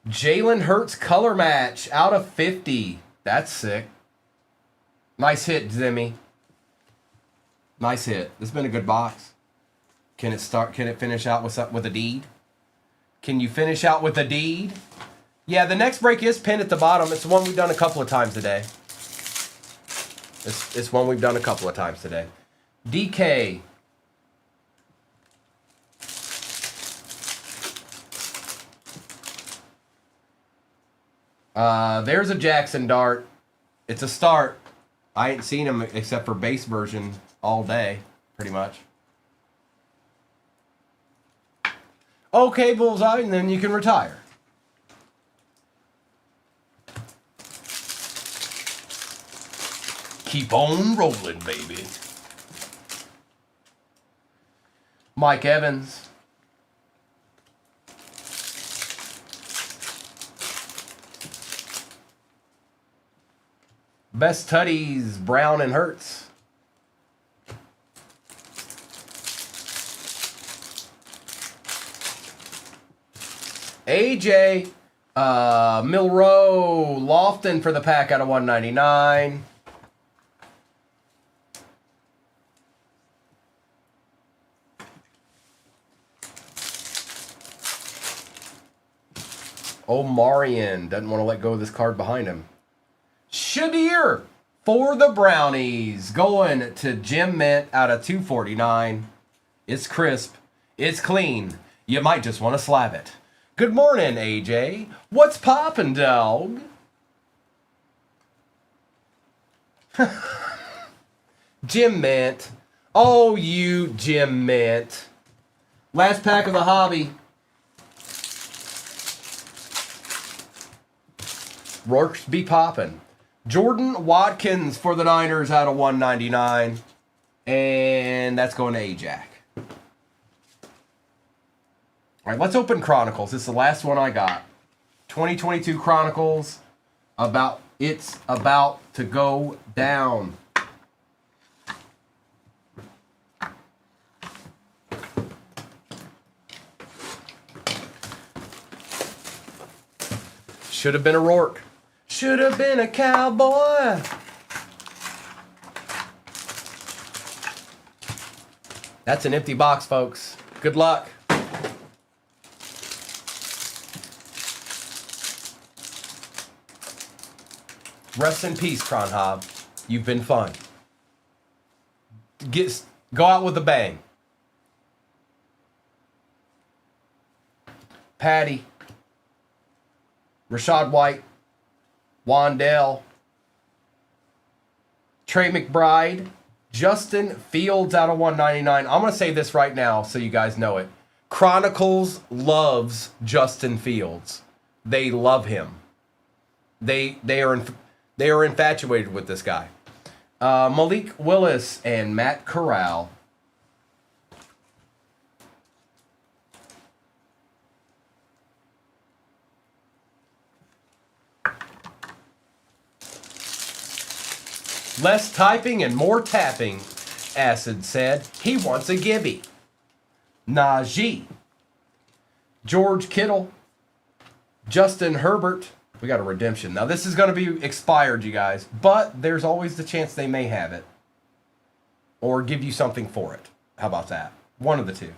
Jalen Hurts color match out of 50. That's sick. Nice hit, Zimmy. Nice hit. This has been a good box. Can it finish out with a deed? Can you finish out with a deed? Yeah, the next break is pinned at the bottom. It's one we've done a couple of times today. It's one we've done a couple of times today. DK. There's a Jackson Dart. It's a start. I ain't seen him except for base version all day, pretty much. Okay, Bullseye, and then you can retire. Keep on rolling, baby. Mike Evans. Best tutties, Brown and Hurts. AJ, Milroe, Lofton for the pack out of 199. Omarion doesn't want to let go of this card behind him. Shadir for the Brownies. Going to Jim Mint out of 249. It's crisp. It's clean. You might just want to slab it. Good morning, AJ. What's poppin', dog? Jim Mint. Oh, you Jim Mint. Last pack of the hobby. Rourke's be poppin'. Jordan Watkins for the Niners out of 199. And that's going to Ajax. All right, let's open Chronicles. This is the last one I got. 2022 Chronicles. It's about to go down. Should have been a Rourke. Should have been a cowboy. That's an empty box, folks. Good luck. Rest in peace, Cronhob. You've been fun. Go out with a bang. Patty. Rashad White. Wandell. Trey McBride. Justin Fields out of 199. I'm going to say this right now so you guys know it. Chronicles loves Justin Fields. They love him. They are infatuated with this guy. Malik Willis and Matt Corral. Less typing and more tapping, Acid said. He wants a gibby. Najee. George Kittle. Justin Herbert. We got a redemption. Now, this is going to be expired, you guys, but there's always the chance they may have it or give you something for it. How about that? One of the two.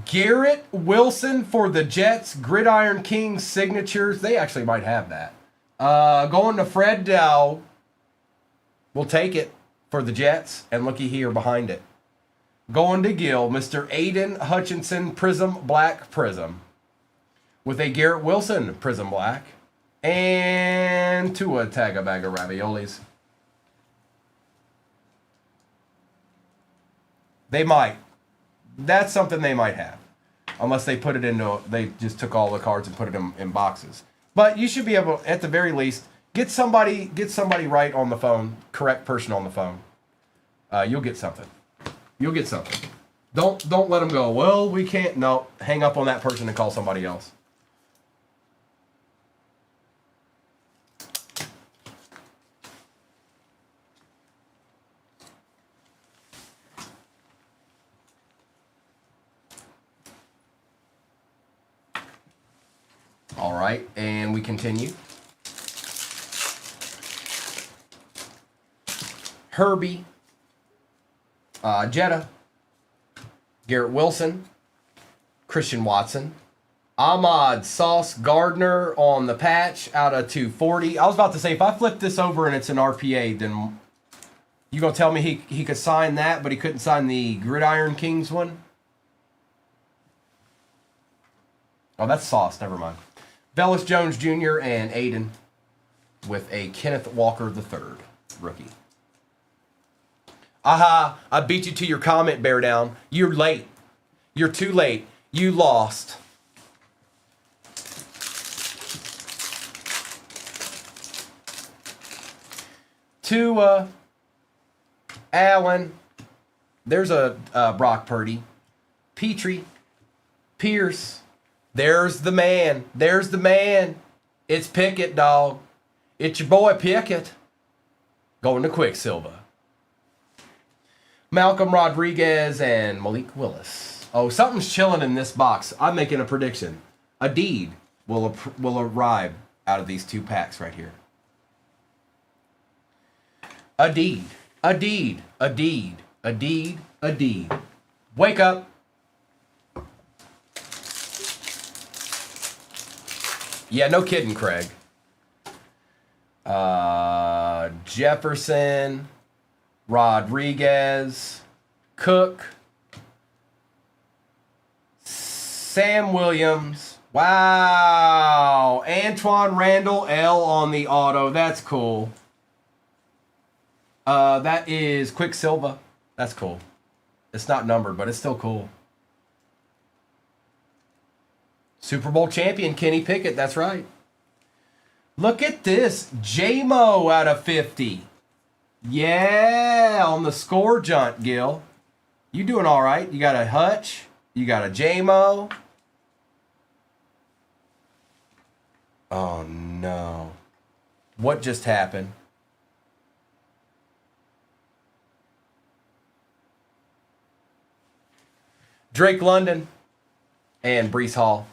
Garrett Wilson for the Jets. Gridiron King signatures. They actually might have that. Going to Fred Dow. We'll take it for the Jets. And looky here behind it. Going to Gil, Mr. Aiden Hutchinson Prism Black Prism. With a Garrett Wilson Prism Black. And Tua Tagovailoa Raviolis. They might. That's something they might have. Unless they put it into, they just took all the cards and put it in boxes. But you should be able, at the very least, get somebody right on the phone, correct person on the phone. You'll get something. You'll get something. Don't let them go, well, we can't. No, hang up on that person and call somebody else. All right, and we continue. Herbie, Jetta, Garrett Wilson, Christian Watson, Ahmad Sauce Gardner on the patch out of 240. I was about to say, if I flip this over and it's an RPA, then you gonna tell me he could sign that, but he couldn't sign the Gridiron Kings one? Oh, that's Sauce. Never mind. Velus Jones Jr. and Aiden with a Kenneth Walker III rookie. Aha, I beat you to your comment, Bear Down. You're late. You're too late. You lost. To Allen. There's a Brock Purdy. Petrie. Pierce. There's the man. There's the man. It's Pickett, dog. It's your boy Pickett. Going to Quicksilver. Malcolm Rodriguez and Malik Willis. Oh, something's chilling in this box. I'm making a prediction. A deed will arrive out of these two packs right here. A deed. A deed. A deed. A deed. A deed. Wake up. Yeah, no kidding, Craig. Jefferson, Rodriguez, Cook, Sam Williams. Wow. Antoine Randall, L on the auto. That's cool. That is Quicksilver. That's cool. It's not numbered, but it's still cool. Super Bowl champion Kenny Pickett, that's right. Look at this. J-Mo out of 50. Yeah, on the score jaunt, Gil. You doing all right. You got a Hutch. You got a J-Mo. Oh, no. What just happened? Drake London and Breece Hall.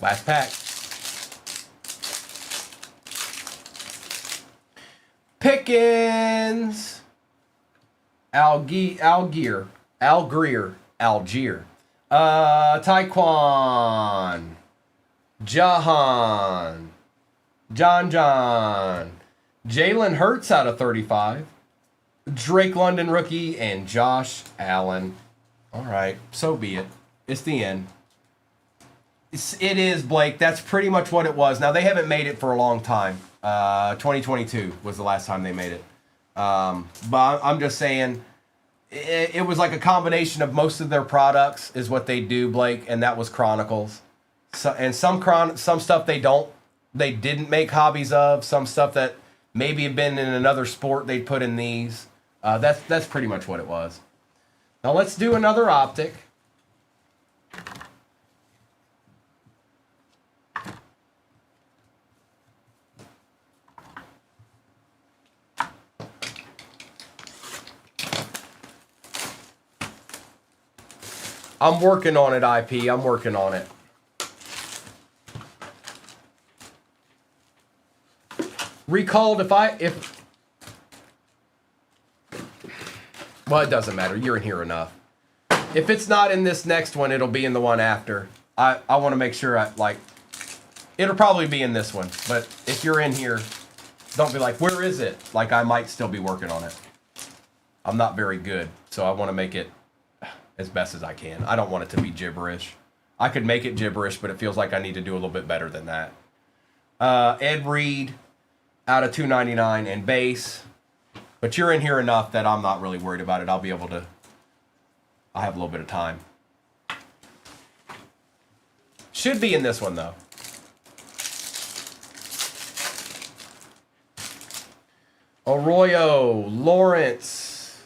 Last pack. Pickens. Algier. Taekwon. Jahan. John. Jalen Hurts out of 35. Drake London rookie and Josh Allen. All right, so be it. It's the end. It is, Blake. That's pretty much what it was. Now, they haven't made it for a long time. 2022 was the last time they made it. But I'm just saying, it was like a combination of most of their products is what they do, Blake, and that was Chronicles. So, and some stuff they didn't make hobbies of. Some stuff that maybe had been in another sport they'd put in these. That's pretty much what it was. Now let's do another optic. I'm working on it, IP. I'm working on it. Recalled if well, it doesn't matter. You're in here enough. If it's not in this next one, it'll be in the one after. I want to make sure it'll probably be in this one. But if you're in here, don't be like, where is it? Like, I might still be working on it. I'm not very good, so I want to make it as best as I can. I don't want it to be gibberish. I could make it gibberish, but it feels like I need to do a little bit better than that. Ed Reed out of 299 and base. But you're in here enough that I'm not really worried about it. I'll be able to... I have a little bit of time. Should be in this one, though. Arroyo, Lawrence.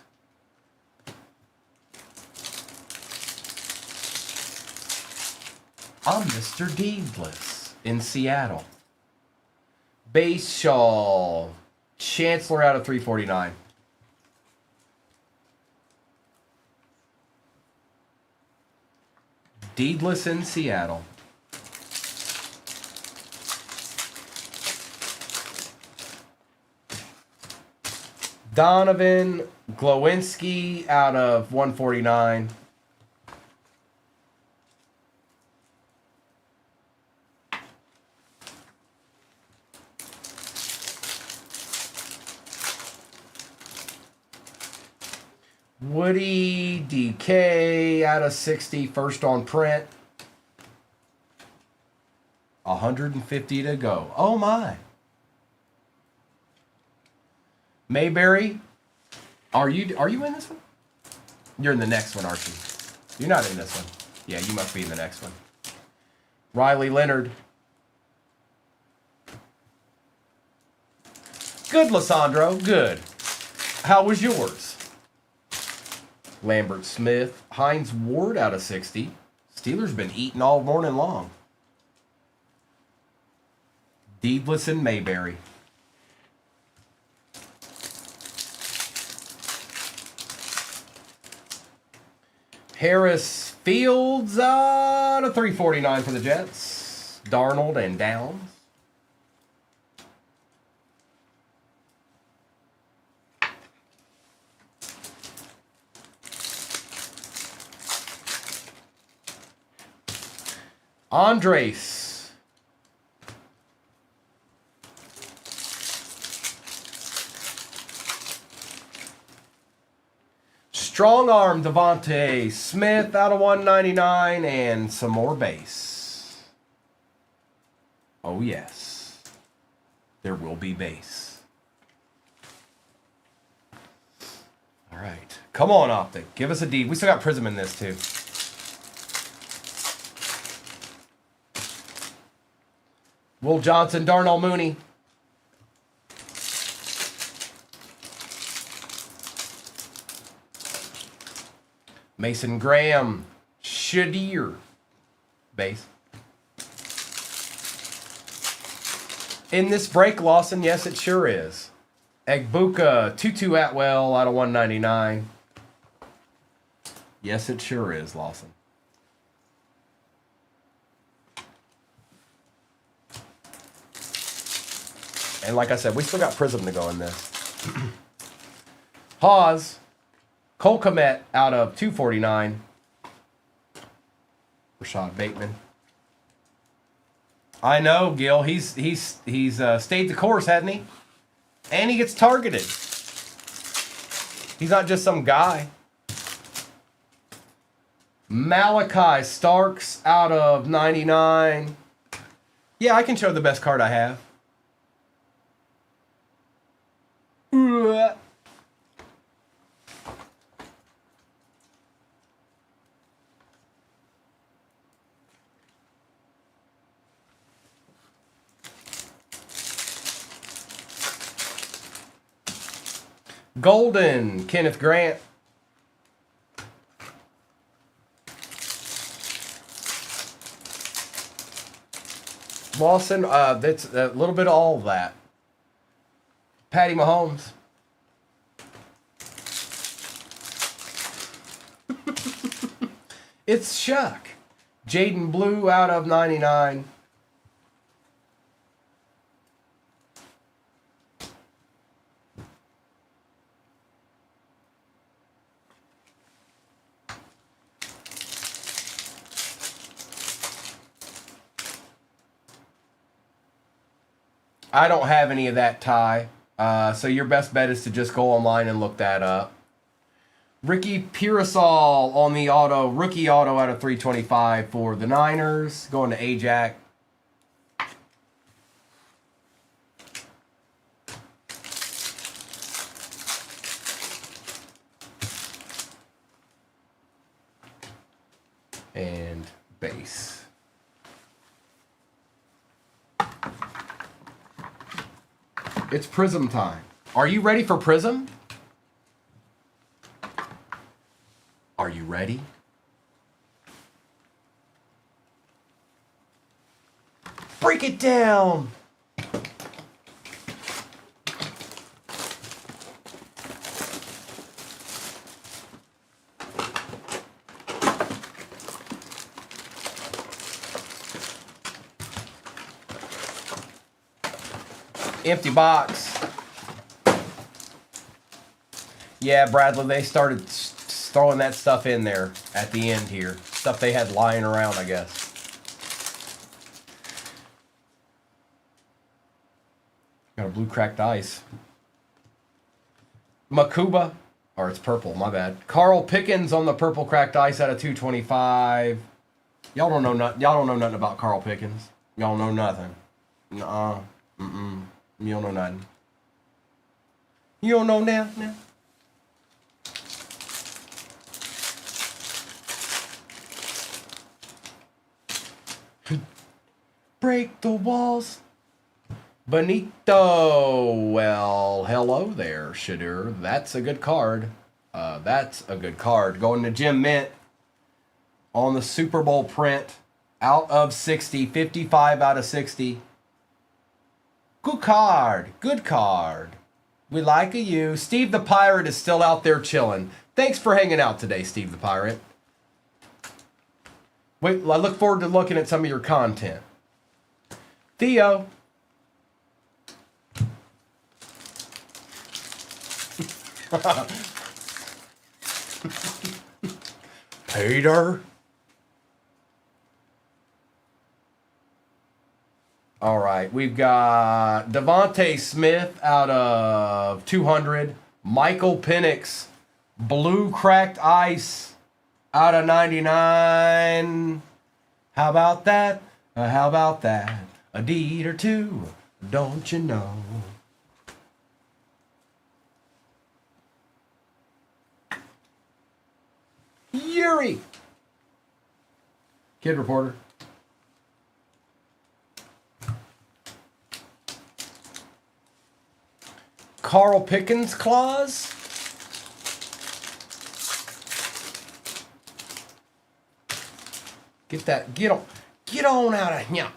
I'm Mr. Deedless in Seattle. Base Shaw, Chancellor out of 349. Deedless in Seattle. Donovan Glowinski out of 149. Woody DK out of 60, first on print. 150 to go. Oh my. Mayberry, are you in this one? You're in the next one, aren't you? You're not in this one. Yeah, you must be in the next one. Riley Leonard. Good, Lissandro. Good. How was yours? Lambert Smith. Hines Ward out of 60. Steelers been eating all morning long. Deedless and Mayberry. Harris Fields out of 349 for the Jets. Darnold and Downs. Andres. Strong arm Devontae Smith out of 199 and some more base. Oh yes. There will be base. All right. Come on, Optic. Give us a D. We still got Prism in this too. Will Johnson, Darnell Mooney. Mason Graham, Shadir, base. In this break, Lawson, yes, it sure is. Egbuka, Tutu Atwell out of 199. Yes, it sure is, Lawson. And like I said, we still got Prism to go in this. Hawes, Cole Kmet out of 249. Rashad Bateman. I know, Gil. He's stayed the course, hasn't he? And he gets targeted. He's not just some guy. Malachi Starks out of 99. Yeah, I can show the best card I have. Golden, Kenneth Grant. Lawson, that's a little bit of all of that. Patty Mahomes. It's Shuck. Jaden Blue out of 99. I don't have any of that, Ty. So your best bet is to just go online and look that up. Ricky Pearsall on the auto, rookie auto out of 325 for the Niners. Going to Ajax. And base. It's Prism time. Are you ready for Prism? Are you ready? Break it down. Empty box. Yeah, Bradley, they started throwing that stuff in there at the end here. Stuff they had lying around, I guess. Got a blue cracked ice. Makuba, or it's purple, my bad. Carl Pickens on the purple cracked ice out of 225. Y'all don't know nothing about Carl Pickens. Y'all know nothing. Nuh-uh. Mm-mm. You don't know nothing. You don't know now? Break the walls. Benito. Well, hello there, Shadur. That's a good card. That's a good card. Going to Jim Mint on the Super Bowl print. Out of 60. 55 out of 60. Good card. Good card. We like you. Steve the Pirate is still out there chilling. Thanks for hanging out today, Steve the Pirate. Wait, I look forward to looking at some of your content. Theo. Peter. All right, we've got Devontae Smith out of 200. Michael Penix, blue cracked ice out of 99. How about that? How about that? A deed or two, don't you know? Yuri. Kid Reporter. Carl Pickens clause. Get on out of here.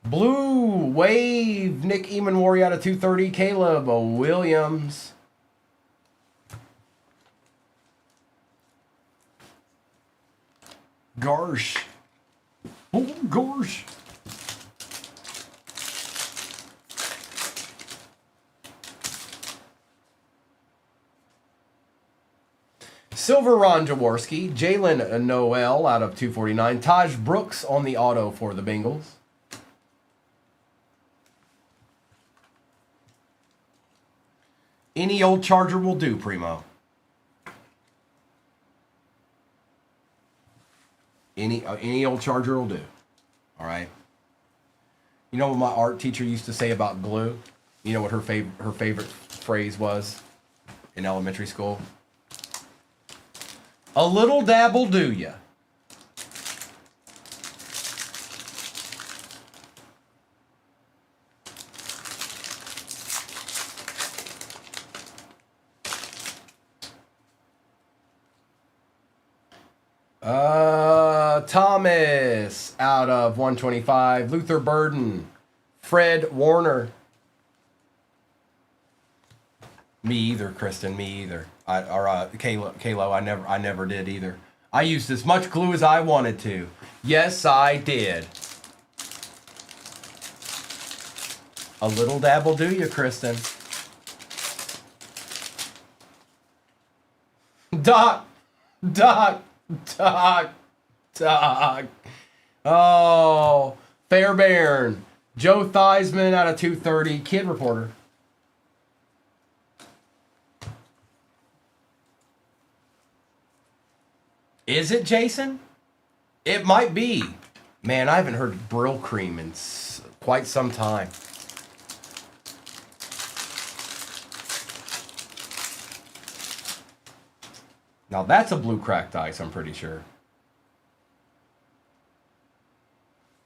Blue wave, Nick Emanwari out of 230. Caleb Williams. Garsh. Oh, Garsh. Silver Ron Jaworski, Jalen Noel out of 249. Taj Brooks on the auto for the Bengals. Any old Charger will do, Primo. Any old Charger will do. All right. You know what my art teacher used to say about glue? You know what her favorite phrase was in elementary school? A little dab will do ya. Thomas out of 125. Luther Burden. Fred Warner. Me either, Kristen. Me either. Kalo. I never did either. I used as much glue as I wanted to. Yes, I did. A little dab will do you, Kristen. Doc. Oh, Fairbairn. Joe Theismann out of 230. Kid reporter. Is it Jason? It might be. Man, I haven't heard Brill Cream in quite some time. Now that's a blue cracked ice, I'm pretty sure.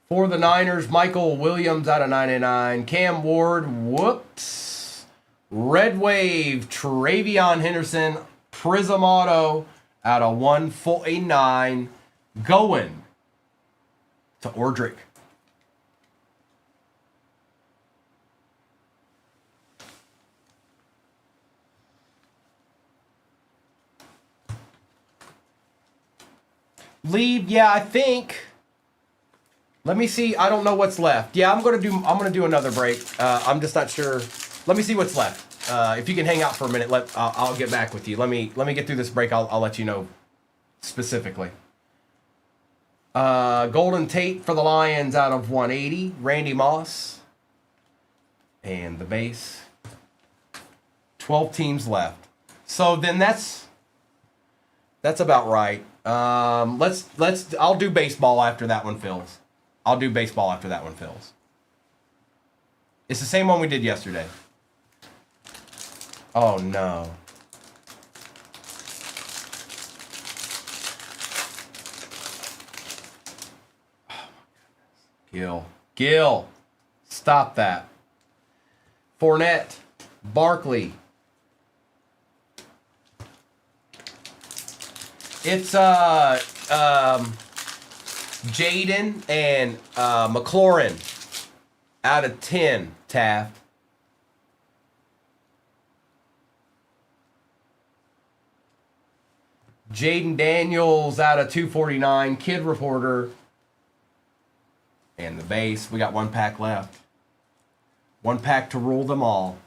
For the Niners, Michael Williams out of 99. Cam Ward, whoops. Red Wave, Travion Henderson, Prism Auto out of 149. Going to Ordrick. Leave, yeah, I think. Let me see. I don't know what's left. Yeah, I'm gonna do another break. I'm just not sure. Let me see what's left. If you can hang out for a minute, I'll get back with you. Let me get through this break. I'll let you know specifically. Golden Tate for the Lions out of 180. Randy Moss. And the base. 12 teams left. So then that's about right. I'll do baseball after that one fills. It's the same one we did yesterday. Oh no. Gil. Stop that. Fournette. Barkley. It's Jaden and McLaurin out of 10, Taft. Jaden Daniels out of 249, Kid Reporter. And the base, we got one pack left. One pack to rule them all.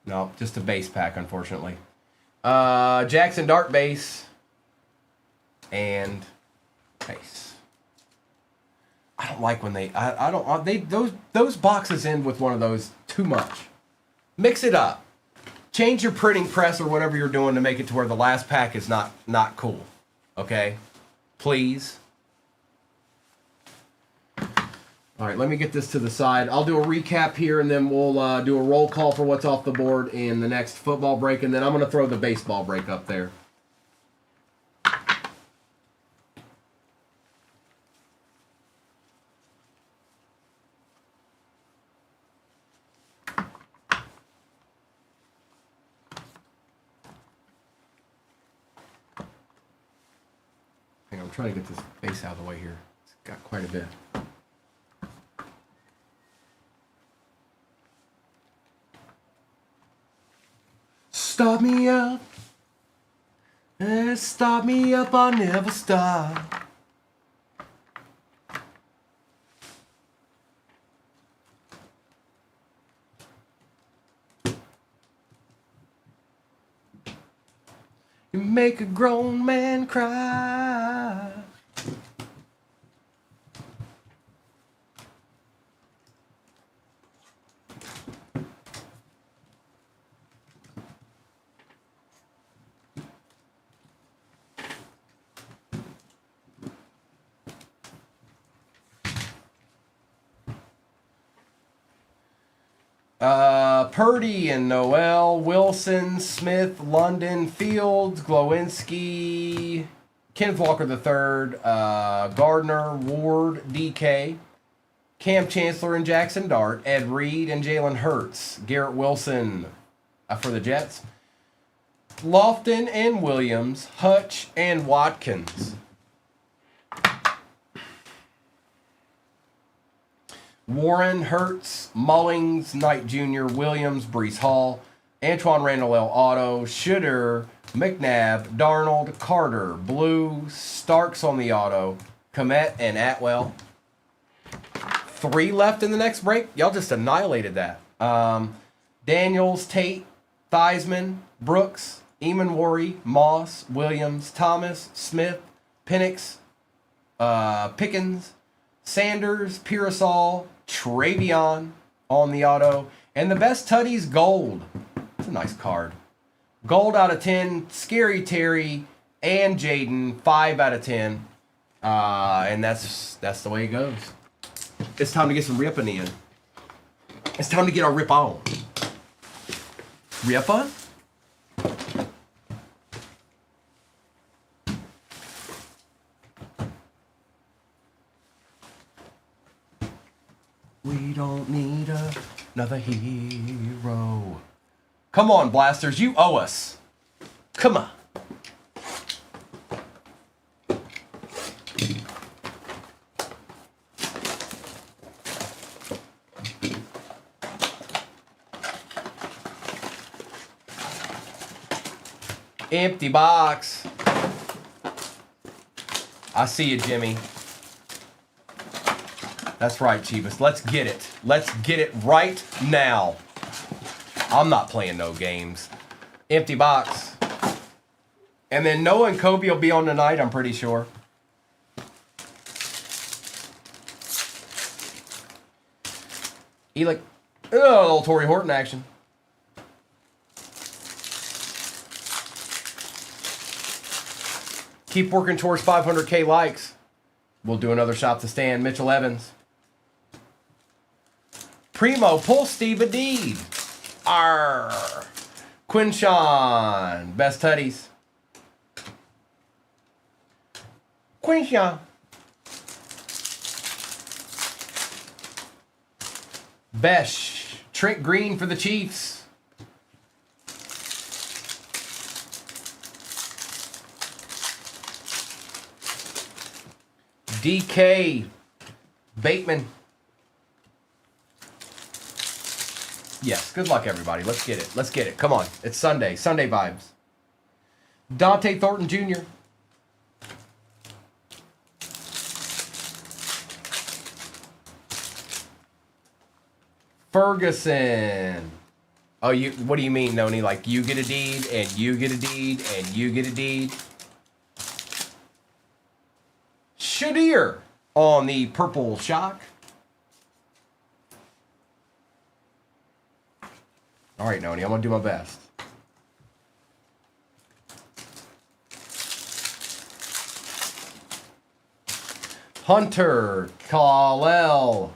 No, just a base pack, unfortunately. Jackson Dart base. And base. I don't like when those boxes end with one of those too much. Mix it up. Change your printing press or whatever you're doing to make it to where the last pack is not cool. Okay? Please. All right, let me get this to the side. I'll do a recap here, and then we'll do a roll call for what's off the board in the next football break, and then I'm going to throw the baseball break up there. Hang on, I'm trying to get this base out of the way here. It's got quite a bit. Start me up, start me up, I'll never stop. You make a grown man cry. Purdy and Noel, Wilson, Smith, London, Fields, Glowinski, Kenneth Walker III, Gardner, Ward, DK, Cam Chancellor and Jackson Dart, Ed Reed and Jalen Hurts, Garrett Wilson for the Jets, Lofton and Williams, Hutch and Watkins. Warren, Hertz, Mullings, Knight Jr., Williams, Brees Hall, Antoine Randall L. Auto, Shooter, McNabb, Darnold, Carter, Blue, Starks on the auto, Komet, and Atwell. 3 left in the next break. Y'all just annihilated that. Daniels, Tate, Theismann, Brooks, Eamon Worry, Moss, Williams, Thomas, Smith, Penix, Pickens, Sanders, Pearsall, Travion on the auto, and the best tutties gold. It's a nice card. Gold out of 10, Scary Terry and Jaden, 5 out of 10. And that's the way it goes. It's time to get some ripping in. It's time to get our rip on. Rip on? We don't need another hero. Come on, Blasters, you owe us. Come on. Empty box. I see you, Jimmy. That's right, Chivas. Let's get it. Let's get it right now. I'm not playing no games. Empty box. And then Noah and Kobe will be on tonight, I'm pretty sure. Like, oh, little Torrey Horton action. Keep working towards 500K likes. We'll do another shot to stand. Mitchell Evans. Primo, pull Steve Adeed. Arr. Quinshawn, best tutties. Quinshawn. Besh, Trent Green for the Chiefs. DK, Bateman. Yes, good luck, everybody. Let's get it. Let's get it. Come on. It's Sunday. Sunday vibes. Dante Thornton Jr. Ferguson. Oh, you? What do you mean, Noni? Like you get a deed, and you get a deed, and you get a deed? Shadir on the purple shock. All right, Noni, I'm going to do my best. Hunter, Kal-El.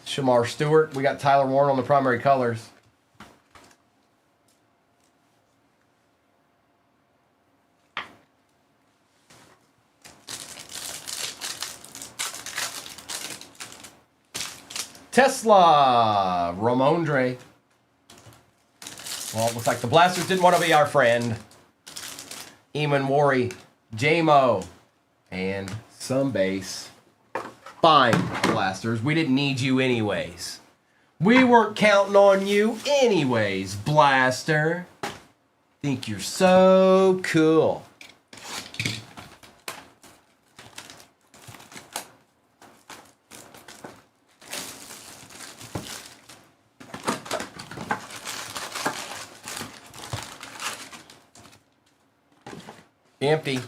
Shamar Stewart. We got Tyler Warren on the primary colors. Tesla, Ramondre. Well, it looks like the Blasters didn't want to be our friend. Eamon Worry, J-Mo, and some base. Fine, Blasters. We didn't need you anyways. We weren't counting on you anyways, Blaster. Think you're so cool. Empty.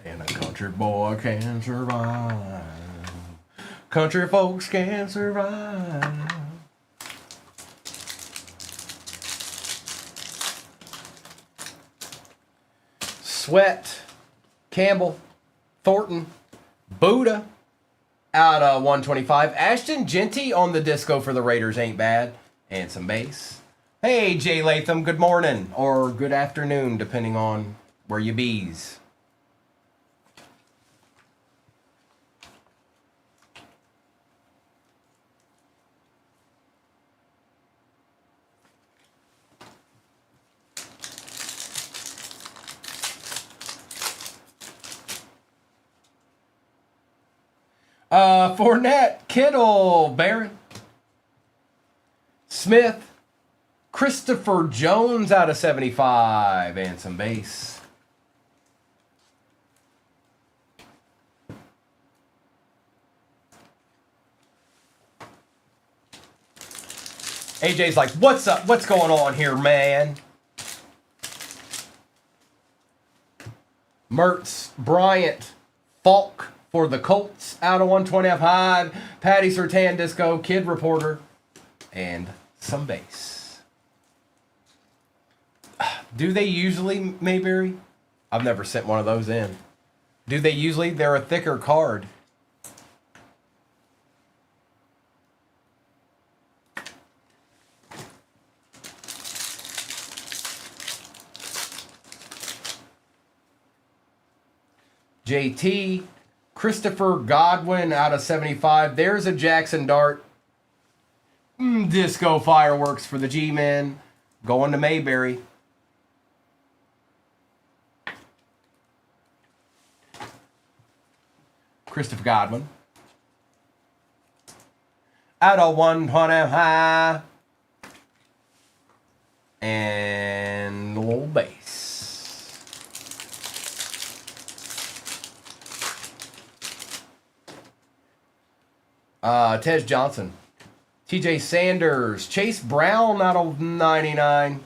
And a country boy can survive. Country folks can survive. Sweat. Campbell. Thornton. Buddha. Out of 125. Ashton Genty on the disco for the Raiders ain't bad. And some base. Hey, Jay Latham, good morning, or good afternoon, depending on where you bees. Fournette, Kittle, Barron, Smith, Christopher Jones out of 75, and some base. AJ's like, what's up? What's going on here, man? Mertz, Bryant, Falk for the Colts out of 120 high. Patty Surtain Disco, Kid Reporter, and some base. Do they usually, Mayberry? I've never sent one of those in. Do they usually? They're a thicker card. JT, Christopher Godwin out of 75. There's a Jackson Dart. Disco Fireworks for the G-Men. Going to Mayberry. Christopher Godwin. Out of 120 high. And a little base. Tej Johnson, TJ Sanders, Chase Brown out of 99.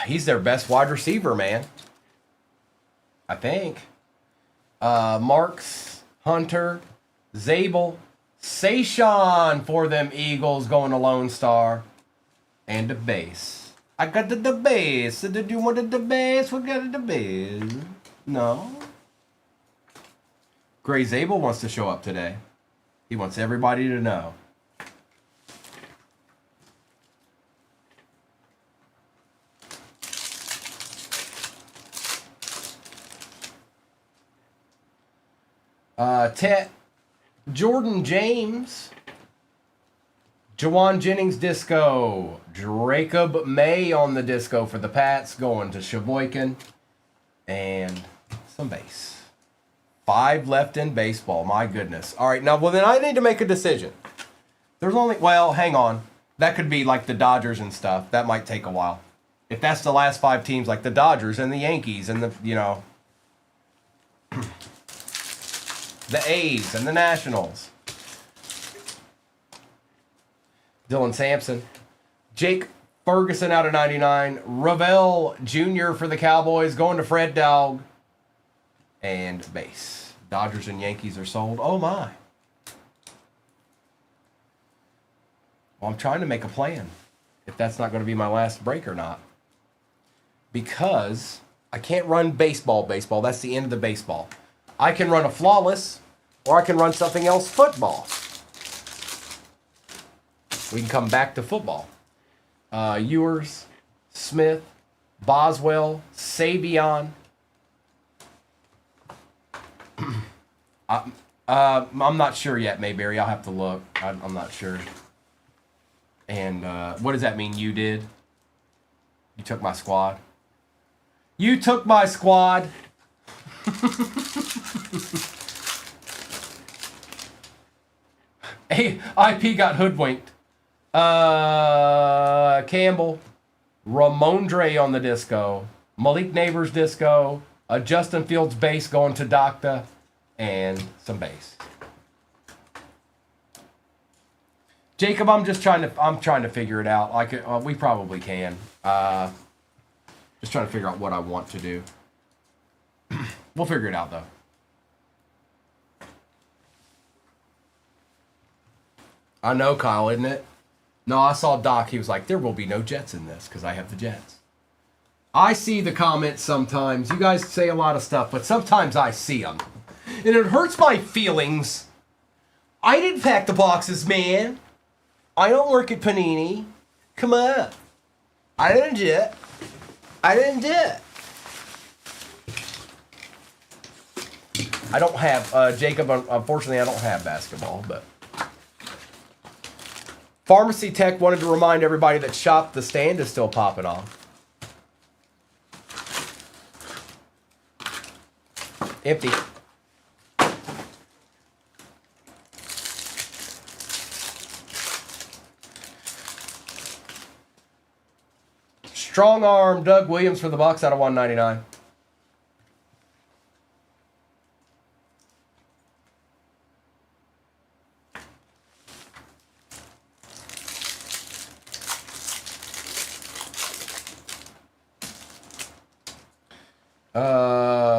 He's their best wide receiver, man. I think. Marks, Hunter, Zabel, Sayshawn for them Eagles going to Lone Star. And the base. I got the base. Did you want the base? We got the base. No. Gray Zabel wants to show up today. He wants everybody to know. Tet, Jordan James, Jawan Jennings Disco, Jacob May on the disco for the Pats, going to Sheboygan, and some base. 5 left in baseball. My goodness. All right, now, well, then I need to make a decision. There's only, well, hang on. That could be like the Dodgers and stuff. That might take a while. If that's the last 5 teams, like the Dodgers and the Yankees and the, you know, the A's and the Nationals. Dylan Sampson. Jake Ferguson out of 99. Ravel Jr. for the Cowboys. Going to Fred Dowg. And base. Dodgers and Yankees are sold. Oh, my. Well, I'm trying to make a plan. If that's not going to be my last break or not. Because I can't run baseball. That's the end of the baseball. I can run a flawless, or I can run something else, football. We can come back to football. Ewers, Smith, Boswell, Savion. I'm not sure yet, Mayberry. I'll have to look. I'm not sure. And what does that mean you did? You took my squad? You took my squad. Hey, IP got hoodwinked. Campbell, Ramondre on the disco, Malik Neighbors disco, a Justin Fields base going to Docta, and some base. Jacob, I'm trying to figure it out. We probably can. Just trying to figure out what I want to do. We'll figure it out, though. I know, Kyle, isn't it? No, I saw Doc. He was like, there will be no Jets in this because I have the Jets. I see the comments sometimes. You guys say a lot of stuff, but sometimes I see them. And it hurts my feelings. I didn't pack the boxes, man. I don't work at Panini. Come on. I didn't do it. I don't have, Jacob, unfortunately, I don't have basketball, but Pharmacy Tech wanted to remind everybody that Shop the Stand is still popping off. Empty. Strong arm Doug Williams for the Bucks out of 199.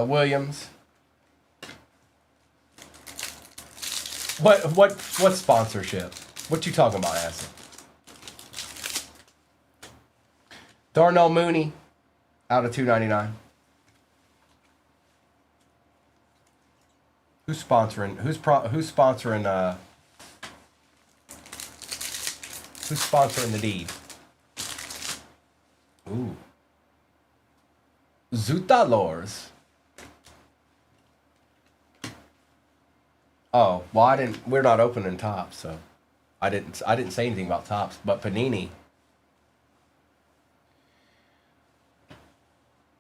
Williams. What sponsorship? What you talking about, Acid? Darnell Mooney out of 299. Who's sponsoring? Who's sponsoring the deed? Ooh. Zutalors. Oh, well, we're not opening Topps, so I didn't say anything about Topps, but Panini.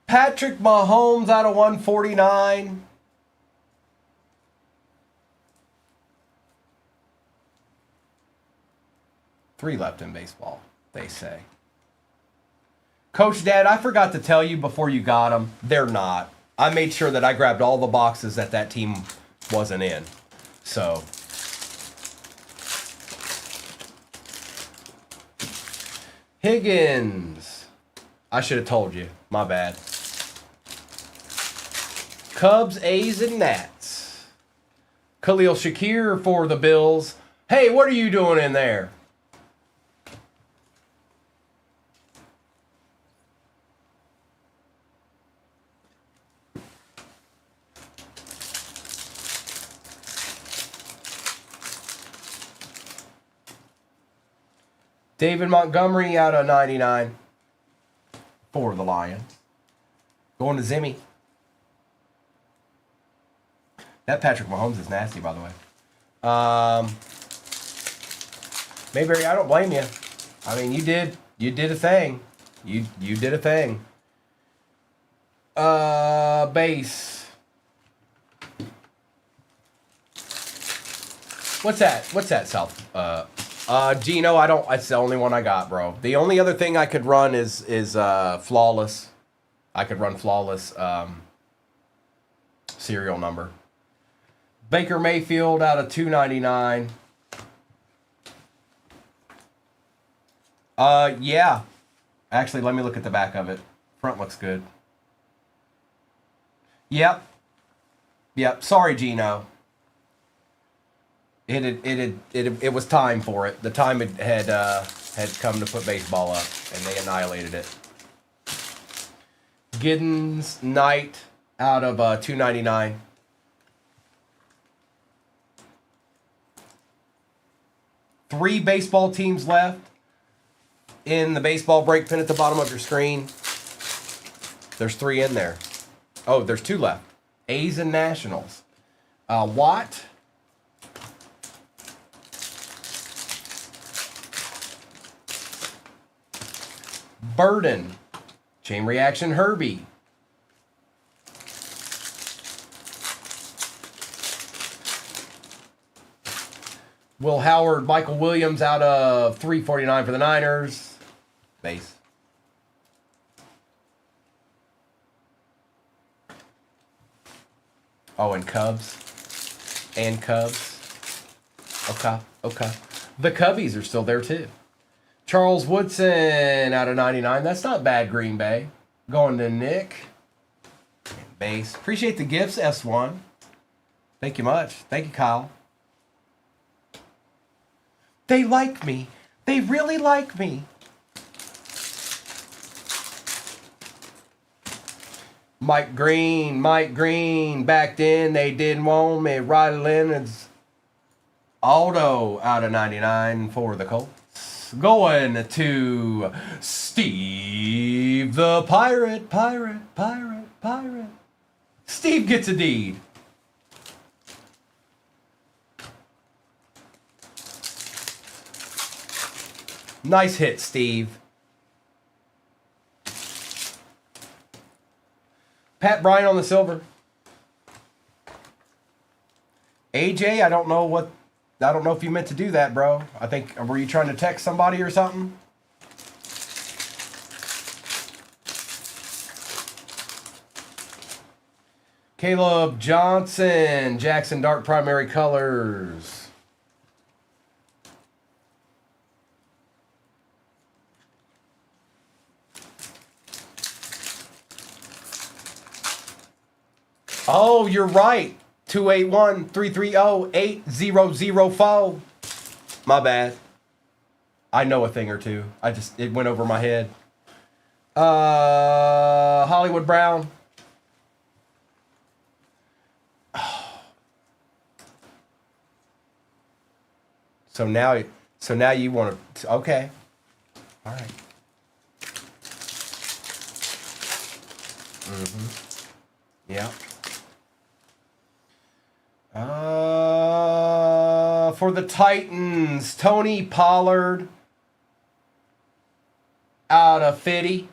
Patrick Mahomes out of 149. Three left in baseball, they say. Coach Dad, I forgot to tell you before you got them, they're not. I made sure that I grabbed all the boxes that team wasn't in. So, Higgins. I should have told you. My bad. Cubs, A's, and Nats. Khalil Shakir for the Bills. Hey, what are you doing in there? David Montgomery out of 99 for the Lions. Going to Zimmy. That Patrick Mahomes is nasty, by the way. Mayberry, I don't blame you. I mean, you did a thing. You did a thing. Base. What's that, South? Gino, I don't. It's the only one I got, bro. The only other thing I could run is flawless. I could run flawless serial number. Baker Mayfield out of 299. Yeah. Actually, let me look at the back of it. Front looks good. Yep. Sorry, Gino. It was time for it. The time had come to put baseball up, and they annihilated it. Giddens Knight out of 299. Three baseball teams left in the baseball break pin at the bottom of your screen. There's three in there. Oh, there's two left. A's and Nationals. Watt. Burden. Chain Reaction Herbie. Will Howard, Michael Williams out of 349 for the Niners. Base. Oh, and Cubs. And Cubs. Okay. The Cubbies are still there too. Charles Woodson out of 99. That's not bad, Green Bay. Going to Nick. Base. Appreciate the gifts, S1. Thank you much. Thank you, Kyle. They like me. They really like me. Mike Green. Back then, they didn't want me. Riley Leonard's auto out of 99 for the Colts. Going to Steve the Pirate. Steve gets a deed. Nice hit, Steve. Pat Bryant on the silver. AJ, I don't know if you meant to do that, bro. I think, were you trying to text somebody or something? Caleb Johnson, Jackson Dart primary colors. Oh, you're right. 281-330-8004. My bad. I know a thing or two. It went over my head. Hollywood Brown. So now you want to, okay. All right. Yeah. For the Titans, Tony Pollard out of 50.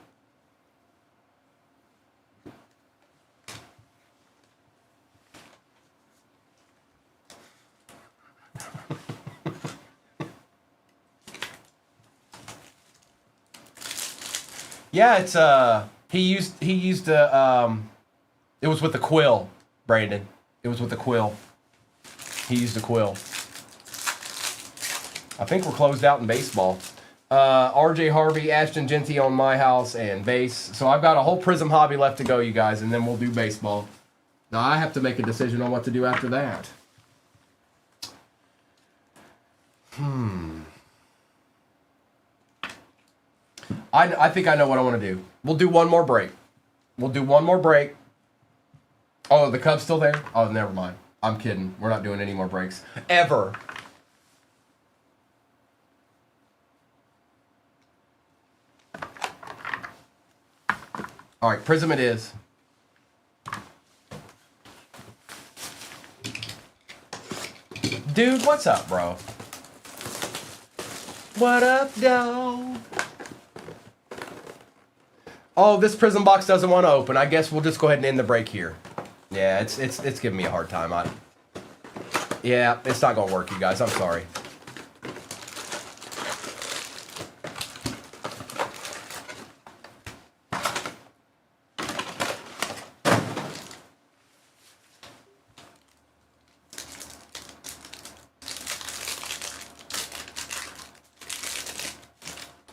Yeah, it's he used it was with the quill, Brandon. It was with the quill. He used a quill. I think we're closed out in baseball. RJ Harvey, Ashton Genty on my house, and base. So I've got a whole Prism hobby left to go, you guys, and then we'll do baseball. Now I have to make a decision on what to do after that. I think I know what I want to do. We'll do one more break. Oh, the Cubs still there? Oh, never mind. I'm kidding. We're not doing any more breaks. Ever. All right, Prism it is. Dude, what's up, bro? What up, dog? Oh, this Prism box doesn't want to open. I guess we'll just go ahead and end the break here. Yeah, it's giving me a hard time. Yeah, it's not gonna work, you guys. I'm sorry.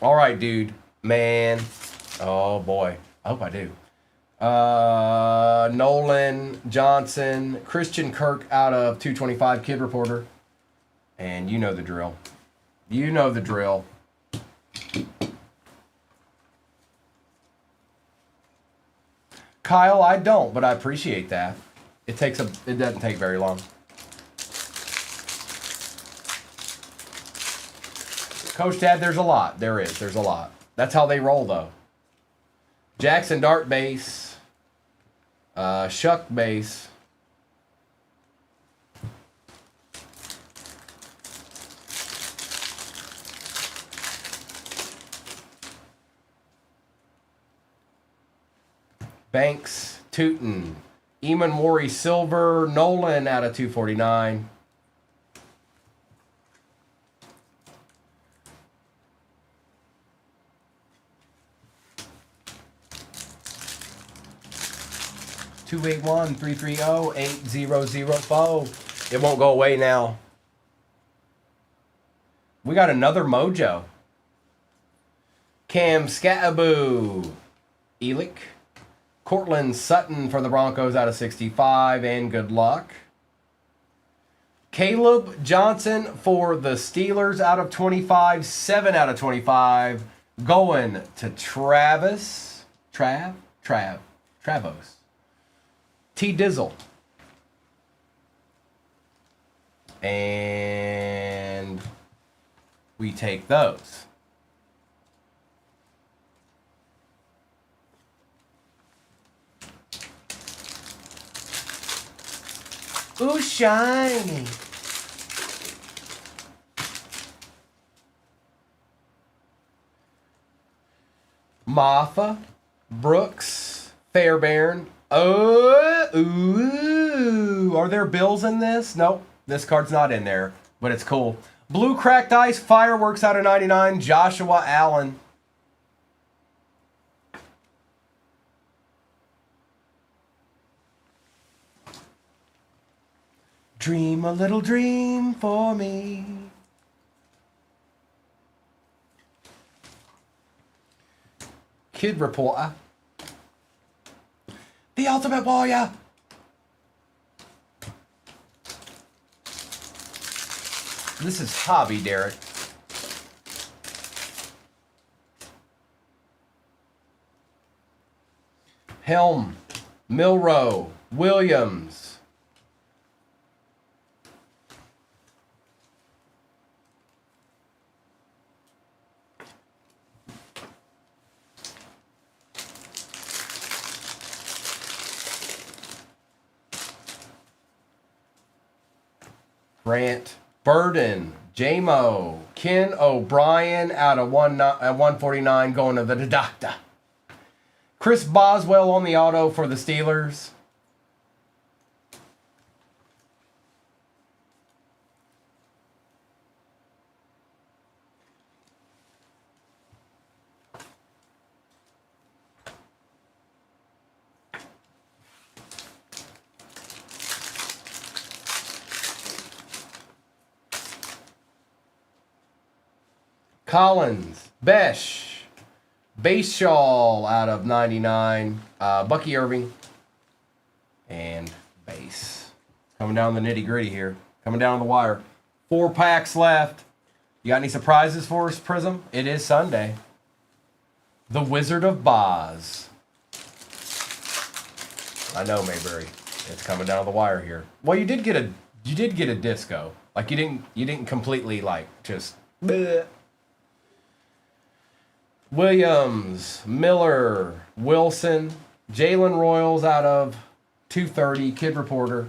All right, dude, man. Oh boy, I hope I do. Nolan Johnson, Christian Kirk out of 225 Kid Reporter. And you know the drill. You know the drill. Kyle, I don't, but I appreciate that. It doesn't take very long. Coach Dad, there's a lot. There's a lot. That's how they roll, though. Jackson Dart base. Shuck base. Banks, Tootin, Eamon Morey silver, Nolan out of 249. $281-330-8004. It won't go away now. We got another Mojo. Cam Scattaboo, Elick. Cortland Sutton for the Broncos out of 65, and good luck. Caleb Johnson for the Steelers out of 25, 7 out of 25. Going to Travos. T. Dizzle. And we take those. Ooh, shiny. Maffa, Brooks, Fairbairn. Oh, ooh. Are there bills in this? Nope. This card's not in there, but it's cool. Blue Cracked Ice, Fireworks out of 99, Joshua Allen. Dream a little dream for me. Kid Reporter. The Ultimate Warrior. This is hobby, Derek. Helm, Milrow, Williams. Grant, Burden, J-Mo, Ken O'Brien out of 149 going to the doctor. Chris Boswell on the auto for the Steelers. Collins, Besh, Bashaw out of 99, Bucky Irving, and base. Coming down the nitty gritty here. Coming down the wire. 4 packs left. You got any surprises for us, Prism? It is Sunday. The Wizard of Boz. I know, Mayberry. It's coming down the wire here. Well, you did get a disco. Like you didn't completely like just bleh. Williams, Miller, Wilson, Jalen Royals out of 230, Kid Reporter.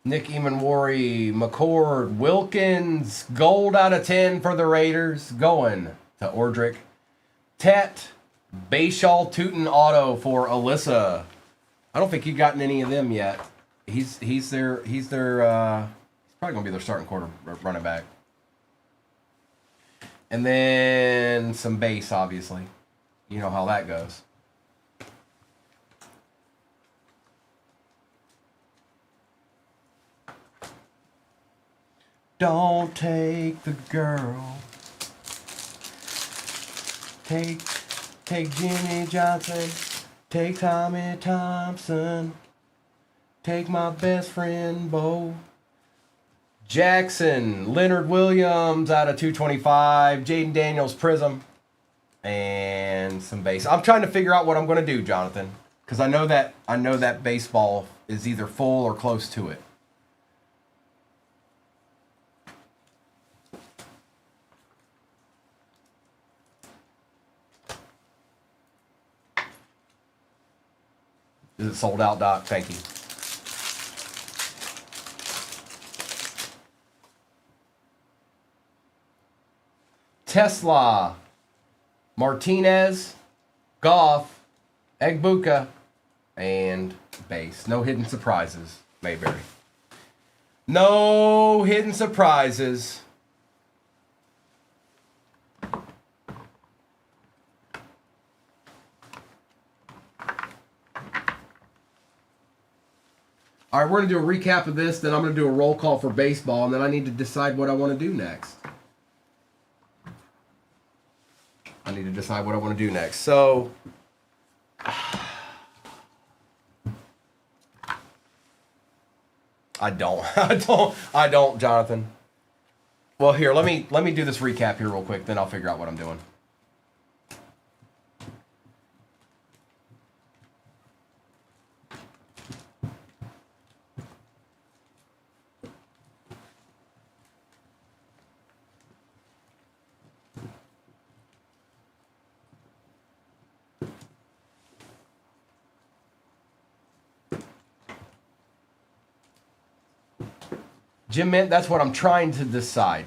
Nick Emanwari, McCord, Wilkins, gold out of 10 for the Raiders, going to Ordrick. Tet, Bashaw Tootin auto for Alyssa. I don't think you've gotten any of them yet. He's probably gonna be their starting quarter running back. And then some base, obviously. You know how that goes. Don't take the girl. Take Jimmy Johnson. Take Tommy Thompson. Take my best friend, Bo. Jackson, Leonard Williams out of 225. Jaden Daniels, Prism. And some base. I'm trying to figure out what I'm going to do, Jonathan. Because I know that baseball is either full or close to it. Is it sold out, Doc? Thank you. Tesla, Martinez, Goff, Egbuka, and base. No hidden surprises, Mayberry. No hidden surprises. All right, we're going to do a recap of this, then I'm going to do a roll call for baseball, and then I need to decide what I want to do next. So, I don't, Jonathan. Well, here, let me do this recap here real quick, then I'll figure out what I'm doing. Jim Mint, that's what I'm trying to decide.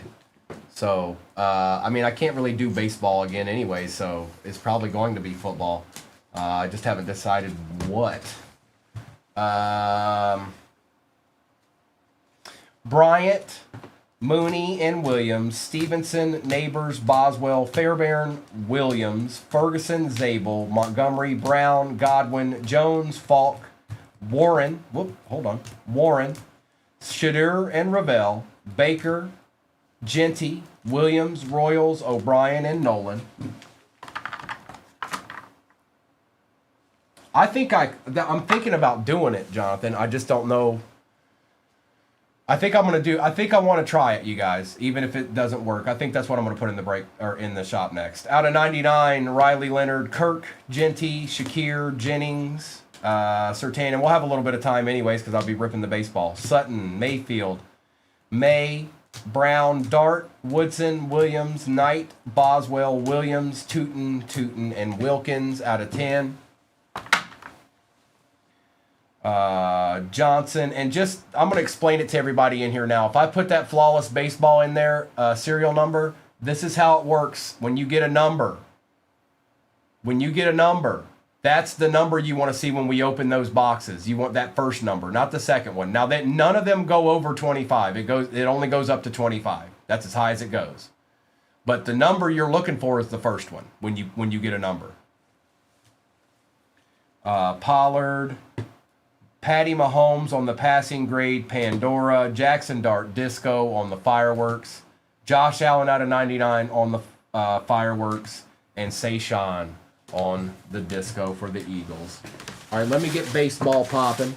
So, I mean, I can't really do baseball again anyway, so it's probably going to be football. I just haven't decided what. Bryant, Mooney, and Williams, Stevenson, Neighbors, Boswell, Fairbairn, Williams, Ferguson, Zabel, Montgomery, Brown, Godwin, Jones, Falk, Warren, Warren, Shadur and Ravel, Baker, Genty, Williams, Royals, O'Brien, and Nolan. I'm thinking about doing it, Jonathan. I just don't know. I think I want to try it, you guys, even if it doesn't work. I think that's what I'm going to put in the break or in the shop next. Out of 99, Riley Leonard, Kirk, Genty, Shakir, Jennings, Surtain, and we'll have a little bit of time anyways because I'll be ripping the baseball. Sutton, Mayfield, May, Brown, Dart, Woodson, Williams, Knight, Boswell, Williams, Tootin, and Wilkins out of 10. Johnson, and just, I'm going to explain it to everybody in here now. If I put that flawless baseball in there, serial number, this is how it works. When you get a number, that's the number you want to see when we open those boxes. You want that first number, not the second one. Now that none of them go over 25, it only goes up to 25. That's as high as it goes. But the number you're looking for is the first one when you get a number. Pollard, Patty Mahomes on the passing grade, Pandora, Jackson Dart Disco on the fireworks, Josh Allen out of 99 on the fireworks, and Sayshawn on the disco for the Eagles. All right, let me get baseball popping.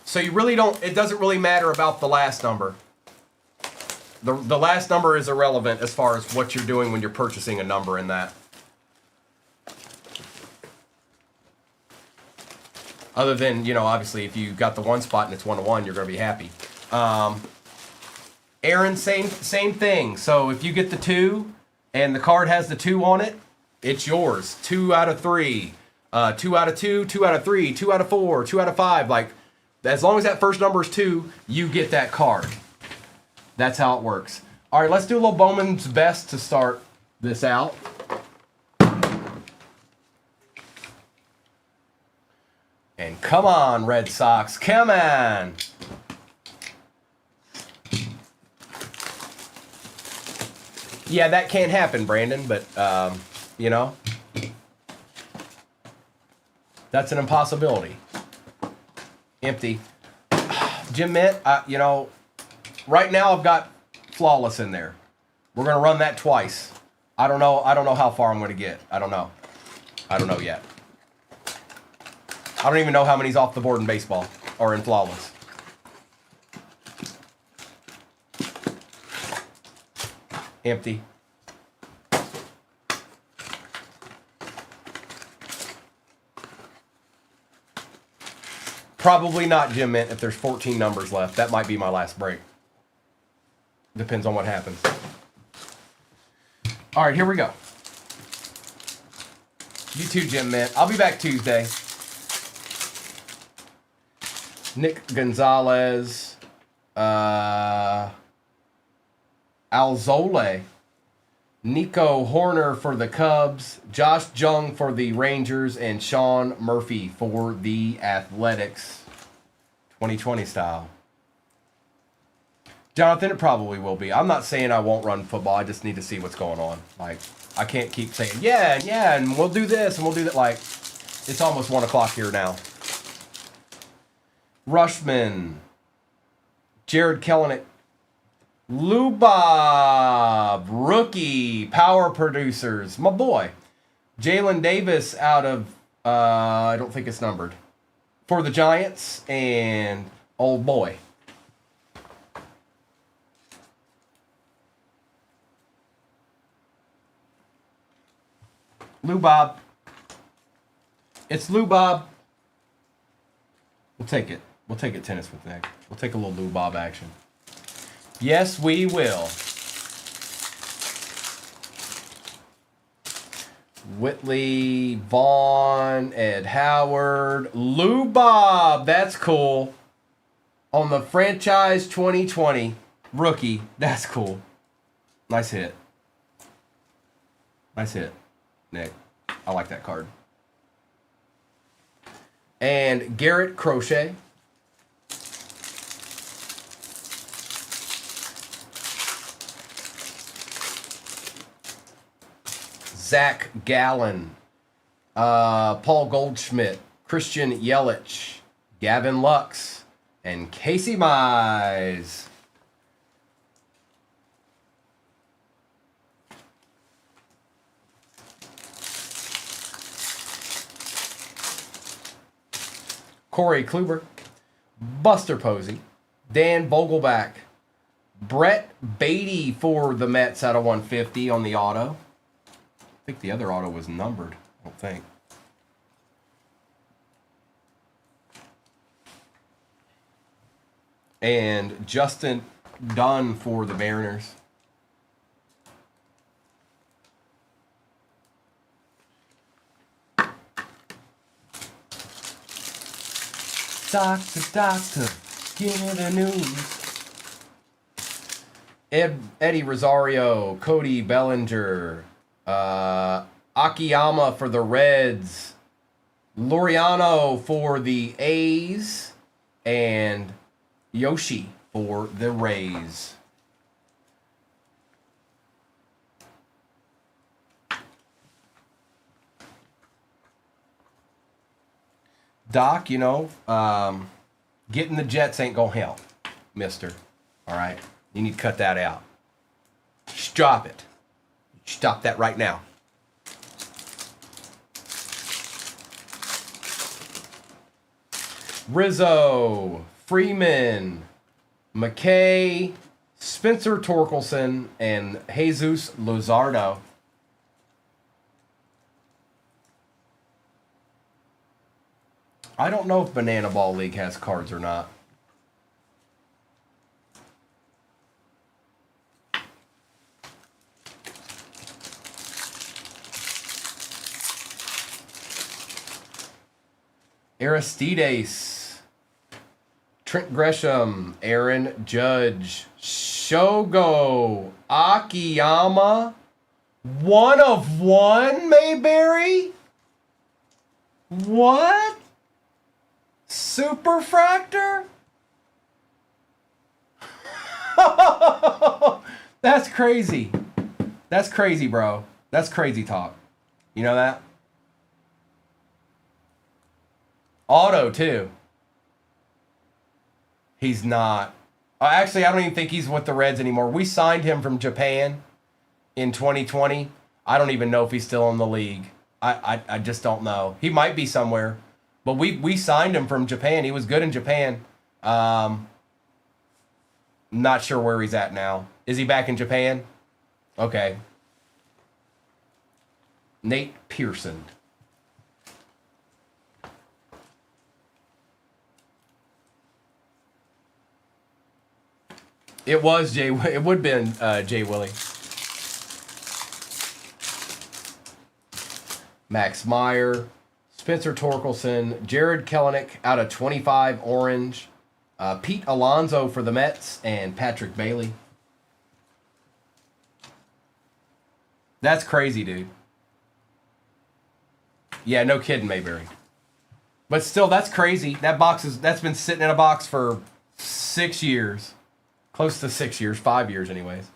So it doesn't really matter about the last number. The last number is irrelevant as far as what you're doing when you're purchasing a number in that. Other than, obviously, if you got the one spot and it's 1-1, you're going to be happy. Aaron, same thing. So if you get the 2 and the card has the 2 on it, it's yours. 2 out of 3, 2 out of 2, 2 out of 3, 2 out of 4, 2 out of 5. Like, as long as that first number is 2, you get that card. That's how it works. All right, let's do a little Bowman's Best to start this out. And come on, Red Sox, come on. Yeah, that can't happen, Brandon, but, that's an impossibility. Empty. Jim Mint, right now I've got flawless in there. We're going to run that twice. I don't know how far I'm going to get. I don't know yet. I don't even know how many's off the board in baseball or in flawless. Empty. Probably not, Jim Mint, if there's 14 numbers left. That might be my last break. Depends on what happens. All right, here we go. You too, Jim Mint. I'll be back Tuesday. Nick Gonzalez, Alzole, Nico Horner for the Cubs, Josh Jung for the Rangers, and Sean Murphy for the Athletics, 2020 style. Jonathan, it probably will be. I'm not saying I won't run football. I just need to see what's going on. Like, I can't keep saying, yeah, and we'll do this, and we'll do that. Like, it's almost 1 o'clock here now. Rushman, Jared Kellenick, Lubob, rookie, power producers, my boy. Jalen Davis out of, I don't think it's numbered, for the Giants, and old boy. Lubob. It's Lubob. We'll take it. We'll take it tennis with neck. We'll take a little Lubob action. Yes, we will. Whitley, Vaughn, Ed Howard, Lou Bob. That's cool. On the franchise 2020 rookie. That's cool. Nice hit. Nice hit, Nick. I like that card. And Garrett Crochet. Zach Gallen. Paul Goldschmidt. Christian Yelich. Gavin Lux. And Casey Mize. Corey Kluber, Buster Posey, Dan Vogelback, Brett Beatty for the Mets out of 150 on the auto. I think the other auto was numbered, I don't think. And Justin Dunn for the Mariners. Doctor, give me the news. Eddie Rosario, Cody Bellinger, Akiyama for the Reds, Laureano for the A's, and Yoshi for the Rays. Doc, you know, getting the Jets ain't going to help, mister. All right? You need to cut that out. Stop it. Stop that right now. Rizzo, Freeman, McKay, Spencer Torkelson, and Jesus Luzardo. I don't know if Banana Ball League has cards or not. Aristides, Trent Gresham, Aaron Judge, Shogo, Akiyama, 1 of 1, Mayberry? What? Superfractor? That's crazy. That's crazy, bro. That's crazy talk. You know that? Auto, too. He's not. Actually, I don't even think he's with the Reds anymore. We signed him from Japan in 2020. I don't even know if he's still in the league. I just don't know. He might be somewhere. But we signed him from Japan. He was good in Japan. Not sure where he's at now. Is he back in Japan? Okay. Nate Pearson. It was Jay. It would have been Jay Willie. Max Meyer. Spencer Torkelson, Jared Kelenic out of 25 orange, Pete Alonso for the Mets, and Patrick Bailey. That's crazy, dude. Yeah, no kidding, Mayberry. But still, that's crazy. That's been sitting in a box for 6 years. Close to 6 years, 5 years anyways.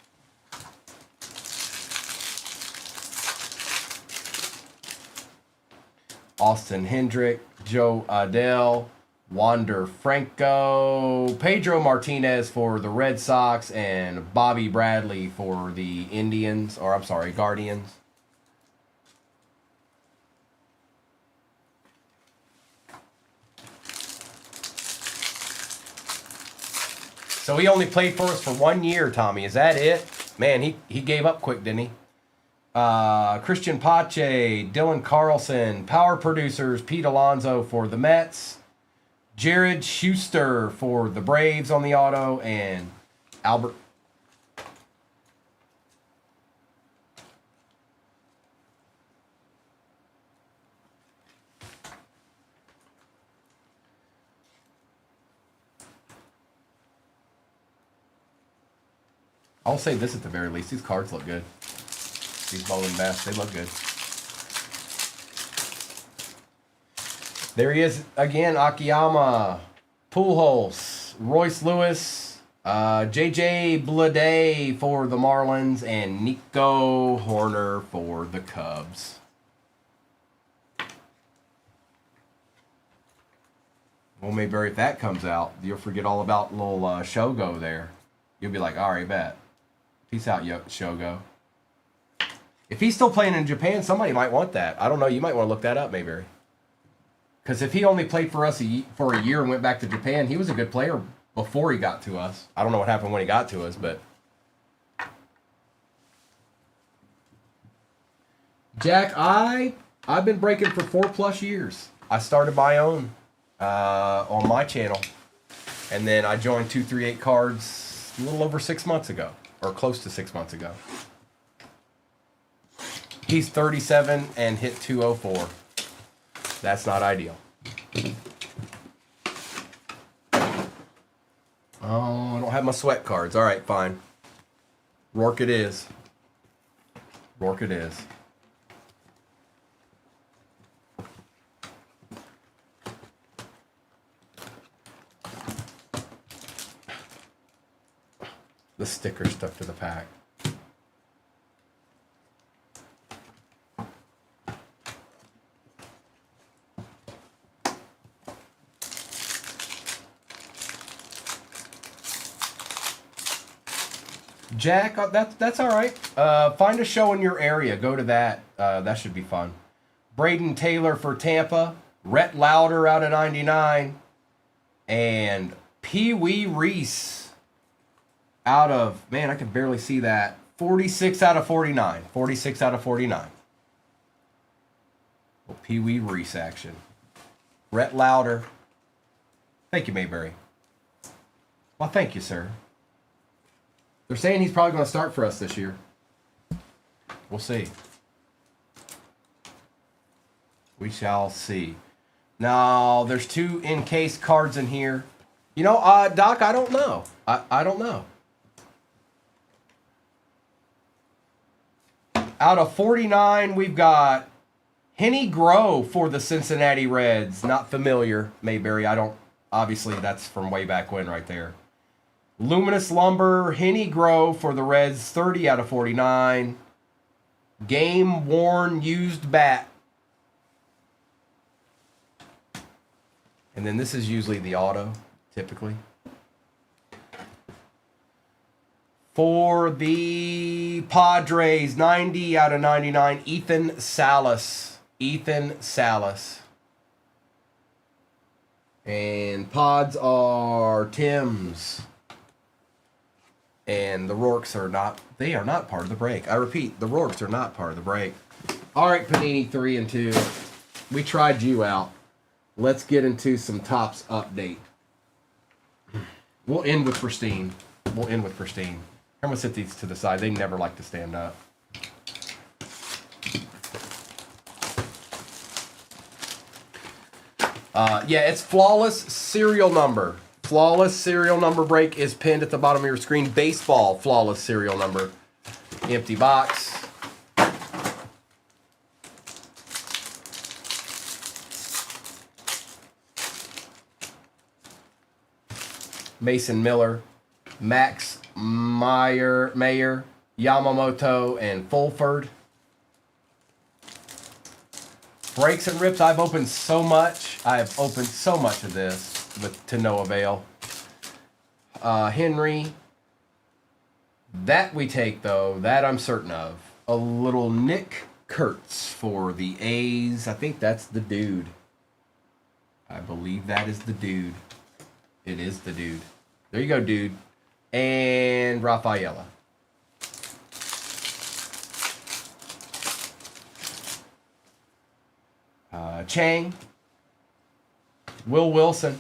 Austin Hendrick, Joe Adele, Wander Franco, Pedro Martinez for the Red Sox, and Bobby Bradley for the Indians, or I'm sorry, Guardians. So he only played for us for 1 year, Tommy. Is that it? Man, he gave up quick, didn't he? Christian Pache, Dylan Carlson, Power Producers, Pete Alonso for the Mets, Jared Schuster for the Braves on the auto, and Albert. I'll say this at the very least. These cards look good. These Bowling Bass, they look good. There he is again, Akiyama, Pujols, Royce Lewis, JJ Bleday for the Marlins, and Nico Horner for the Cubs. Well, maybe if that comes out, you'll forget all about little Shogo there. You'll be like, all right, bet. Peace out, Shogo. If he's still playing in Japan, somebody might want that. I don't know. You might want to look that up, Mayberry. Because if he only played for us for a year and went back to Japan, he was a good player before he got to us. I don't know what happened when he got to us, but... Jack, I've been breaking for 4+ years. I started my own on my channel. And then I joined 238 Cards a little over 6 months ago. Or close to 6 months ago. He's 37 and hit 204. That's not ideal. Oh, I don't have my sweat cards. All right, fine. Rourke it is. Rourke it is. The sticker stuck to the pack. Jack, that's all right. Find a show in your area. Go to that. That should be fun. Braden Taylor for Tampa. Rhett Lauder out of 99. And Pee Wee Reese out of, man, I can barely see that. 46 out of 49. 46 out of 49. Well, Pee Wee Reese action. Rhett Lauder. Thank you, Mayberry. Well, thank you, sir. They're saying he's probably going to start for us this year. We'll see. We shall see. Now, there's 2 encased cards in here. You know, Doc, I don't know. I don't know. Out of 49, we've got Henny Grove for the Cincinnati Reds. Not familiar, Mayberry. I don't... Obviously, that's from way back when right there. Luminous Lumber, Henny Grove for the Reds, 30 out of 49. Game worn used bat. And then this is usually the auto, typically. For the Padres, 90 out of 99, Ethan Salas. Ethan Salas. And pods are Tim's. And the Rourkes are not, they are not part of the break. I repeat, the Rourkes are not part of the break. All right, Panini 3 and 2. We tried you out. Let's get into some Topps update. We'll end with Pristine. We'll end with Pristine. I'm going to sit these to the side. They never like to stand up. Yeah, it's flawless serial number. Flawless serial number break is pinned at the bottom of your screen. Baseball flawless serial number. Empty box. Mason Miller, Max Mayer, Yamamoto, and Fulford. Breaks and rips. I've opened so much. I have opened so much of this to no avail. Henry. That we take, though. That I'm certain of. A little Nick Kurtz for the A's. I think that's the dude. I believe that is the dude. It is the dude. There you go, dude. And Rafaela. Chang. Will Wilson.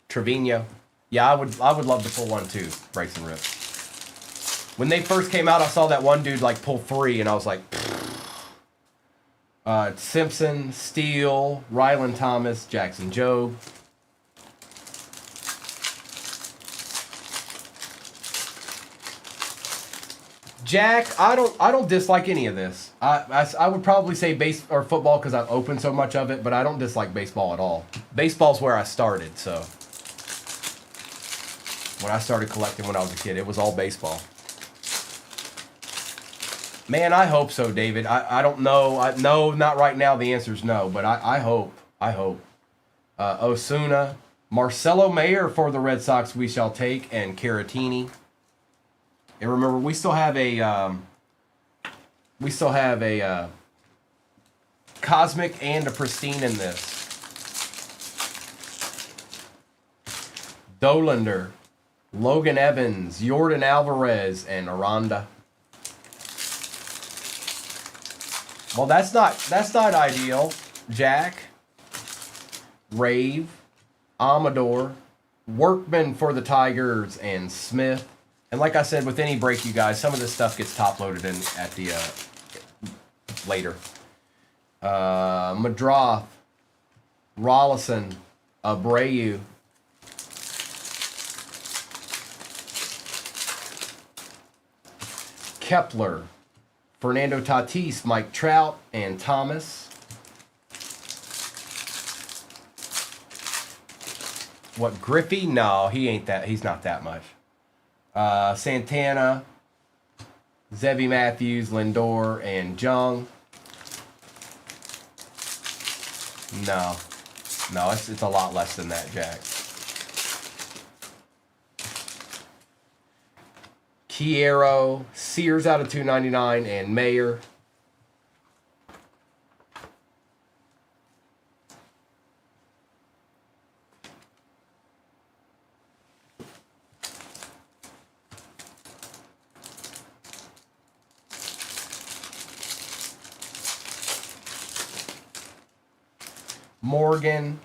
Trevino. Yeah, I would love to pull one too. Breaks and rips. When they first came out, I saw that one dude like pull 3, and I was like, Simpson, Steele, Ryland Thomas, Jackson Jobe. Jack, I don't dislike any of this. I would probably say base or football because I've opened so much of it, but I don't dislike baseball at all. Baseball's where I started, so when I started collecting when I was a kid, it was all baseball. Man, I hope so, David. I don't know. No, not right now. The answer is no, but I hope. I hope. Osuna, Marcelo Mayer for the Red Sox we shall take, and Caratini. And remember, we still have a Cosmic and a Pristine in this. Dolander, Logan Evans, Yordan Alvarez, and Aranda. Well, that's not ideal. Jack, Rave, Amador, Workman for the Tigers, and Smith. And like I said, with any break, you guys, some of this stuff gets top loaded in at the later. Madrath, Rollison, Abreu. Kepler, Fernando Tatis, Mike Trout, and Thomas. What, Griffey? No, he ain't that. He's not that much. Santana, Zevy Matthews, Lindor, and Jung. No, it's a lot less than that, Jack. Kiero, Sears out of 299, and Mayer. Morgan,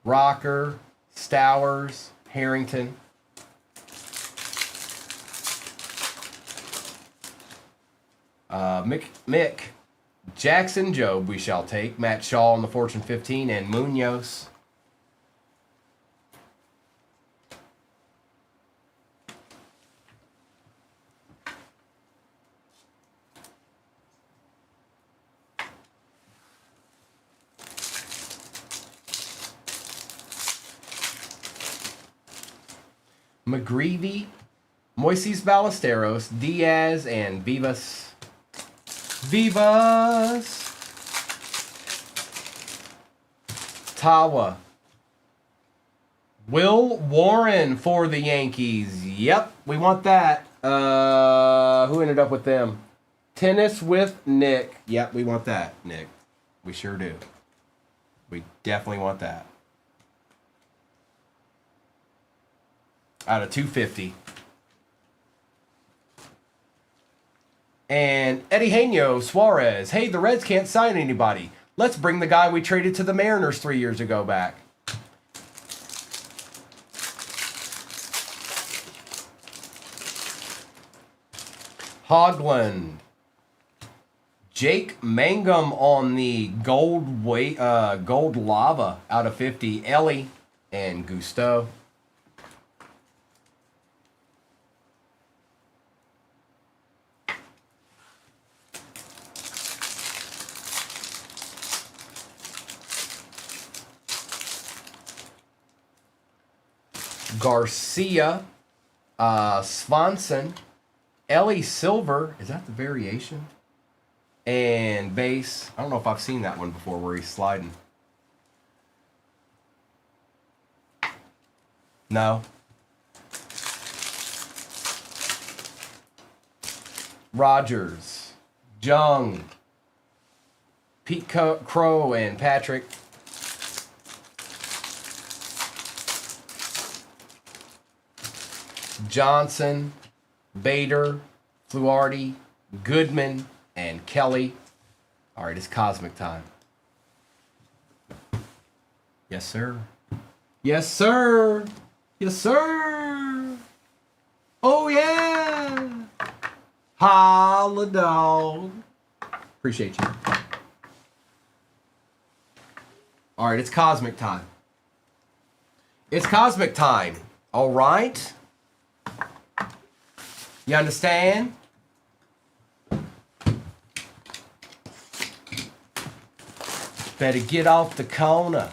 Rocker, Stowers, Harrington. Mick, Jackson Job we shall take. Matt Shaw on the Fortune 15, and Munoz. McGreevy, Moises Ballesteros, Diaz, and Vivas. Tawa. Will Warren for the Yankees. Yep, we want that. Who ended up with them? Tennis with Nick. Yep, we want that, Nick. We sure do. We definitely want that. Out of 250. And Eddie Heño, Suarez. Hey, the Reds can't sign anybody. Let's bring the guy we traded to the Mariners 3 years ago back. Hogland. Jake Mangum on the gold lava out of 50. Ellie and Gusteau. Garcia, Swanson, Ellie Silver. Is that the variation? And base. I don't know if I've seen that one before where he's sliding. No. Rogers, Jung, Pete Crow, and Patrick. Johnson, Bader, Fluharty, Goodman, and Kelly. All right, it's Cosmic time. Yes, sir. Yes, sir. Yes, sir. Oh, yeah. Holla, dog. Appreciate you. All right, it's Cosmic time. It's Cosmic time. All right. You understand? Better get off the corner.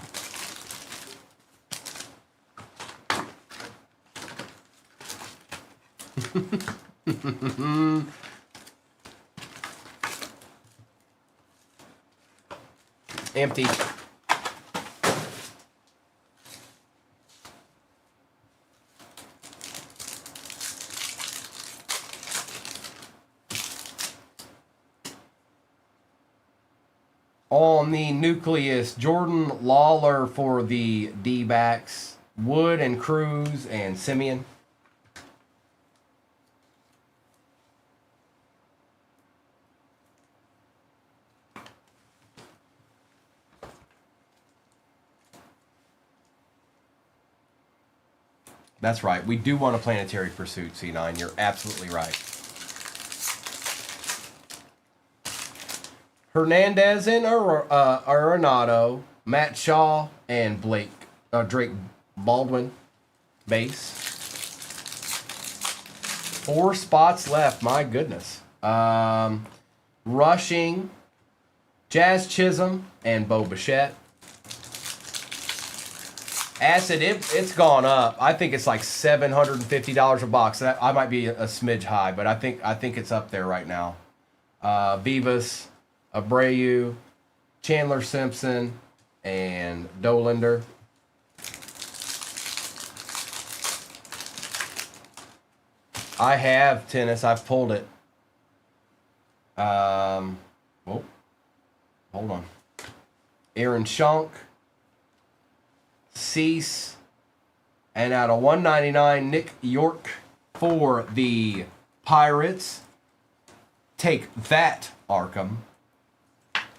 Empty. On the nucleus, Jordan Lawler for the D-backs, Wood and Cruz and Simeon. That's right. We do want a planetary pursuit, C9. You're absolutely right. Hernandez and Arenado, Matt Shaw, and Drake Baldwin, base. 4 spots left. My goodness. Rushing, Jazz Chisholm, and Bo Bichette. Acid, it's gone up. I think it's like $750 a box. That I might be a smidge high, but I think it's up there right now. Vivas, Abreu, Chandler Simpson, and Dolander. I have tennis. I've pulled it. Oh, hold on. Aaron Schonk, Cease, and out of 199, Nick York for the Pirates. Take that, Arkham.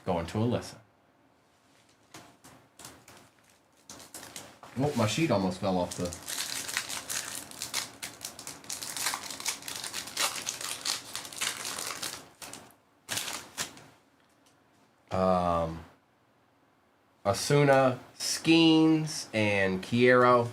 Going to Alyssa. Oh, my sheet almost fell off the... Asuna, Skeens, and Kiero.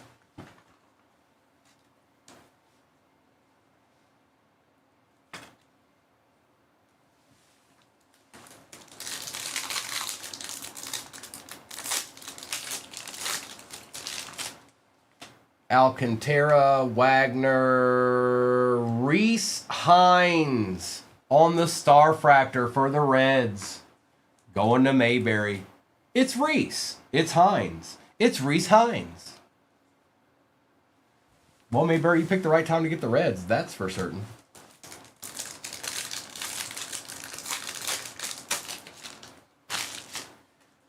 Alcantara, Wagner, Reese Hines on the Star Fractor for the Reds. Going to Mayberry. It's Reese. It's Hines. It's Reese Hines. Well, Mayberry, you picked the right time to get the Reds. That's for certain.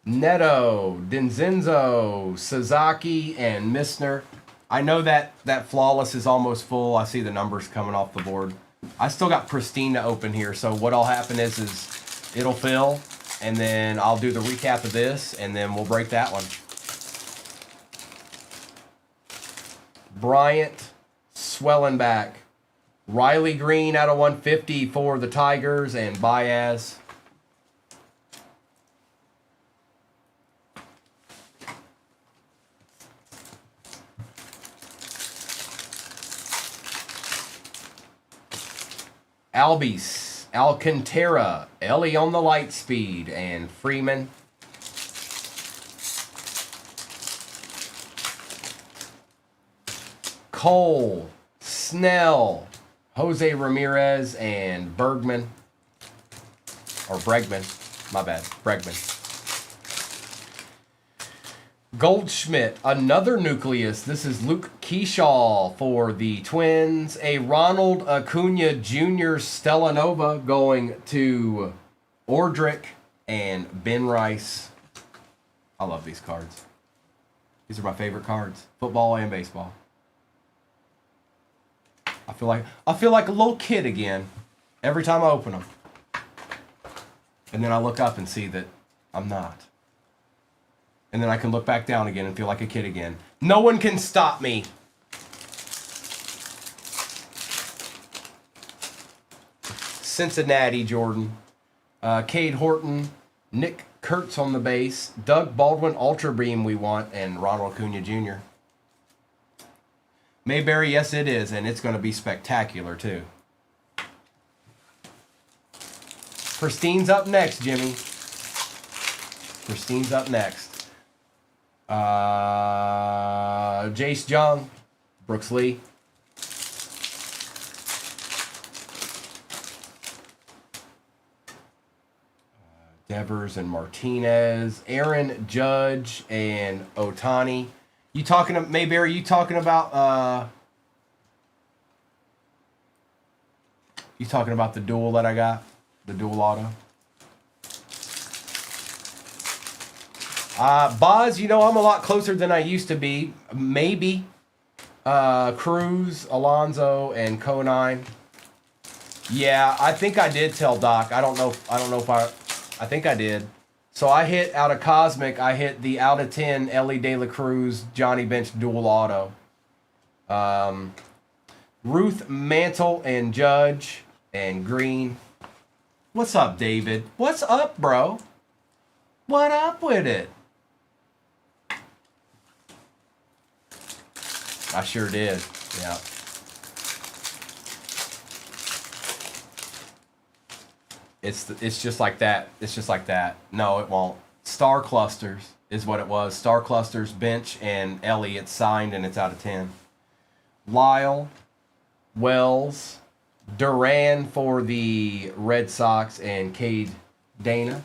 Neto, Denzenzo, Sasaki, and Missner. I know that Flawless is almost full. I see the numbers coming off the board. I still got Pristine to open here, so what'll happen is it'll fill, and then I'll do the recap of this, and then we'll break that one. Bryant, Swellenbach, Riley Green out of 150 for the Tigers, and Baez. Albies, Alcantara, Ellie on the light speed, and Freeman. Cole, Snell, Jose Ramirez, and Bergman. Or Bregman. My bad. Bregman. Goldschmidt, another nucleus. This is Luke Keyshaw for the Twins. A Ronald Acuna Jr. Stellanova going to Ordrick and Ben Rice. I love these cards. These are my favorite cards. Football and baseball. I feel like a little kid again every time I open them. And then I look up and see that I'm not. And then I can look back down again and feel like a kid again. No one can stop me. Cincinnati, Jordan. Cade Horton. Nick Kurtz on the base. Doug Baldwin, Ultra Beam we want. And Ronald Acuna Jr. Mayberry, yes it is. And it's going to be spectacular too. Pristine's up next, Jimmy. Pristine's up next. Jace Jung, Brooks Lee. Devers and Martinez, Aaron Judge and Otani. You talking to Mayberry? You talking about you talking about the duel that I got, the dual auto? Boz, you know I'm a lot closer than I used to be. Maybe Cruz, Alonso, and Conine. Yeah, I think I did tell Doc. I don't know if I think I did. So I hit out of Cosmic. I hit the out of 10 Ellie De La Cruz Johnny Bench dual auto. Ruth Mantle and Judge and Green. What's up, David? What's up, bro? What up with it? I sure did. Yeah. It's just like that. It's just like that. No, it won't. Star Clusters is what it was. Star Clusters, Bench, and Ellie. It's signed and it's out of 10. Lyle, Wells, Duran for the Red Sox, and Cade Dana.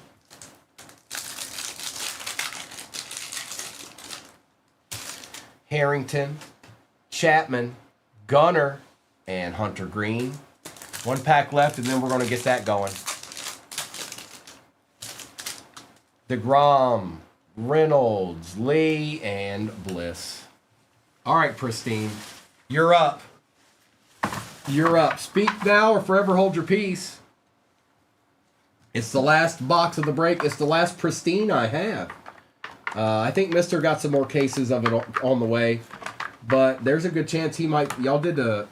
Harrington, Chapman, Gunner, and Hunter Green. One pack left, and then we're going to get that going. DeGrom, Reynolds, Lee, and Bliss. All right, Pristine. You're up. You're up. Speak now or forever hold your peace. It's the last box of the break. It's the last Pristine I have. I think Mister got some more cases of it on the way. But there's a good chance he might... Y'all did the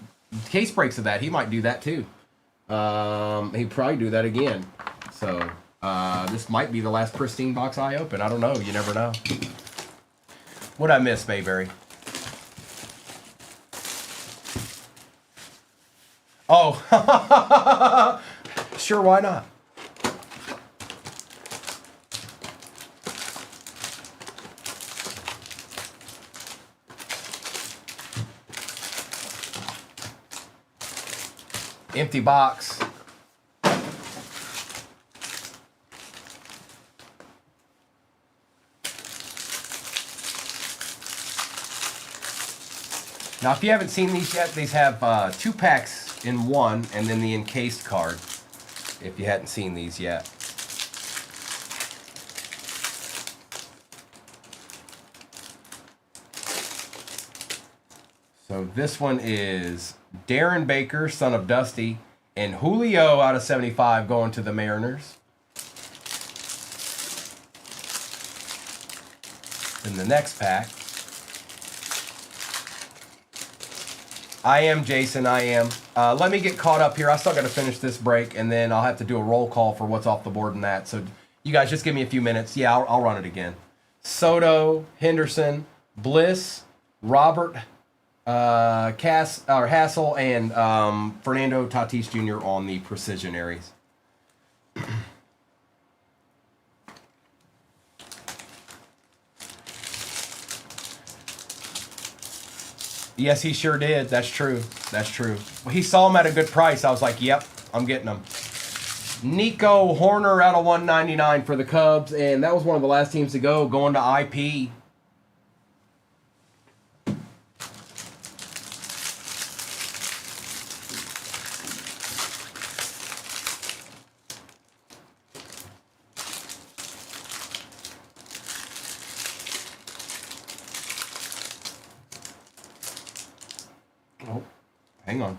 case breaks of that. He might do that too. He'd probably do that again. So... this might be the last Pristine box I open. I don't know. You never know. What'd I miss, Mayberry? Oh. Sure, why not? Empty box. Now, if you haven't seen these yet, these have 2 packs in one, and then the encased card, if you hadn't seen these yet. So this one is Darren Baker, son of Dusty, and Julio out of 75 going to the Mariners. In the next pack, I am Jason, I am. Let me get caught up here. I still got to finish this break, and then I'll have to do a roll call for what's off the board and that. So you guys just give me a few minutes. Yeah, I'll run it again. Soto, Henderson, Bliss, Robert, Hassel, and Fernando Tatis Jr. on the Precision Aries. Yes, he sure did. That's true. That's true. Well, he saw him at a good price. I was like, yep, I'm getting him. Nico Horner out of 199 for the Cubs, and that was one of the last teams to go, going to IP. Oh, hang on.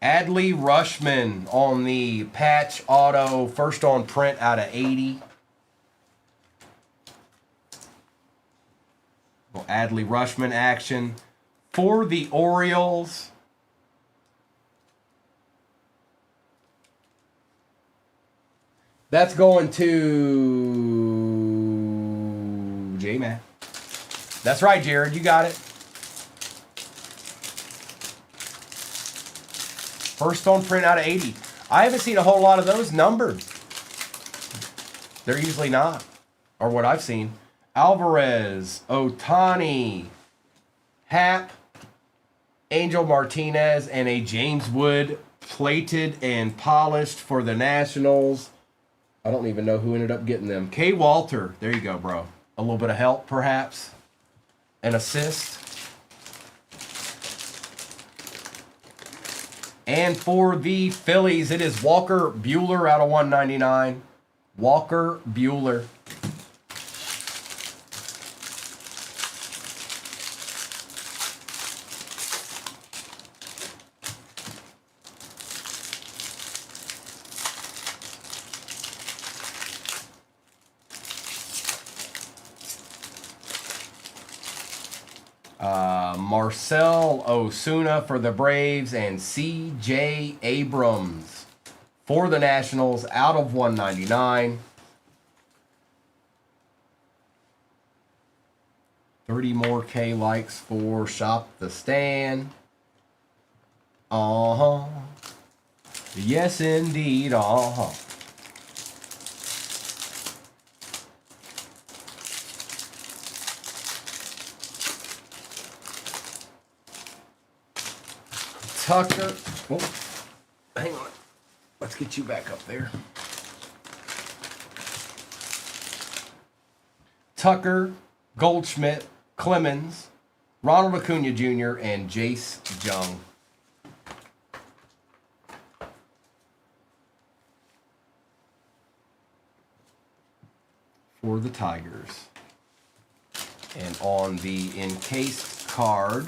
Adley Rushman on the patch auto, first on print out of 80. Well, Adley Rushman action for the Orioles. That's going to J-Man. That's right, Jared. You got it. First on print out of 80. I haven't seen a whole lot of those numbered. They're usually not, or what I've seen. Alvarez, Otani, Hap, Angel Martinez, and a James Wood plated and polished for the Nationals. I don't even know who ended up getting them. K. Walter. There you go, bro. A little bit of help, perhaps. An assist. And for the Phillies, it is Walker Buehler out of 199. Walker Buehler. Marcell Osuna for the Braves and C.J. Abrams for the Nationals out of 199. 30 more K likes for Shop the Stand. Yes, indeed. Tucker. Oh, hang on. Let's get you back up there. Tucker, Goldschmidt, Clemens, Ronald Acuna Jr., and Jace Jung. For the Tigers. And on the encased card,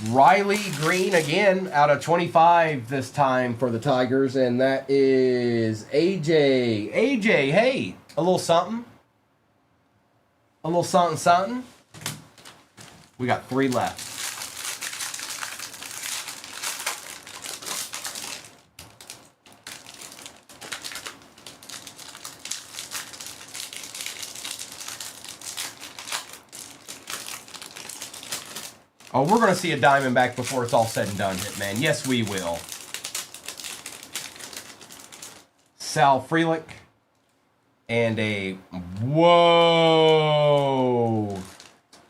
Riley Green again out of 25 this time for the Tigers, and that is AJ. AJ, hey, a little something. A little something, something. We got 3 left. Oh, we're going to see a Diamondback before it's all said and done, Hitman. Yes, we will. Sal Frelick. And a... Whoa!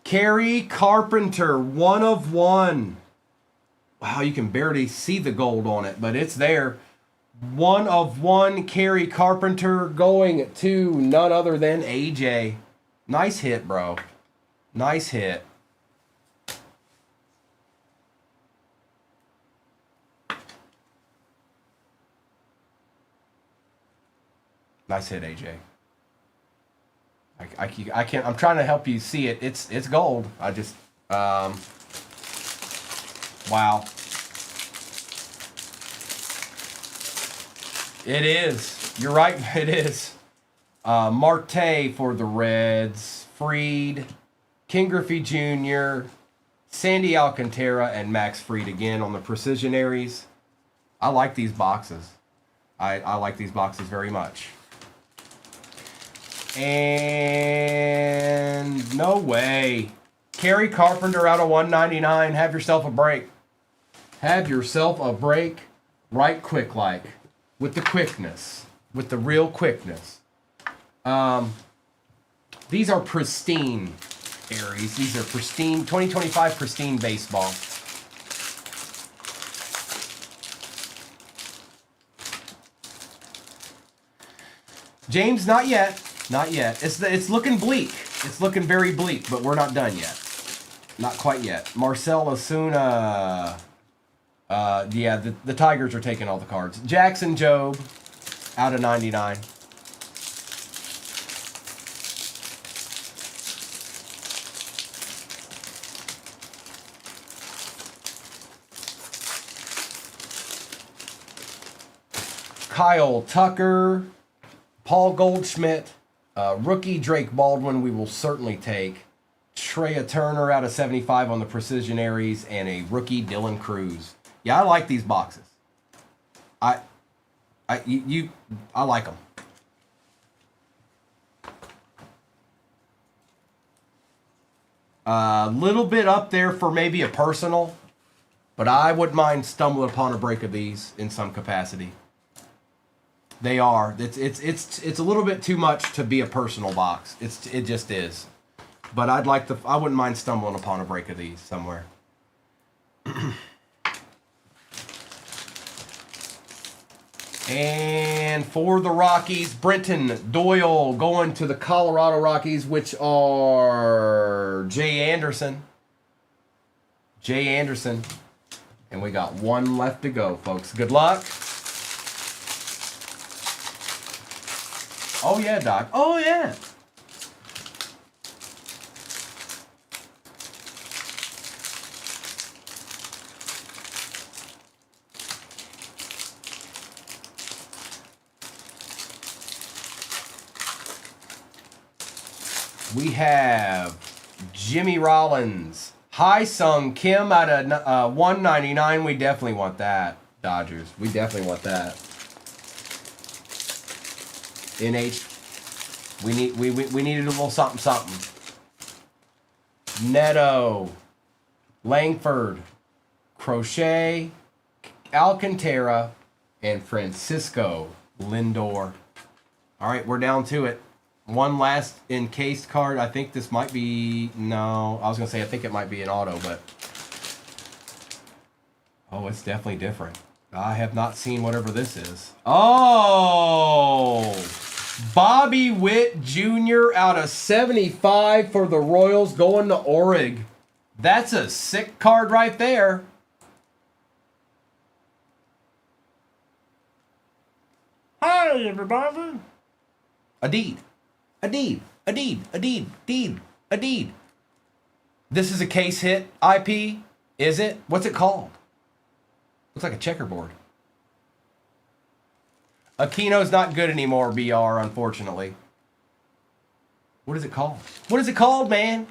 Kerry Carpenter, 1 of 1. Wow, you can barely see the gold on it, but it's there. 1 of 1 Kerry Carpenter going to none other than AJ. Nice hit, bro. Nice hit. Nice hit, AJ. I can't. I'm trying to help you see it. It's gold. I just wow. It is. You're right. It is. Marte for the Reds. Fried, King Griffey Jr., Sandy Alcantara, and Max Fried again on the Precision Aries. I like these boxes. I like these boxes very much. And no way. Kerry Carpenter out of 199. Have yourself a break. Have yourself a break right quick like. With the quickness. With the real quickness. These are pristine Aries. These are pristine, 2025 pristine baseball. James, not yet. Not yet. It's looking bleak. It's looking very bleak, but we're not done yet. Not quite yet. Marcell Osuna. Yeah, the Tigers are taking all the cards. Jackson Jobe, out of 99. Kyle Tucker, Paul Goldschmidt, rookie Drake Baldwin we will certainly take. Trea Turner out of 75 on the Precision Aries, and a rookie Dylan Cruz. Yeah, I like these boxes. I like them. A little bit up there for maybe a personal. But I wouldn't mind stumbling upon a break of these in some capacity. They are. It's a little bit too much to be a personal box. It just is. But I wouldn't mind stumbling upon a break of these somewhere. And for the Rockies, Brenton Doyle going to the Colorado Rockies, which are Jay Anderson. Jay Anderson. And we got one left to go, folks. Good luck. Oh, yeah, Doc. Oh, yeah. We have Jimmy Rollins. Hi Sung Kim out of 199. We definitely want that, Dodgers. We definitely want that. NH. We needed a little something. Neto. Langford. Crochet. Alcantara. And Francisco Lindor. All right, we're down to it. One last encased card. I think this might be... No, I was going to say I think it might be an auto, but... Oh, it's definitely different. I have not seen whatever this is. Oh! Bobby Witt Jr. out of 75 for the Royals going to Orig. That's a sick card right there. Hi, everybody. Adeed. This is a case hit IP. Is it? What's it called? Looks like a checkerboard. Aquino's not good anymore, BR, unfortunately. What is it called? What is it called, man?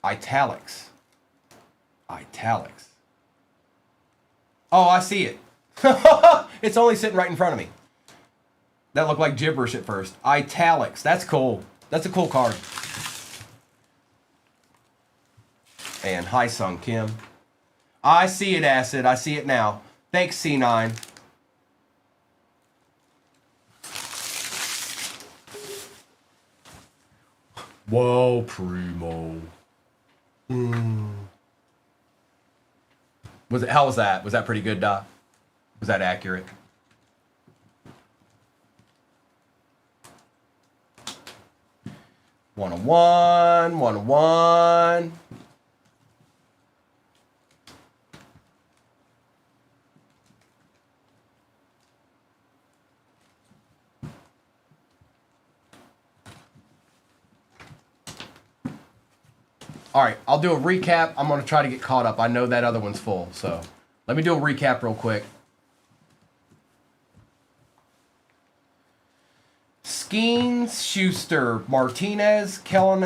Italics. Oh, I see it. It's only sitting right in front of me. That looked like gibberish at first. Italics. That's cool. That's a cool card. And hi, Sung Kim. I see it, Acid. I see it now. Thanks, C9. Whoa, Primo. How was that? Was that pretty good, Doc? Was that accurate? One on one. All right, I'll do a recap. I'm going to try to get caught up. I know that other one's full, so let me do a recap real quick. Skeens, Schuster, Martinez, Kellen,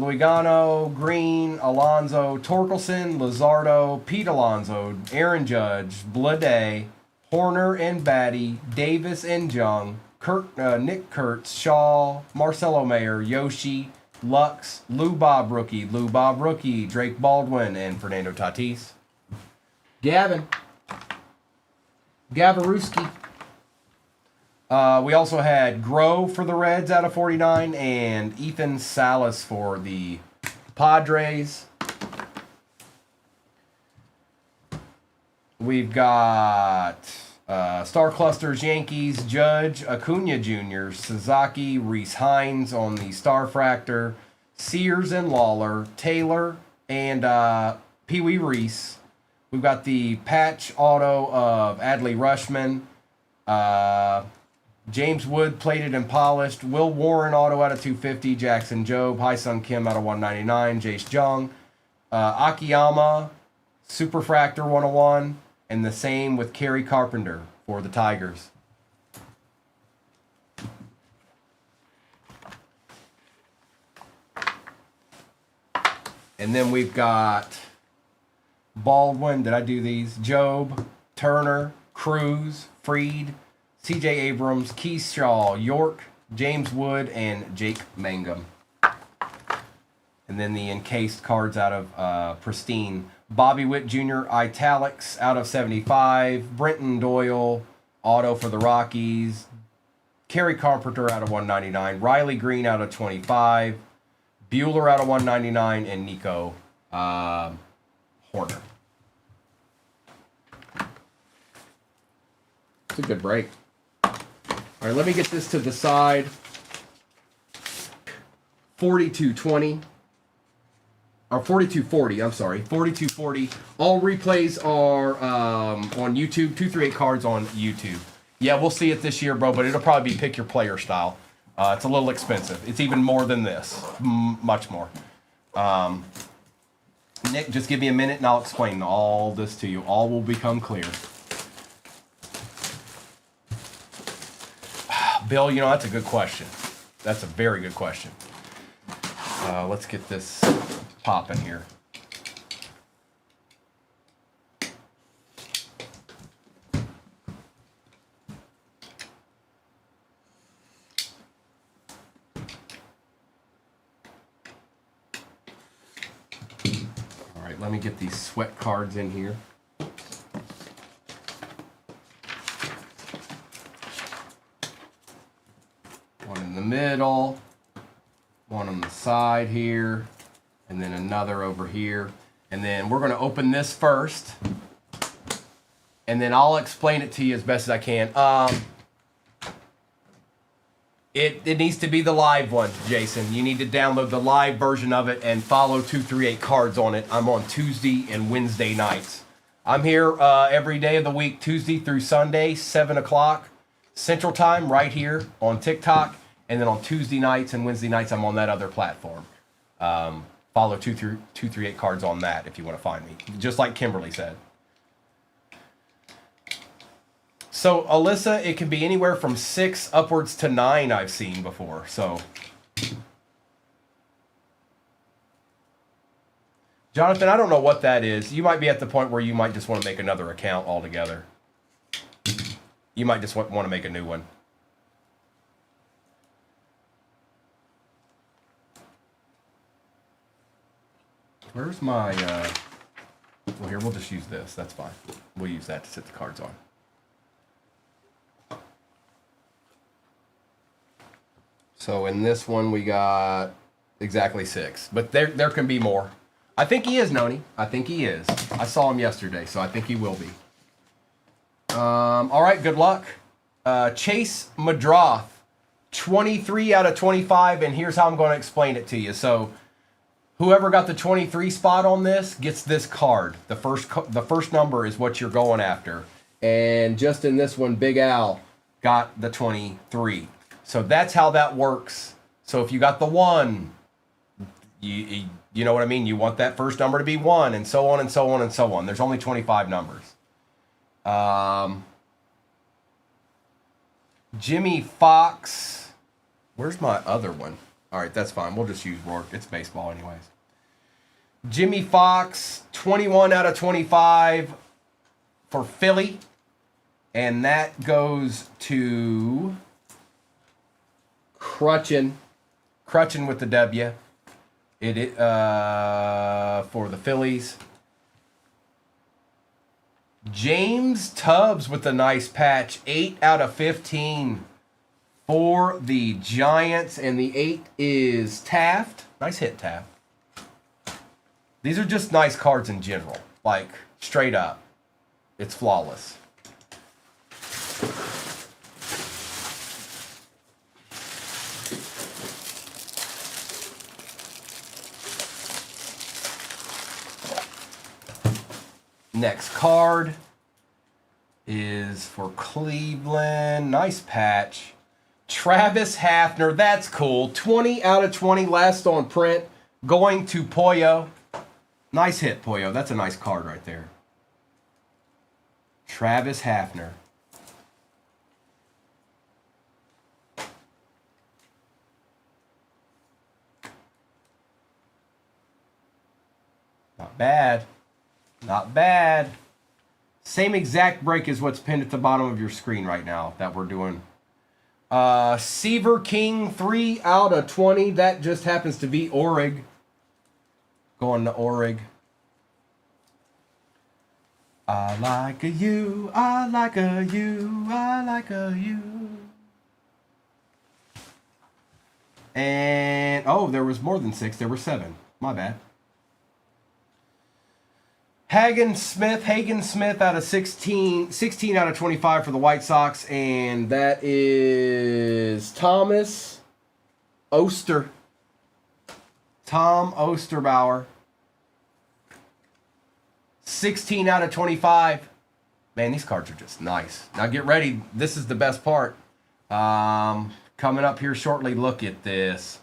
Luigano, Green, Alonso, Torkelson, Luzardo, Pete Alonso, Aaron Judge, Blade, Horner and Batty, Davis and Jung, Nick Kurtz, Shaw, Marcelo Mayer, Yoshi, Lux, Lou Bob Rookie, Drake Baldwin, and Fernando Tatis. Gavarewski. We also had Grove for the Reds out of 49 and Ethan Salas for the Padres. We've got Star Clusters, Yankees, Judge, Acuna Jr., Sasaki, Reese Hines on the Starfractor, Sears and Lawler, Taylor, and Pee Wee Reese. We've got the patch auto of Adley Rushman, James Wood plated and polished, Will Warren auto out of 250, Jackson Jobe, Hai-Sung Kim out of 199, Jace Jung, Akiyama, Superfractor 101, and the same with Kerry Carpenter for the Tigers. And then we've got Baldwin. Did I do these? Job, Turner, Cruz, Freed, C.J. Abrams, Keith Shaw, York, James Wood, and Jake Mangum. And then the encased cards out of Pristine. Bobby Witt Jr. Italics out of 75. Brenton Doyle auto for the Rockies. Kerry Carpenter out of 199. Riley Green out of 25. Bueller out of 199. And Nico Horner. It's a good break. All right, let me get this to the side. 4220. Or 4240, I'm sorry. 4240. All replays are on YouTube. 238 cards on YouTube. Yeah, we'll see it this year, bro, but it'll probably be pick your player style. It's a little expensive. It's even more than this. Much more. Nick, just give me a minute and I'll explain all this to you. All will become clear. Bill, you know, that's a good question. That's a very good question. Let's get this popping here. All right, let me get these sweat cards in here. One in the middle, one on the side here, and then another over here. And then we're going to open this first, and then I'll explain it to you as best as I can. It needs to be the live one, Jason. You need to download the live version of it and follow 238 cards on it. I'm on Tuesday and Wednesday nights. I'm here every day of the week, Tuesday through Sunday, 7 o'clock Central Time, right here on TikTok. And then on Tuesday nights and Wednesday nights, I'm on that other platform. Follow 238 cards on that if you want to find me, just like Kimberly said. So, Alyssa, it can be anywhere from 6 upwards to 9 I've seen before. So, Jonathan, I don't know what that is. You might be at the point where you might just want to make another account altogether. You might just want to make a new one. Where's my, well, here, we'll just use this. That's fine. We'll use that to sit the cards on. So in this one, we got exactly 6. But there can be more. I think he is, Noni. I think he is. I saw him yesterday, so I think he will be. All right, good luck. Chase Madroth, 23 out of 25, and here's how I'm going to explain it to you. So whoever got the 23 spot on this gets this card. The first number is what you're going after. And just in this one, Big Al got the 23. So that's how that works. So if you got the 1, you know what I mean? You want that first number to be 1, and so on and so on and so on. There's only 25 numbers. Jimmy Fox. Where's my other one? All right, that's fine. We'll just use Rourke. It's baseball anyways. Jimmy Fox, 21 out of 25 for Philly. And that goes to Crutchin with the W. For the Phillies. James Tubbs with a nice patch, 8 out of 15 for the Giants, and the 8 is Taft. Nice hit, Taft. These are just nice cards in general, like straight up. It's flawless. Next card is for Cleveland. Nice patch. Travis Hafner. That's cool. 20 out of 20 last on print. Going to Pollo. Nice hit, Pollo. That's a nice card right there. Travis Hafner. Not bad. Not bad. Same exact break as what's pinned at the bottom of your screen right now that we're doing. Seaver King, 3 out of 20. That just happens to be Orig. Going to Orig. I like a you, I like a you, I like a you. And, oh, there was more than 6. There were 7. My bad. Hagen Smith out of 16 out of 25 for the White Sox. And that is Thomas Oster. Tom Osterbauer. 16 out of 25. Man, these cards are just nice. Now get ready. This is the best part. Coming up here shortly, look at this.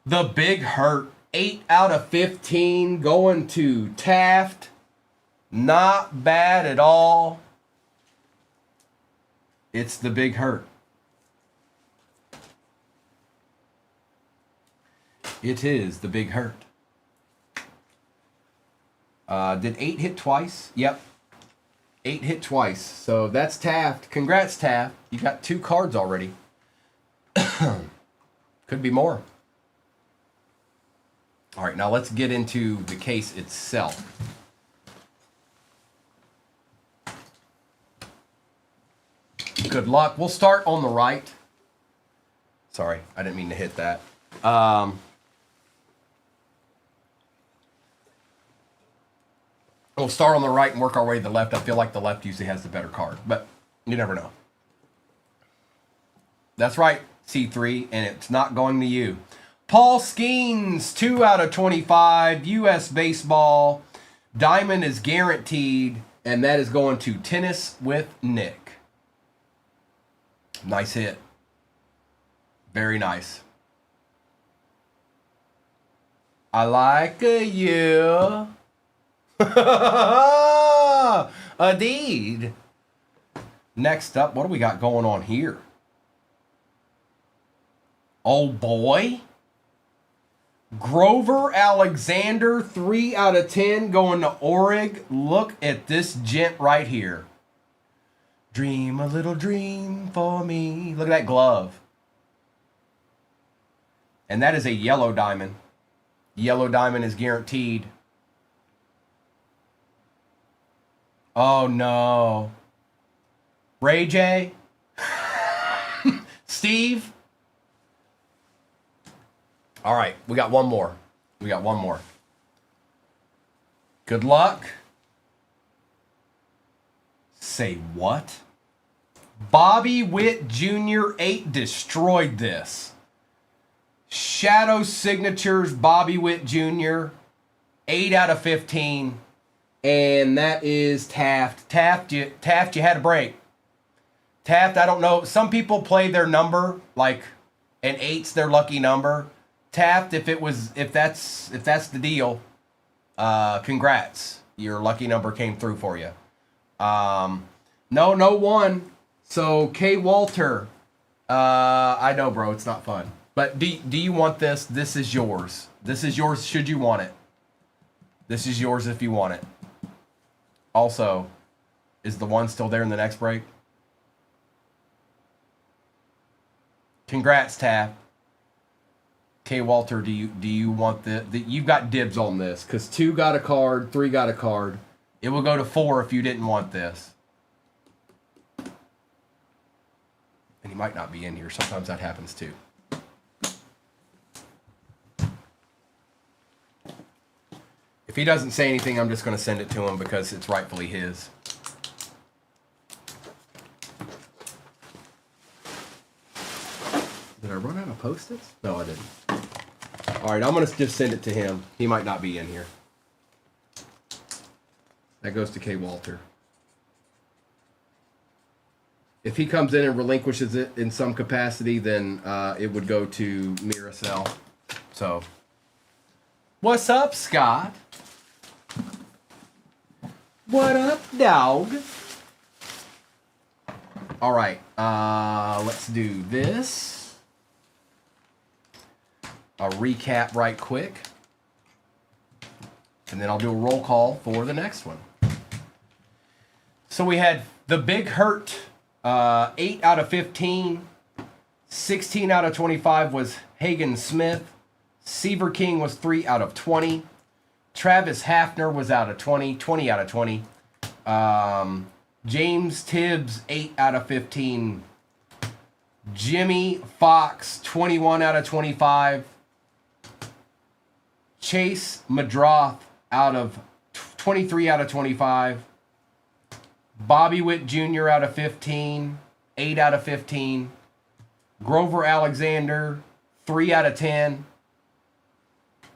The Big Hurt. 8 out of 15 going to Taft. Not bad at all. It's the Big Hurt. It is the Big Hurt. Did 8 hit twice? Yep. 8 hit twice. So that's Taft. Congrats, Taft. You got 2 cards already. Could be more. All right, now let's get into the case itself. Good luck. We'll start on the right. Sorry, I didn't mean to hit that. We'll start on the right and work our way to the left. I feel like the left usually has the better card, but you never know. That's right, C3, and it's not going to you. Paul Skeens, 2 out of 25, U.S. Baseball. Diamond is guaranteed, and that is going to Tennis with Nick. Nice hit. Very nice. I like you. Indeed. Next up, what do we got going on here? Oh boy. Grover Alexander, 3 out of 10 going to Orig. Look at this gent right here. Dream a little dream for me. Look at that glove. And that is a yellow diamond. Yellow diamond is guaranteed. Oh no. Ray J? Steve? All right, we got one more. Good luck. Say what? Bobby Witt Jr. 8 destroyed this. Shadow Signatures, Bobby Witt Jr. 8 out of 15. And that is Taft. Taft, you had a break. Taft, I don't know. Some people play their number like an 8's their lucky number. Taft, if that's the deal, congrats. Your lucky number came through for you. No one. So K Walter, I know, bro, it's not fun. But do you want this? This is yours. This is yours should you want it. This is yours if you want it. Also, is the one still there in the next break? Congrats, Taft. K Walter, do you want the you've got dibs on this because 2 got a card, 3 got a card. It will go to 4 if you didn't want this. And he might not be in here. Sometimes that happens too. If he doesn't say anything, I'm just going to send it to him because it's rightfully his. Did I run out of Post-its? No, I didn't. All right, I'm going to just send it to him. He might not be in here. That goes to K. Walter. If he comes in and relinquishes it in some capacity, then it would go to Miracel. So, what's up, Scott? What up, dog? All right, let's do this. A recap right quick. And then I'll do a roll call for the next one. So we had the Big Hurt, 8 out of 15. 16 out of 25 was Hagen Smith. Seaver King was 3 out of 20. Travis Hafner was out of 20, 20 out of 20. James Tibbs, 8 out of 15. Jimmy Fox, 21 out of 25. Chase Madroth, out of 23 out of 25. Bobby Witt Jr. out of 15, 8 out of 15. Grover Alexander, 3 out of 10.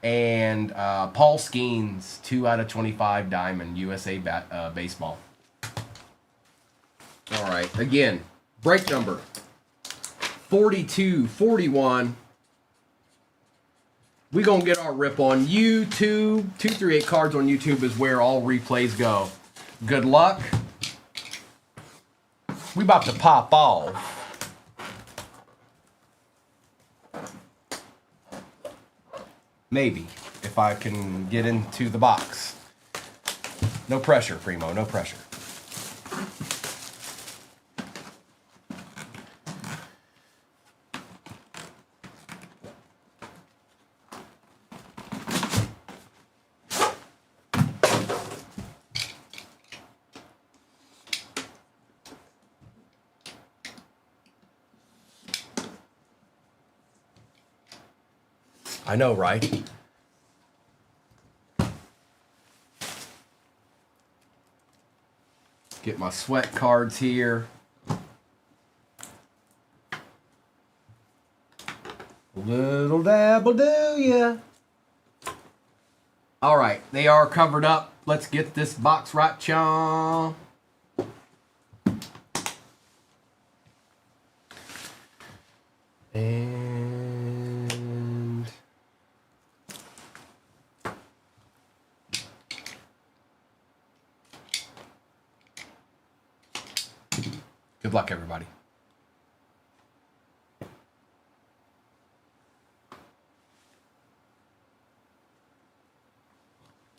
And Paul Skeens, 2 out of 25 diamond, USA baseball. All right, again, break number 4241. We're going to get our rip on YouTube. 238 Cards on YouTube is where all replays go. Good luck. We about to pop off. Maybe, if I can get into the box. No pressure, Primo, no pressure. I know, right? Get my sweat cards here. Little dabble do ya. All right, they are covered up. Let's get this box right, chum. And good luck, everybody.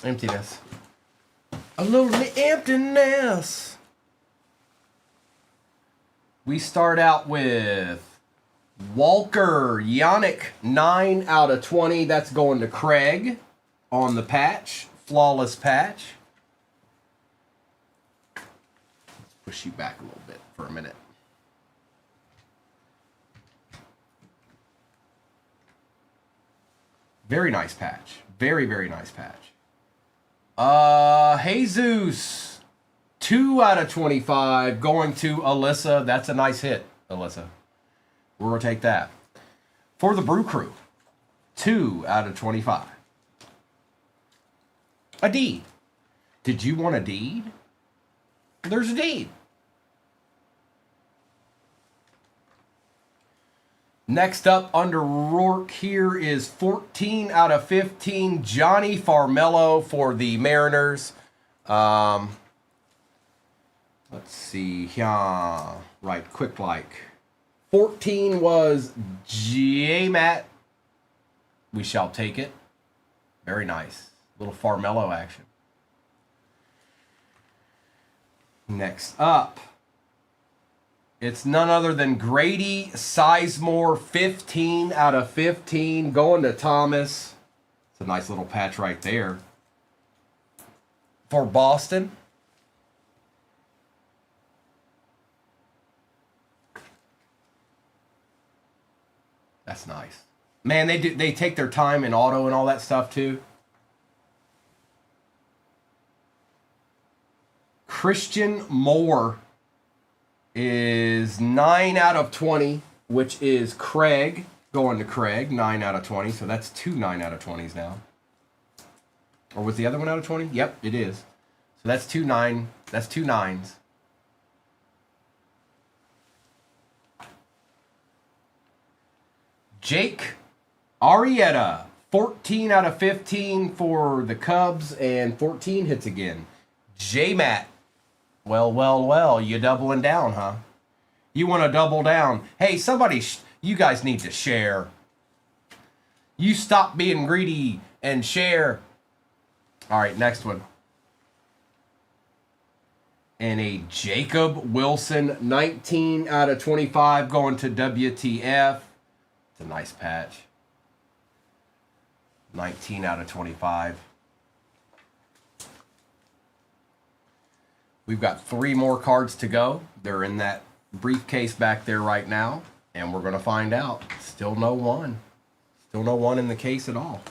Emptiness. A little emptiness. We start out with Walker Yannick, 9 out of 20. That's going to Craig on the patch. Flawless patch. Let's push you back a little bit for a minute. Very nice patch. Very, very nice patch. Jesus, 2 out of 25 going to Alyssa. That's a nice hit, Alyssa. We're going to take that. For the Brew Crew, 2 out of 25. A deed. Did you want a deed? There's a deed. Next up under Rourke here is 14 out of 15. Johnny Farmello for the Mariners. Let's see here. Right, quick like. 14 was J-Matt. We shall take it. Very nice. Little Farmello action. Next up, it's none other than Grady Sizemore, 15 out of 15, going to Thomas. It's a nice little patch right there. For Boston, that's nice. Man, they take their time in auto and all that stuff too. Christian Moore is 9 out of 20, which is Craig, going to Craig, 9 out of 20. So that's 2 9 out of 20s now. Or was the other one out of 20? Yep, it is. So that's 2 9. That's 2 9s. Jake Arrieta, 14 out of 15 for the Cubs, and 14 hits again. J-Matt. Well, you doubling down, huh? You want to double down. Hey, somebody, you guys need to share. You stop being greedy and share. All right, next one. And a Jacob Wilson, 19 out of 25, going to WTF. It's a nice patch. 19 out of 25. We've got 3 more cards to go. They're in that briefcase back there right now, and we're going to find out. Still no one. Still no one in the case at all.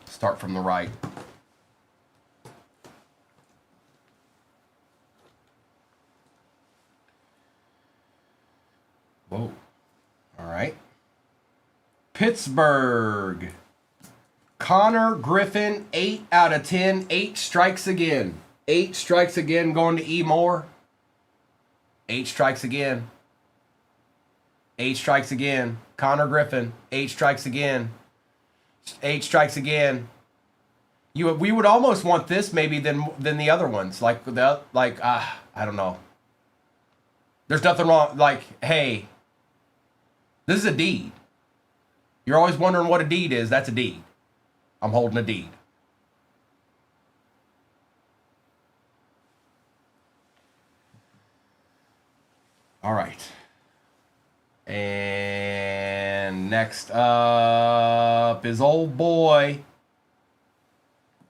Start from the right. Whoa. All right. Pittsburgh. Connor Griffin, 8 out of 10. 8 strikes again. 8 strikes again going to E. Moore. 8 strikes again. 8 strikes again. Connor Griffin, 8 strikes again. 8 strikes again. We would almost want this maybe than the other ones. I don't know. There's nothing wrong. Like, hey, this is a deed. You're always wondering what a deed is. That's a deed. I'm holding a deed. All right. And next up is old boy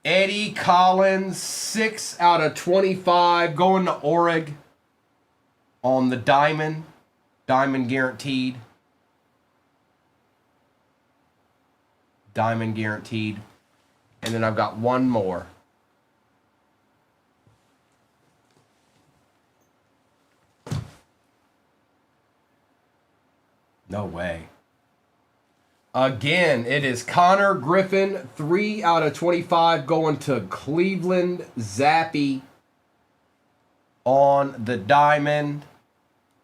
Eddie Collins, 6 out of 25, going to Oregon on the diamond guaranteed. Diamond guaranteed. And then I've got one more. No way. Again, it is Connor Griffin, 3 out of 25, going to Cleveland Zappy on the diamond.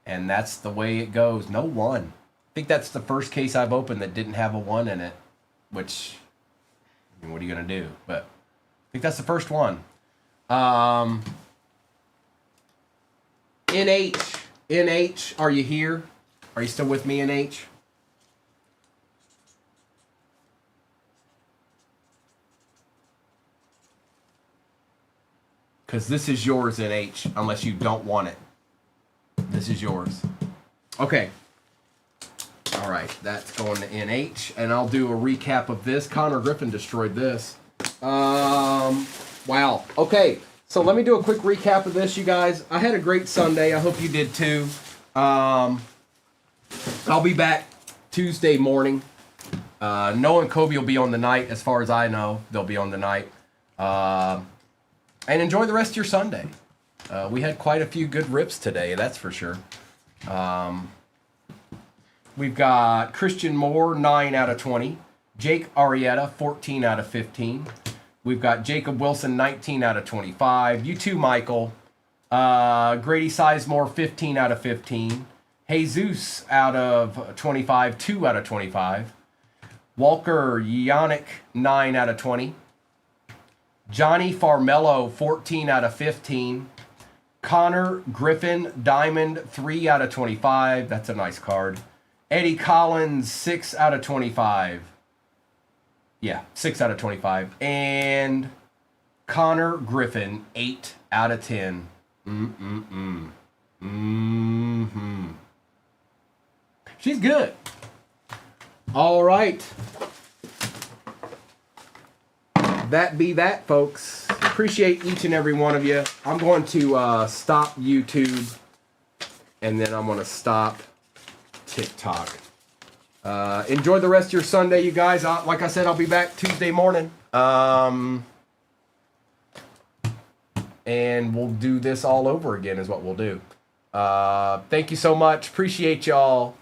And that's the way it goes. No 1. I think that's the first case I've opened that didn't have a 1 in it. Which, I mean, what are you going to do? But I think that's the first one. NH, are you here? Are you still with me, NH? Because this is yours, NH, unless you don't want it. This is yours. Okay. All right, that's going to NH, and I'll do a recap of this. Connor Griffin destroyed this. Wow. Okay, so let me do a quick recap of this, you guys. I had a great Sunday. I hope you did too. I'll be back Tuesday morning. Noah and Kobe will be on the night, as far as I know. They'll be on the night. And enjoy the rest of your Sunday. We had quite a few good rips today, that's for sure. We've got Christian Moore, 9 out of 20. Jake Arrieta, 14 out of 15. We've got Jacob Wilson, 19 out of 25. You too, Michael. Grady Sizemore, 15 out of 15. Jesus out of 25, 2 out of 25. Walker Yannick, 9 out of 20. Johnny Farmello, 14 out of 15. Connor Griffin, Diamond, 3 out of 25. That's a nice card. Eddie Collins, 6 out of 25. Yeah, 6 out of 25. And Connor Griffin, 8 out of 10. She's good. All right. That be that, folks. Appreciate each and every one of you. I'm going to stop YouTube, and then I'm going to stop TikTok. Enjoy the rest of your Sunday, you guys. Like I said, I'll be back Tuesday morning. And we'll do this all over again is what we'll do. Thank you so much. Appreciate y'all.